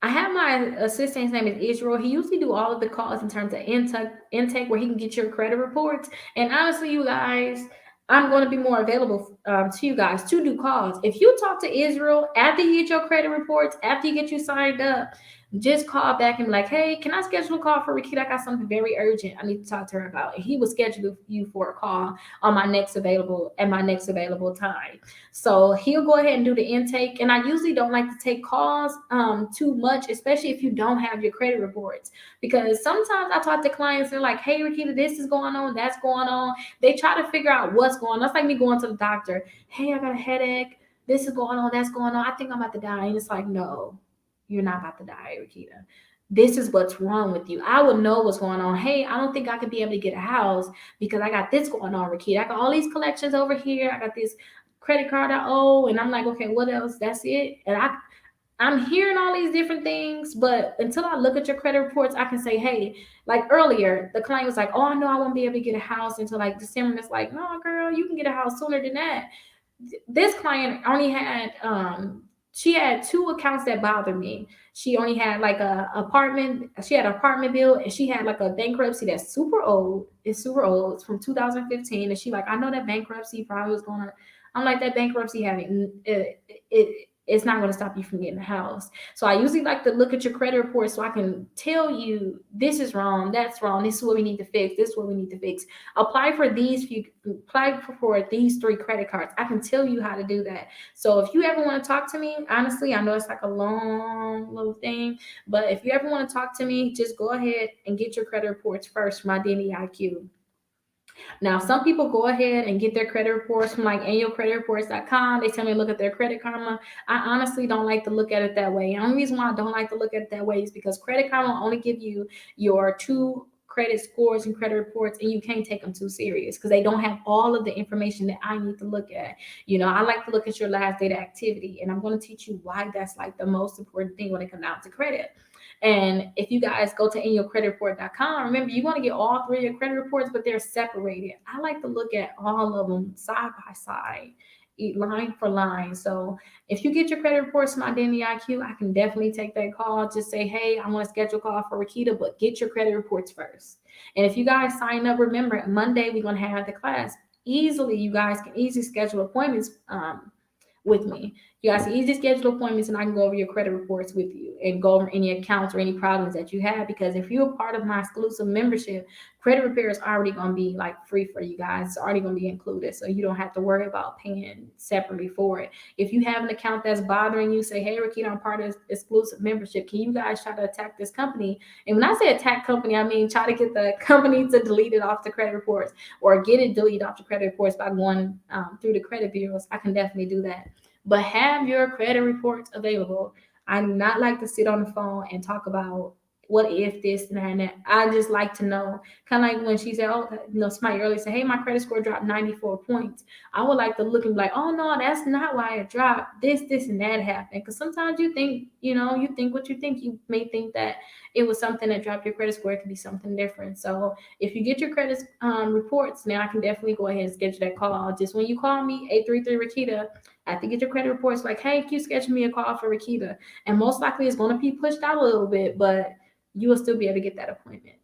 I have my assistant. His name is Israel. He usually do all of the calls in terms of intake where he can get your credit reports. And honestly, you guys, I'm going to be more available to you guys to do calls. If you talk to Israel after you get your credit reports, after you get you signed up, just call back and be like, hey, can I schedule a call for Rickita? I got something very urgent I need to talk to her about. And he will schedule you for a call on my next available time. So he'll go ahead and do the intake. And I usually don't like to take calls too much, especially if you don't have your credit reports. Because sometimes I talk to clients, they're like, hey, Rickita, this is going on, that's going on. They try to figure out what's going on. That's like me going to the doctor. Hey, I got a headache. This is going on, that's going on. I think I'm about to die. And it's like, no, you're not about to die, Rickita. This is what's wrong with you. I would know what's going on. Hey, I don't think I could be able to get a house because I got this going on, Rickita. I got all these collections over here. I got this credit card I owe. And I'm like, okay, what else? That's it. And I'm hearing all these different things, but until I look at your credit reports, I can say, hey, like earlier, the client was like, oh, I know I won't be able to get a house until like December. And it's like, no, girl, you can get a house sooner than that. This client only had she had 2 accounts that bothered me. She only had like a apartment. She had an apartment bill, and she had like a bankruptcy that's super old. It's super old. It's from 2015, and she like, I know that bankruptcy probably was going to. I'm like, that bankruptcy having it's not going to stop you from getting a house. So I usually like to look at your credit report so I can tell you this is wrong, that's wrong, this is what we need to fix, this is what we need to fix. Apply for these 3 credit cards. I can tell you how to do that. So if you ever want to talk to me, honestly, I know it's like a long little thing, but if you ever want to talk to me, just go ahead and get your credit reports first from Identity IQ. Now, some people go ahead and get their credit reports from like annualcreditreports.com. They tell me to look at their Credit Karma. I honestly don't like to look at it that way. The only reason why I don't like to look at it that way is because Credit Karma will only give you your 2 credit scores and credit reports, and you can't take them too serious because they don't have all of the information that I need to look at. I like to look at your last data activity, and I'm going to teach you why that's like the most important thing when it comes down to credit. And if you guys go to annualcreditreport.com, remember, you want to get all 3 of your credit reports, but they're separated. I like to look at all of them side by side, line for line. So if you get your credit reports from Identity IQ, I can definitely take that call. Just say, hey, I want to schedule a call for Rickita, but get your credit reports first. And if you guys sign up, remember, Monday we're going to have the class. You guys can easily schedule appointments with me. You guys can easily schedule appointments, and I can go over your credit reports with you and go over any accounts or any problems that you have. Because if you're a part of my exclusive membership, credit repair is already going to be like free for you guys. It's already going to be included, so you don't have to worry about paying separately for it. If you have an account that's bothering you, say, hey, Rickita, I'm part of exclusive membership. Can you guys try to attack this company? And when I say attack company, I mean try to get the company to delete it off the credit reports, or get it deleted off the credit reports by going through the credit bureaus. I can definitely do that. But have your credit reports available. I do not like to sit on the phone and talk about what if this and that. I just like to know, kind of like when she said, oh, somebody earlier said, hey, my credit score dropped 94 points. I would like to look and be like, oh, no, that's not why it dropped. This, and that happened. Because sometimes you think, you think what you think. You may think that it was something that dropped your credit score. It could be something different. So if you get your credit reports, now I can definitely go ahead and schedule that call. Just when you call me, 833-RICKITA, I have to get your credit reports like, hey, can you schedule me a call for Rickita? And most likely it's going to be pushed out a little bit, but you will still be able to get that appointment.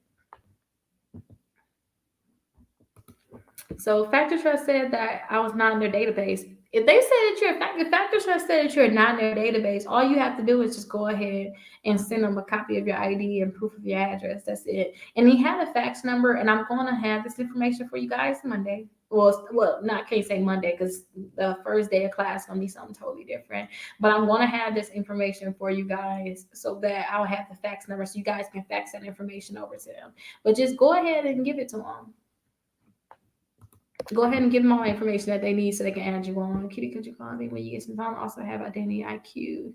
So Factor Trust said that I was not in their database. If they said that if Factor Trust said that you're not in their database, all you have to do is just go ahead and send them a copy of your ID and proof of your address. That's it. And he had a fax number, and I'm going to have this information for you guys Monday. Well, not can't say Monday because the first day of class is gonna be something totally different. But I'm gonna have this information for you guys so that I'll have the fax number so you guys can fax that information over to them. But just go ahead and give it to them. Go ahead and give them all the information that they need so they can add you on. Kitty, could you call me when you get some time? Also have identity IQ.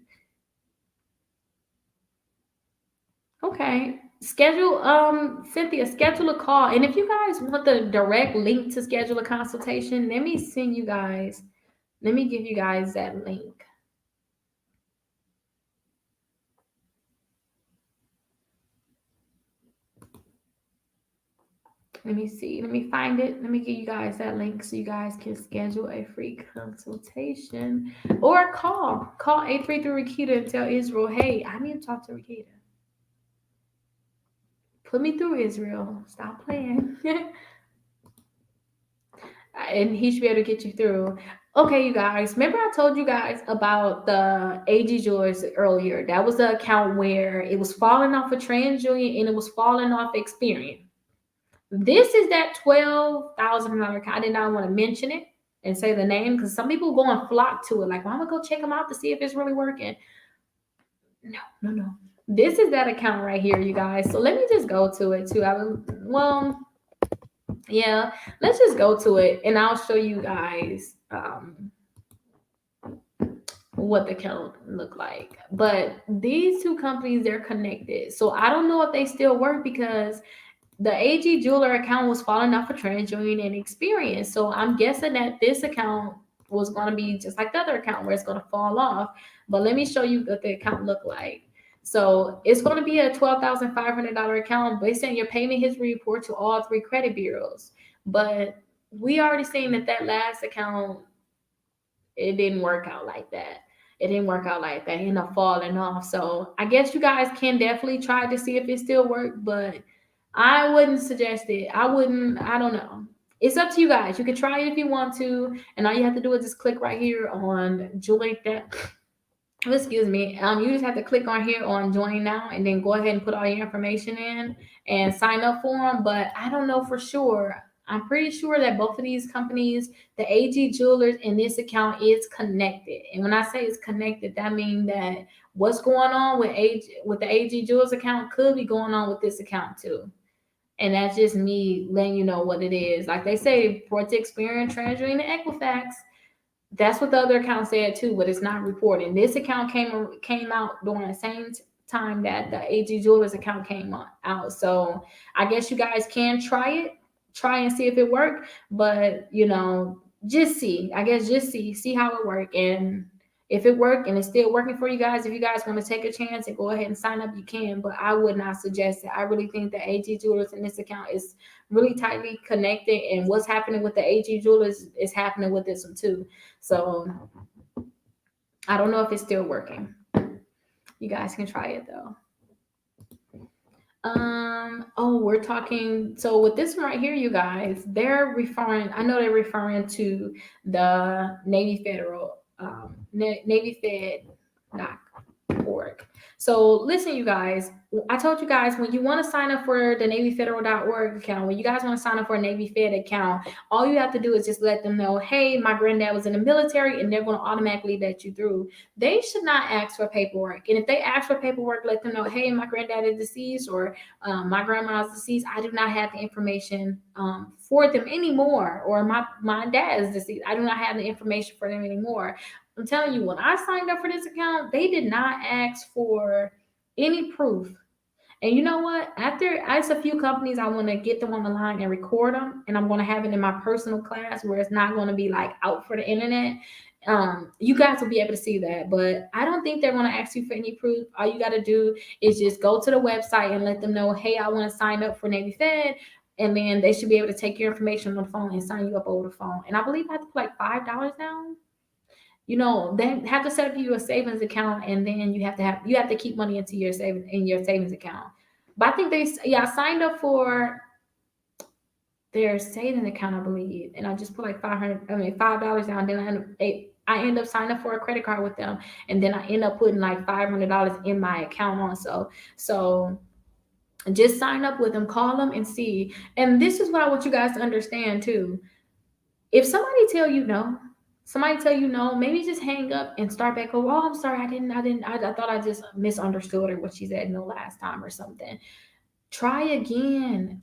Okay. Cynthia, schedule a call. And if you guys want the direct link to schedule a consultation, let me give you guys that link. Let me see. Let me find it. Let me give you guys that link so you guys can schedule a free consultation or call. Call 833 Rickita and tell Israel, hey, I need to talk to Rickita. Put me through, Israel. Stop playing. And he should be able to get you through. Okay, you guys. Remember I told you guys about the AG Jewelers earlier. That was the account where it was falling off of TransUnion and it was falling off Experian. This is that $12,000 account. I did not want to mention it and say the name because some people go and flock to it. Like, well, I'm going to go check them out to see if it's really working. No. This is that account right here, you guys. So let me just go to it too. Yeah, let's just go to it and I'll show you guys what the account look like. But these two companies, they're connected. So I don't know if they still work because the AG Jeweler account was falling off of TransUnion and Experian. So I'm guessing that this account was going to be just like the other account where it's going to fall off. But let me show you what the account look like. So it's going to be a $12,500 account based on your payment history report to all three credit bureaus. But we already seen that last account, it didn't work out like that. It didn't work out like that. It ended up falling off. So I guess you guys can definitely try to see if it still works, but I wouldn't suggest it. I don't know. It's up to you guys. You can try it if you want to, and all you have to do is just click right here on join that. Excuse me. You just have to click on here on join now, and then go ahead and put all your information in and sign up for them. But I don't know for sure. I'm pretty sure that both of these companies, the AG Jewelers and this account, is connected. And when I say it's connected, that means that what's going on with the AG Jewelers account could be going on with this account too. And that's just me letting you know what it is. Like they say, report to Experian, TransUnion, and Equifax. That's what the other account said too, but it's not reporting. This account came out during the same time that the AG Jewelers account came out. So I guess you guys can try and see if it worked. But just see. I guess just see how it worked, and if it worked and it's still working for you guys, if you guys want to take a chance and go ahead and sign up, you can. But I would not suggest it. I really think the AG Jewelers in this account is really tightly connected, and what's happening with the AG Jewelers is happening with this one too. So I don't know if it's still working. You guys can try it though. We're talking. So with this one right here, you guys, I know they're referring to the Navy Federal, NavyFed.org. So listen, you guys, I told you guys when you want to sign up for the NavyFederal.org account, when you guys want to sign up for a Navy Fed account, all you have to do is just let them know, hey, my granddad was in the military, and they're going to automatically let you through. They should not ask for paperwork. And if they ask for paperwork, let them know, hey, my granddad is deceased, or my grandma is deceased. I do not have the information for them anymore, or my dad is deceased. I do not have the information for them anymore. I'm telling you, when I signed up for this account, they did not ask for any proof. And you know what? After I a few companies, I want to get them on the line and record them, and I'm going to have it in my personal class where it's not going to be like out for the internet. You guys will be able to see that, but I don't think they're going to ask you for any proof. All you got to do is just go to the website and let them know, hey, I want to sign up for Navy Fed. And then they should be able to take your information on the phone and sign you up over the phone. And I believe I have to put like $5 down. They have to set up you a savings account, and then you have to keep money into your savings account. But I think I signed up for their savings account, I believe, and I just put like 500. I mean, $5 down. Then I end up signing up for a credit card with them, and then I end up putting like $500 in my account also. So just sign up with them, call them, and see. And this is what I want you guys to understand too. If somebody tell you no, maybe just hang up and start back over. Oh, I'm sorry, I thought I just misunderstood her what she said no last time or something. Try again.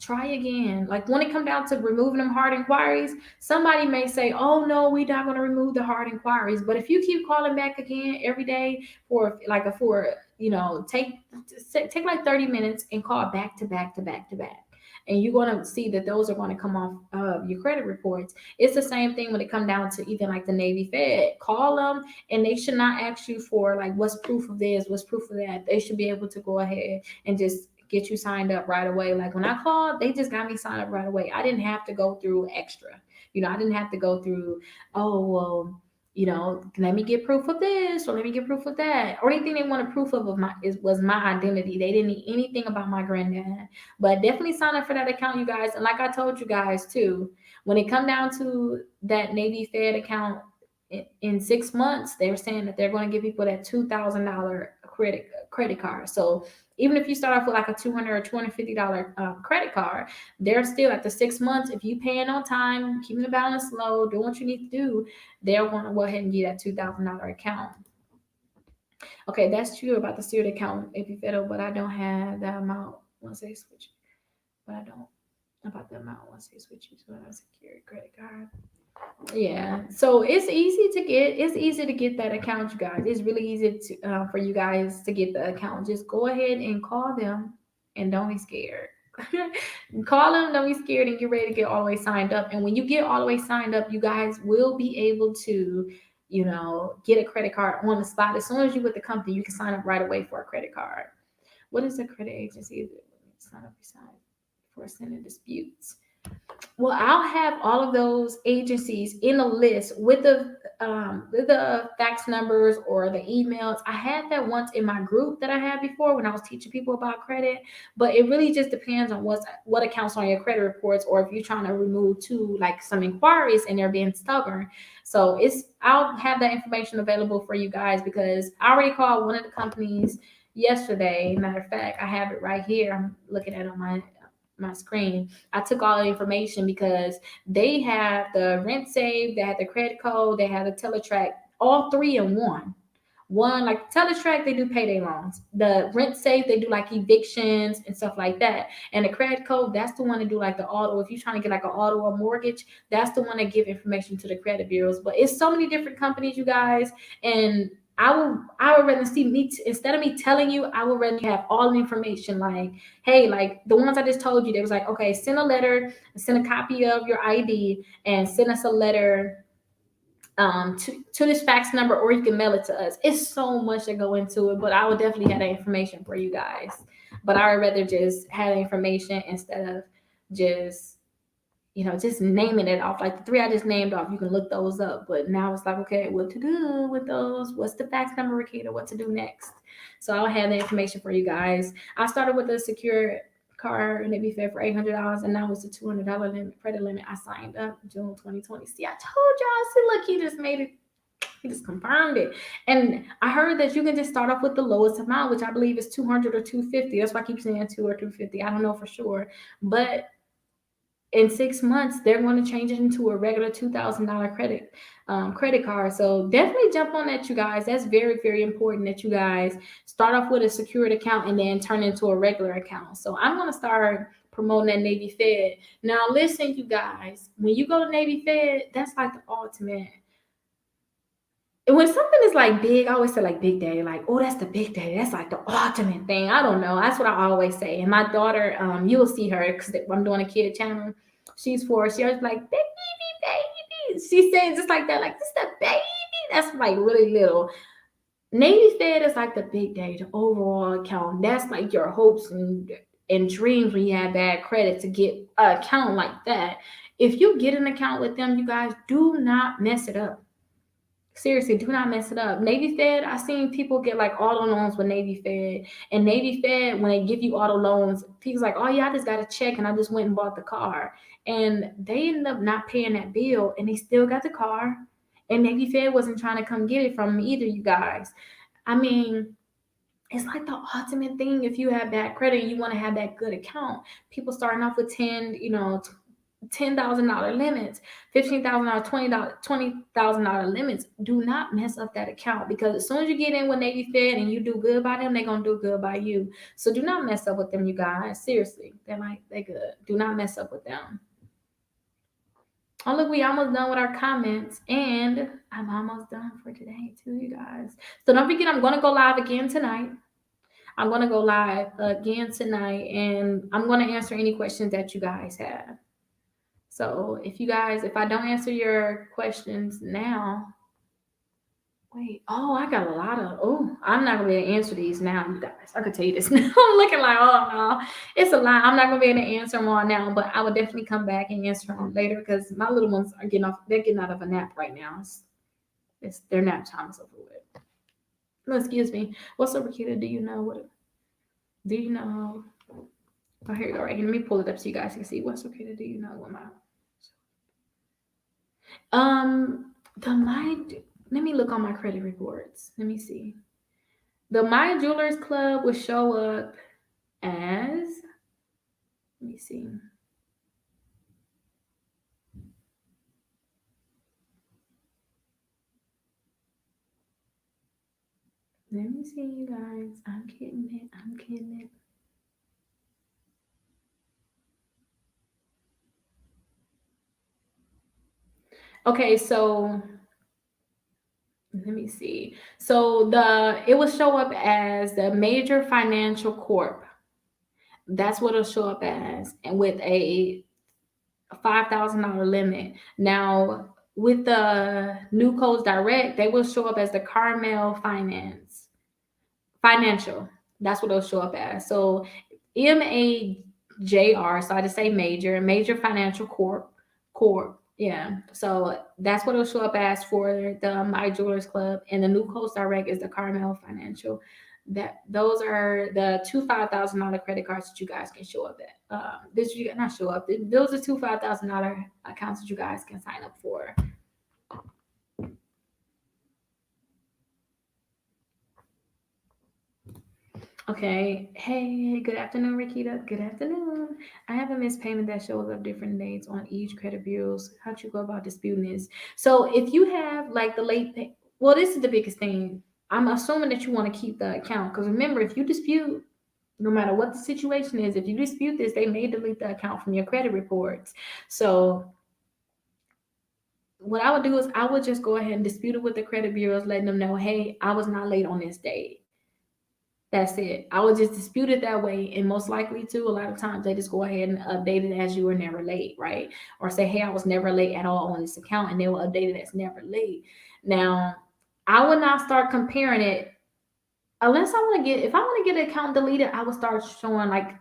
Like when it come down to removing them hard inquiries, somebody may say, oh no, we're not going to remove the hard inquiries. But if you keep calling back again every day take like 30 minutes and call back to back to back to back, and you're going to see that those are going to come off your credit reports. It's the same thing when it come down to even like the Navy Fed. Call them, and they should not ask you for like what's proof of this, what's proof of that. They should be able to go ahead and just get you signed up right away. Like when I called, they just got me signed up right away. I didn't have to go through extra. I didn't have to go through, oh, well, let me get proof of this or let me get proof of that. Or anything they wanted proof of was my identity. They didn't need anything about my granddad. But definitely sign up for that account, you guys. And like I told you guys too, when it come down to that Navy Fed account, in 6 months, they were saying that they're going to give people that $2,000 credit card. So even if you start off with like a $200 or $250 credit card, they're still at the 6 months. If you paying on time, keeping the balance low, doing what you need to do, they're going to go ahead and get that $2,000 account. Okay, that's true about the student account if you fiddle, but I don't have that amount once they switch. But I don't about the amount once they switch you to a secured credit card. Yeah, so it's easy to get that account, you guys. It's really easy for you guys to get the account. Just go ahead and call them, and don't be scared. Call them, don't be scared, and get ready to get all the way signed up. And when you get all the way signed up, you guys will be able to get a credit card on the spot. As soon as you with the company, you can sign up right away for a credit card. What is a credit agency? Sign up for sending disputes. Well, I'll have all of those agencies in a list with the fax numbers or the emails. I had that once in my group that I had before when I was teaching people about credit, but it really just depends on what accounts on your credit reports, or if you're trying to remove like some inquiries and they're being stubborn. So I'll have that information available for you guys, because I already called one of the companies yesterday. Matter of fact, I have it right here. I'm looking at it on my screen. I took all the information because they have the rent save, they have the credit code, they have the teletrack, all three in one. One, like teletrack, they do payday loans. The rent safe, they do like evictions and stuff like that. And the credit code, that's the one to do like the auto. If you're trying to get like an auto or mortgage, that's the one that give information to the credit bureaus. But it's so many different companies, you guys, and I would rather see instead of me telling you, I would rather have all the information. Like, hey, like the ones I just told you, they was like, okay, send a letter, send a copy of your ID, and send us a letter to this fax number, or you can mail it to us. It's so much to go into it, but I would definitely have that information for you guys. But I would rather just have the information instead of just just naming it off. Like the three I just named off, you can look those up. But now it's like, okay, what to do with those? What's the fax number, Rickita? What to do next? So I'll have the information for you guys. I started with a secure card, and it be fair for $800, and now it's a $200 credit limit. I signed up June 2020. See, I told y'all. See, look, he just made it. He just confirmed it. And I heard that you can just start off with the lowest amount, which I believe is 200 or 250. That's why I keep saying 2 or 250. I don't know for sure, but in 6 months, they're going to change it into a regular $2,000 credit card. So definitely jump on that, you guys. That's very, very important that you guys start off with a secured account and then turn into a regular account. So I'm going to start promoting that Navy Fed. Now, listen, you guys, when you go to Navy Fed, that's like the ultimate. When something is like big, I always say like big day, like, oh, that's the big day. That's like the ultimate thing. I don't know. That's what I always say. And my daughter, you will see her because I'm doing a kid channel. She's 4. She always like, baby. She says just like that, like, this is the baby. That's like really little. Navy Fed is like the big day, the overall account. That's like your hopes and dreams when you have bad credit to get an account like that. If you get an account with them, you guys, do not mess it up. Seriously, do not mess it up. Navy Fed, I seen people get like auto loans with Navy Fed. And Navy Fed, when they give you auto loans, people's like, oh yeah, I just got a check and I just went and bought the car. And they ended up not paying that bill and they still got the car. And Navy Fed wasn't trying to come get it from them either, you guys. I mean, it's like the ultimate thing if you have bad credit and you want to have that good account. People starting off with 10, $10,000 limits, $15,000, $20,000 limits. Do not mess up that account because as soon as you get in with Navy Fed and you do good by them, they're gonna do good by you. So do not mess up with them, you guys. Seriously, they're good. Do not mess up with them. Oh look, we almost done with our comments, and I'm almost done for today too, you guys. So don't forget, I'm gonna go live again tonight. I'm gonna go live again tonight, and I'm gonna answer any questions that you guys have. So if I don't answer your questions now, wait, I got a lot of, I'm not gonna be able to answer these now, you guys. I could tell you this now. I'm looking like, oh no, it's a lot. I'm not gonna be able to answer them all now, but I will definitely come back and answer them later because my little ones are they're getting out of a nap right now. It's their nap time is over with. No, excuse me. What's up, Rickita? Do you know? Oh, here you go, right here. Let me pull it up so you guys can see. What's okay to do? You know what my the my let me look on my credit reports. Let me see. The My Jewelers Club will show up as, let me see. Let me see, you guys. I'm getting it. Okay, so let me see. So it will show up as the Major Financial Corp. That's what it'll show up as, and with a $5,000 limit. Now, with the New Codes Direct, they will show up as the Carmel Financial. That's what it'll show up as. So MAJR, so I just say Major Financial Corp. Yeah. So that's what it'll show up as for the My Jewelers Club, and the New Coast Direct is the Carmel Financial. Those are the two $5,000 credit cards that you guys can show up at. This you not show up. Those are two $5,000 accounts that you guys can sign up for. Okay. Hey, good afternoon, Rickita. Good afternoon. I have a missed payment that shows up different dates on each credit bureaus. How'd you go about disputing this? So if you have like the late pay, well, this is the biggest thing. I'm assuming that you want to keep the account because remember, if you dispute, no matter what the situation is, if you dispute this, they may delete the account from your credit reports. So what I would do is I would just go ahead and dispute it with the credit bureaus, letting them know, hey, I was not late on this date. That's it. I would just dispute it that way. And most likely too, a lot of times they just go ahead and update it as you were never late, right? Or say, hey, I was never late at all on this account, and they will update it as never late. Now, I would not start comparing it unless if I want to get an account deleted, I would start showing like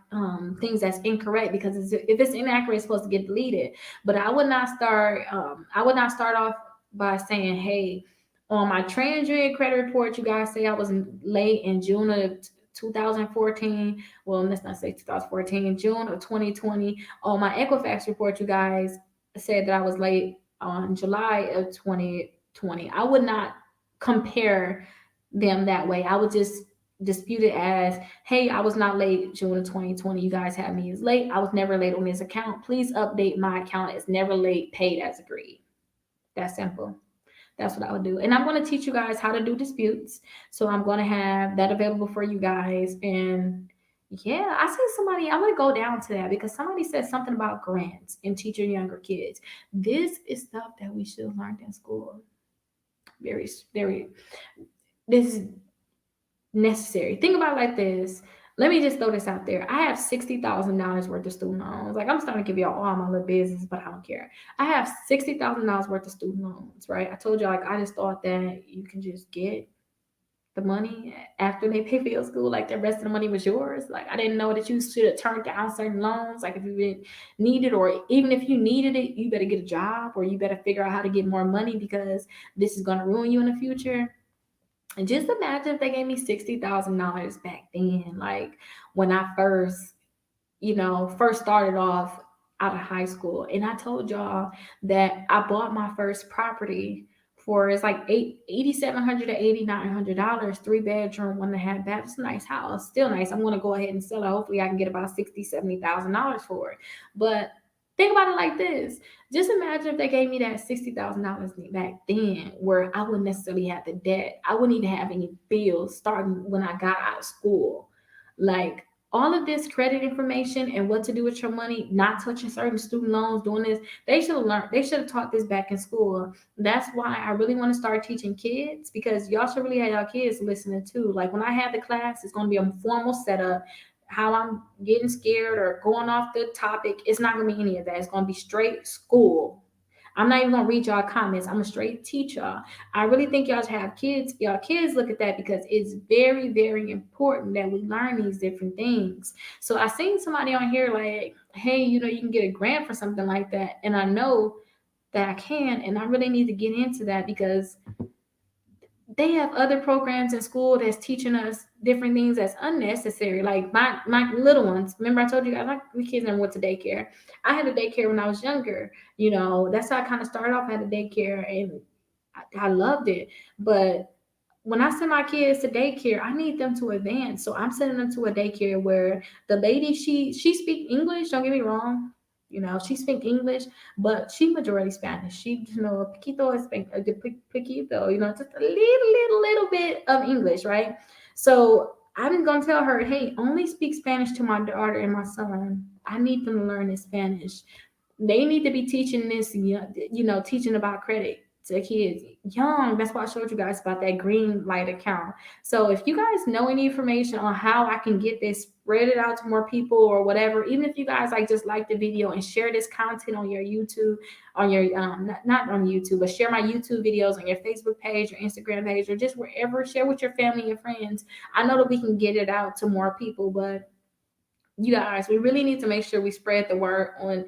things that's incorrect because if it's inaccurate, it's supposed to get deleted. But I would not start off by saying, hey, on my TransUnion credit report, you guys say I was late in June of 2014. Well, let's not say 2014, June of 2020. On my Equifax report, you guys said that I was late on July of 2020. I would not compare them that way. I would just dispute it as, hey, I was not late June of 2020. You guys had me as late. I was never late on this account. Please update my account as never late, paid as agreed. That's simple. That's what I would do. And I'm going to teach you guys how to do disputes. So I'm going to have that available for you guys. And yeah, I see somebody, I'm going to go down to that because somebody said something about grants and teaching younger kids. This is stuff that we should have learned in school. Very, very, this is necessary. Think about it like this. Let me just throw this out there. I have $60,000 worth of student loans. Like I'm starting to give y'all all my little business, but I don't care. I have $60,000 worth of student loans, right? I told y'all like I just thought that you can just get the money after they pay for your school, like the rest of the money was yours. Like I didn't know that you should have turned down certain loans. Like if you didn't need it, or even if you needed it, you better get a job or you better figure out how to get more money because this is going to ruin you in the future. And just imagine if they gave me $60,000 back then, like when I first started off out of high school. And I told y'all that I bought my first property for it's like $8,700 to $8,900, 3 bedroom, 1.5 bath. It's a nice house, still nice. I'm gonna go ahead and sell it. Hopefully, I can get about $60,000 $70,000 for it. But think about it like this: just imagine if they gave me that $60,000 back then, where I wouldn't necessarily have the debt. I wouldn't even have any bills starting when I got out of school. Like all of this credit information and what to do with your money, not touching certain student loans, doing this, they should have learned, they should have taught this back in school. That's why I really want to start teaching kids, because y'all should really have y'all kids listening too. Like when I have the class, it's going to be a formal setup. How I'm getting scared or going off the topic, it's not going to be any of that. It's going to be straight school. I'm not even gonna read y'all comments. I'm a straight teacher. I really think y'all should have kids. Y'all kids look at that because it's very, very important that we learn these different things. So I seen somebody on here like, hey, you can get a grant for something like that. And I know that I can, and I really need to get into that because they have other programs in school that's teaching us different things that's unnecessary. Like my little ones. Remember, I told you guys my kids never went to daycare. I had a daycare when I was younger. That's how I kind of started off at a daycare, and I loved it. But when I send my kids to daycare, I need them to advance. So I'm sending them to a daycare where the lady she speak English. Don't get me wrong. She speak English, but she majority Spanish. She, poquito poquito, just a little bit of English, right? So I'm gonna tell her, hey, only speak Spanish to my daughter and my son. I need them to learn this Spanish. They need to be teaching this, teaching about credit to kids young. That's why I showed you guys about that green light account. So if you guys know any information on how I can get this, spread it out to more people or whatever, even if you guys just like the video and share this content on your YouTube, on your not on YouTube, but share my YouTube videos on your Facebook page or Instagram page or just wherever, share with your family and your friends. I know that we can get it out to more people, but you guys, we really need to make sure we spread the word on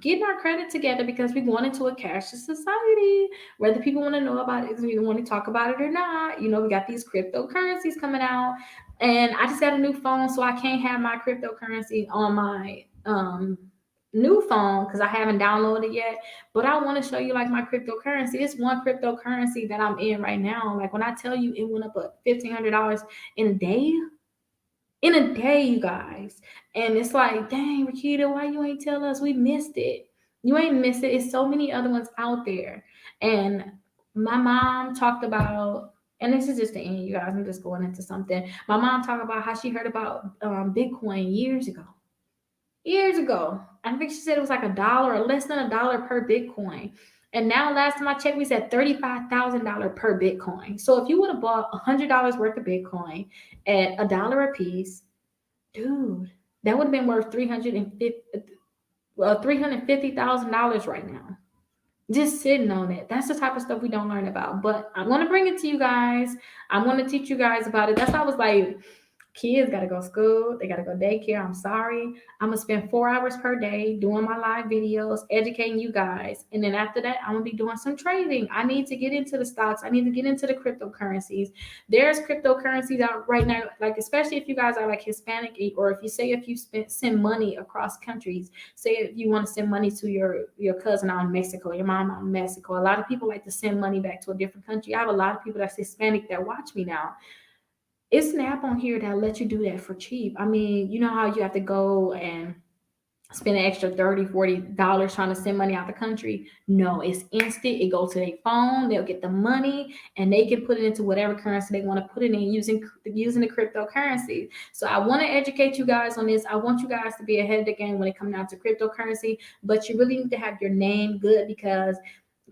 getting our credit together, because we're going into a cashless society. Whether people want to know about it, we want to talk about it or not. We got these cryptocurrencies coming out, and I just got a new phone, so I can't have my cryptocurrency on my new phone because I haven't downloaded it yet. But I want to show you like my cryptocurrency. It's one cryptocurrency that I'm in right now. Like when I tell you it went up $1,500 in a day, you guys. And it's like, dang, Rickita, why you ain't tell us? We missed it. You ain't missed it. It's so many other ones out there. And my mom talked about, and this is just the end, you guys. I'm just going into something. My mom talked about how she heard about Bitcoin years ago. Years ago. I think she said it was like $1 or less than $1 per Bitcoin. And now, last time I checked, we said $35,000 per Bitcoin. So if you would have bought $100 worth of Bitcoin at $1 a piece, dude, that would have been worth $350,000 right now. Just sitting on it. That's the type of stuff we don't learn about. But I want to bring it to you guys. I want to teach you guys about it. That's why I was like, kids got to go to school. They got to go daycare. I'm sorry. I'm going to spend 4 hours per day doing my live videos, educating you guys. And then after that, I'm going to be doing some trading. I need to get into the stocks. I need to get into the cryptocurrencies. There's cryptocurrencies out right now, like especially if you guys are like Hispanic, or if you send money across countries. Say if you want to send money to your cousin out in Mexico, your mom out in Mexico. A lot of people like to send money back to a different country. I have a lot of people that's Hispanic that watch me now. It's an app on here that lets you do that for cheap. I mean, you know how you have to go and spend an extra $30-$40 trying to send money out the country? No, it's instant. It goes to their phone. They'll get the money and they can put it into whatever currency they want to put it in using the cryptocurrency. So I want to educate you guys on this. I want you guys to be ahead of the game when it comes down to cryptocurrency, but you really need to have your name good, because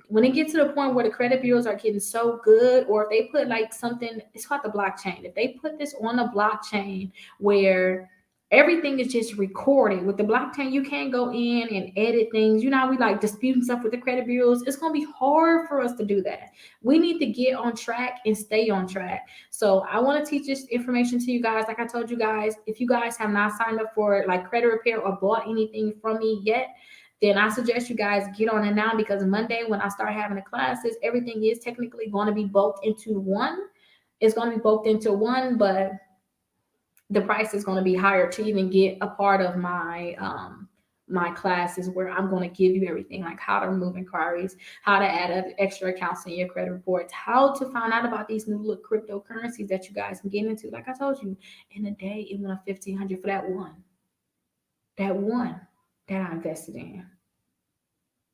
when it gets to the point where the credit bureaus are getting so good, or if they put like something, it's called the blockchain. If they put this on the blockchain where Everything is just recorded. With the blockchain, you can't go in and edit things. You know how we like disputing stuff with the credit bureaus? It's going to be hard for us to do that. We need to get on track and stay on track. So I want to teach this information to you guys. Like I told you guys, if you guys have not signed up for like credit repair or bought anything from me yet, then I suggest you guys get on it now, because Monday when I start having the classes, everything is technically going to be bulked into one. It's going to be bulked into one, but the price is going to be higher to even get a part of my classes, where I'm going to give you everything, like how to remove inquiries, how to add extra accounts in your credit reports, how to find out about these new little cryptocurrencies that you guys can get into. Like I told you, in a day it went up 1,500 for that one that I invested in.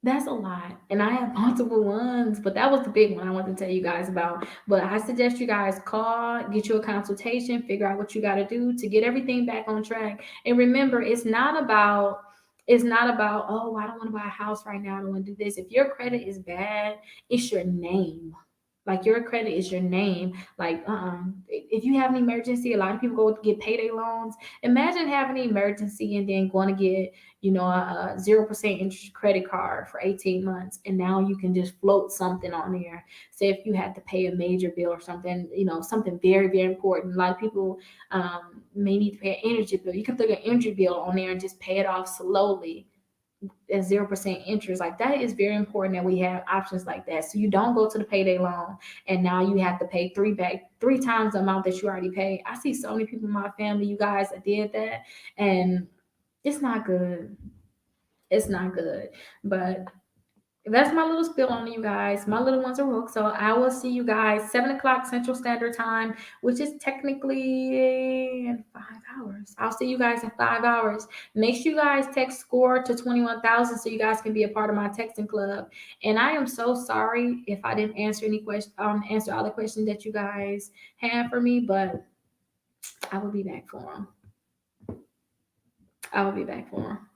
That's a lot. And I have multiple ones, but that was the big one I wanted to tell you guys about. But I suggest you guys call, get you a consultation, figure out what you got to do to get everything back on track. And remember, it's not about, oh, I don't want to buy a house right now. I don't want to do this. If your credit is bad, it's your name. Like your credit is your name. Like, if you have an emergency, a lot of people go to get payday loans. Imagine having an emergency and then going to get, a 0% interest credit card for 18 months. And now you can just float something on there. Say if you had to pay a major bill or something, something very, very important. A lot of people may need to pay an energy bill. You can put an energy bill on there and just pay it off slowly at 0% interest. Like, that is very important that we have options like that. So you don't go to the payday loan and now you have to pay three times the amount that you already paid. I see so many people in my family, you guys, that did that. And it's not good. It's not good. But that's my little spill on you guys. My little ones are woke. So I will see you guys 7 o'clock Central Standard Time, which is technically in 5 hours. I'll see you guys in 5 hours. Make sure you guys text SCORE to 21,000 so you guys can be a part of my texting club. And I am so sorry if I didn't answer any questions, answer all the questions that you guys had for me, but I will be back for them. I will be back for them.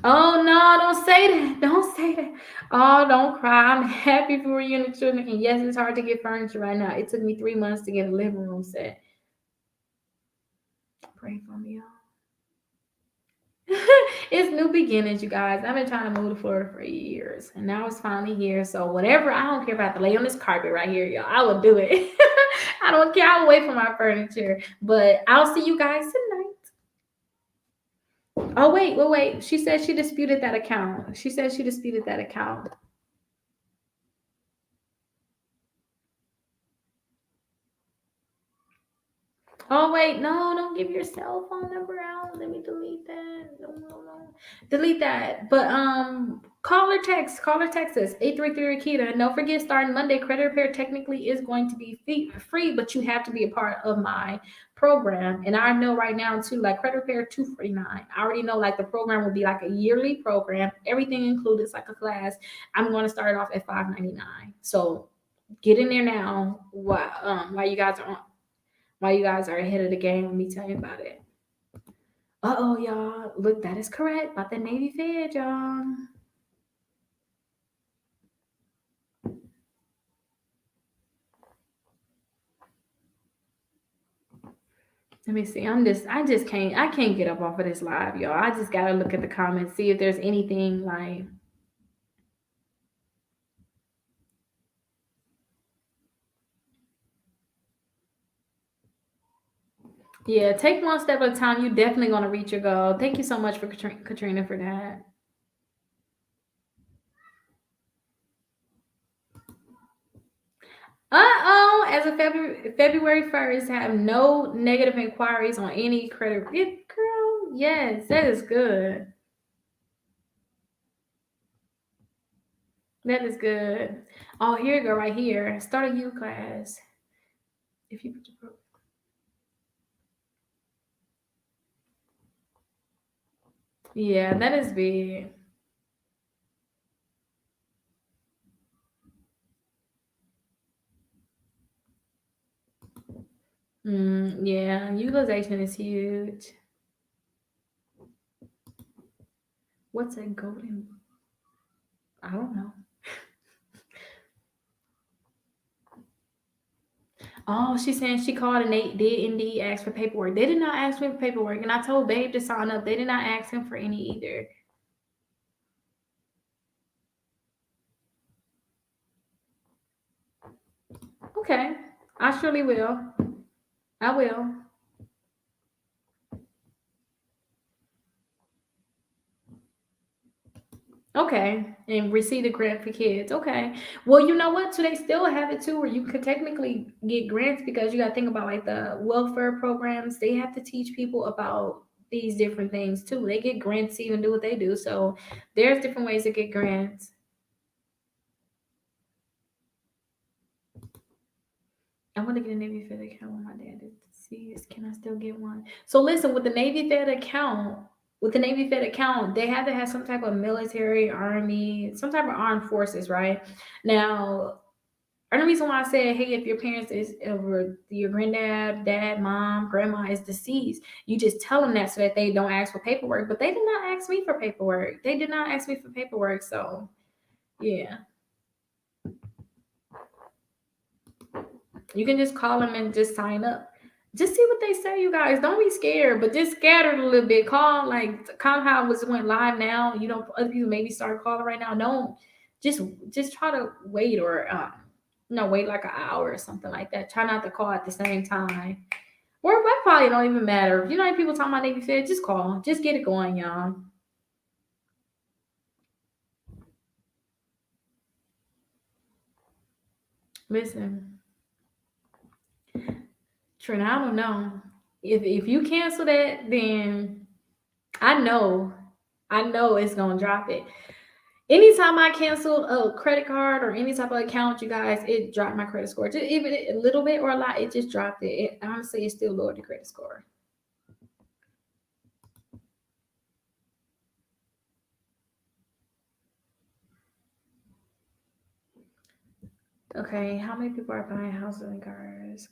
Oh no, don't say that. Don't say that. Oh, don't cry. I'm happy for you and the children. And yes, it's hard to get furniture right now. It took me 3 months to get a living room set. Pray for me, y'all. It's new beginnings, you guys. I've been trying to move to Florida for years, and now it's finally here. So whatever, I don't care if I have to lay on this carpet right here, y'all. I will do it. I don't care. I'll wait for my furniture. But I'll see you guys tonight. Oh, wait. She said she disputed that account. She said she disputed that account. Oh wait, no, don't give your cell phone number out. Let me delete that. No. Delete that. But call or text us 833 Rickita. And don't forget, starting Monday, credit repair technically is going to be free, but you have to be a part of my program. And I know right now too, like credit repair $249. I already know like the program will be like a yearly program, everything included. It's like a class. I'm going to start off at $599. So get in there now while you guys are on, while you guys are ahead of the game. Let me tell you about it. Uh-oh, y'all. Look, that is correct. About the Navy Fed, y'all. Let me see. I can't get up off of this live, y'all. I just gotta look at the comments, see if there's anything like. Yeah, take one step at a time. You're definitely gonna reach your goal. Thank you so much for Katrina for that. Uh-oh, as of February 1st, have no negative inquiries on any credit. Girl, yes, that is good. That is good. Oh, here you go, right here. Start a U class. If you put your yeah, that is big. Yeah, utilization is huge. What's a golden? I don't know. Oh, she's saying she called and they did indeed ask for paperwork. They did not ask me for paperwork, and I told Babe to sign up. They did not ask him for any either. Okay, I surely will. I will. Okay, and receive the grant for kids. Okay. Well, you know what? So they still have it too, where you could technically get grants because you got to think about like the welfare programs. They have to teach people about these different things too. They get grants to even do what they do. So there's different ways to get grants. I want to get a Navy Fed account with my dad to see is can I still get one? So listen, with the Navy Fed account, they have to have some type of military, army, some type of armed forces, right? Now, and the reason why I said, hey, if your parents is or your granddad, dad, mom, grandma is deceased, you just tell them that so that they don't ask for paperwork. But they did not ask me for paperwork. They did not ask me for paperwork. So yeah. You can just call them and just sign up. Just see what they say, you guys. Don't be scared, but just scattered a little bit. Call like how it was went live now. You know, other people maybe start calling right now. Don't just try to wait or no, wait like an hour or something like that. Try not to call at the same time. Or that probably don't even matter. You know, how people talking about Navy Fed, just call. Just get it going, y'all. Listen, Trent, I don't know. If you cancel that, then I know, I know it's gonna drop it. Anytime I cancel a credit card or any type of account, you guys, it dropped my credit score. Just even a little bit or a lot, it just dropped it. It honestly, it still lowered the credit score. Okay, how many people are buying houses and cars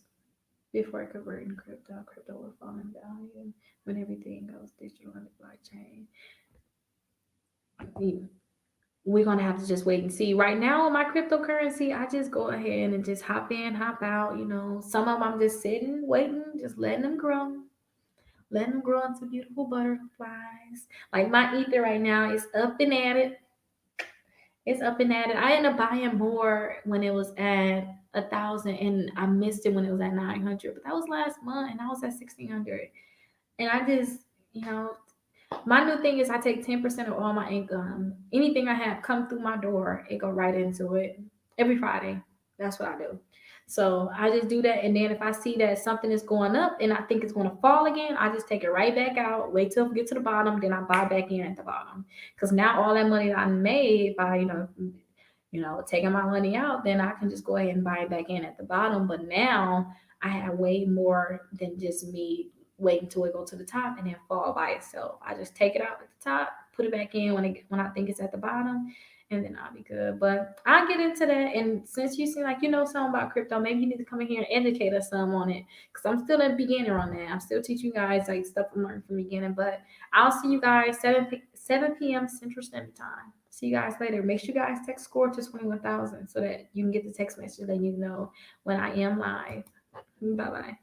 before converting crypto? Crypto will fall in value when everything goes digital on the blockchain. We're gonna have to just wait and see. Right now, my cryptocurrency, I just go ahead and just hop in, hop out. You know, some of them I'm just sitting, waiting, just letting them grow into beautiful butterflies. Like my ether right now is up and at it. It's up and at it. I ended up buying more when it was at 1,000, and I missed it when it was at 900. But that was last month, and I was at 1,600. And I just, you know, my new thing is I take 10% of all my income. Anything I have come through my door, it go right into it every Friday. That's what I do. So I just do that. And then if I see that something is going up and I think it's going to fall again, I just take it right back out, wait till it get to the bottom, then I buy back in at the bottom. Because now all that money that I made by, taking my money out, then I can just go ahead and buy it back in at the bottom. But now I have way more than just me wait until it go to the top and then fall by itself. I just take it out at the top, put it back in when I think it's at the bottom, and then I'll be good. But I'll get into that. And since you seem like you know something about crypto, maybe you need to come in here and educate us some on it. Because I'm still a beginner on that. I'm still teaching you guys like stuff I'm learning from the beginning. But I'll see you guys 7 p.m. Central Standard Time. See you guys later. Make sure you guys text score to 21,000 so that you can get the text message that you know when I am live. Bye bye.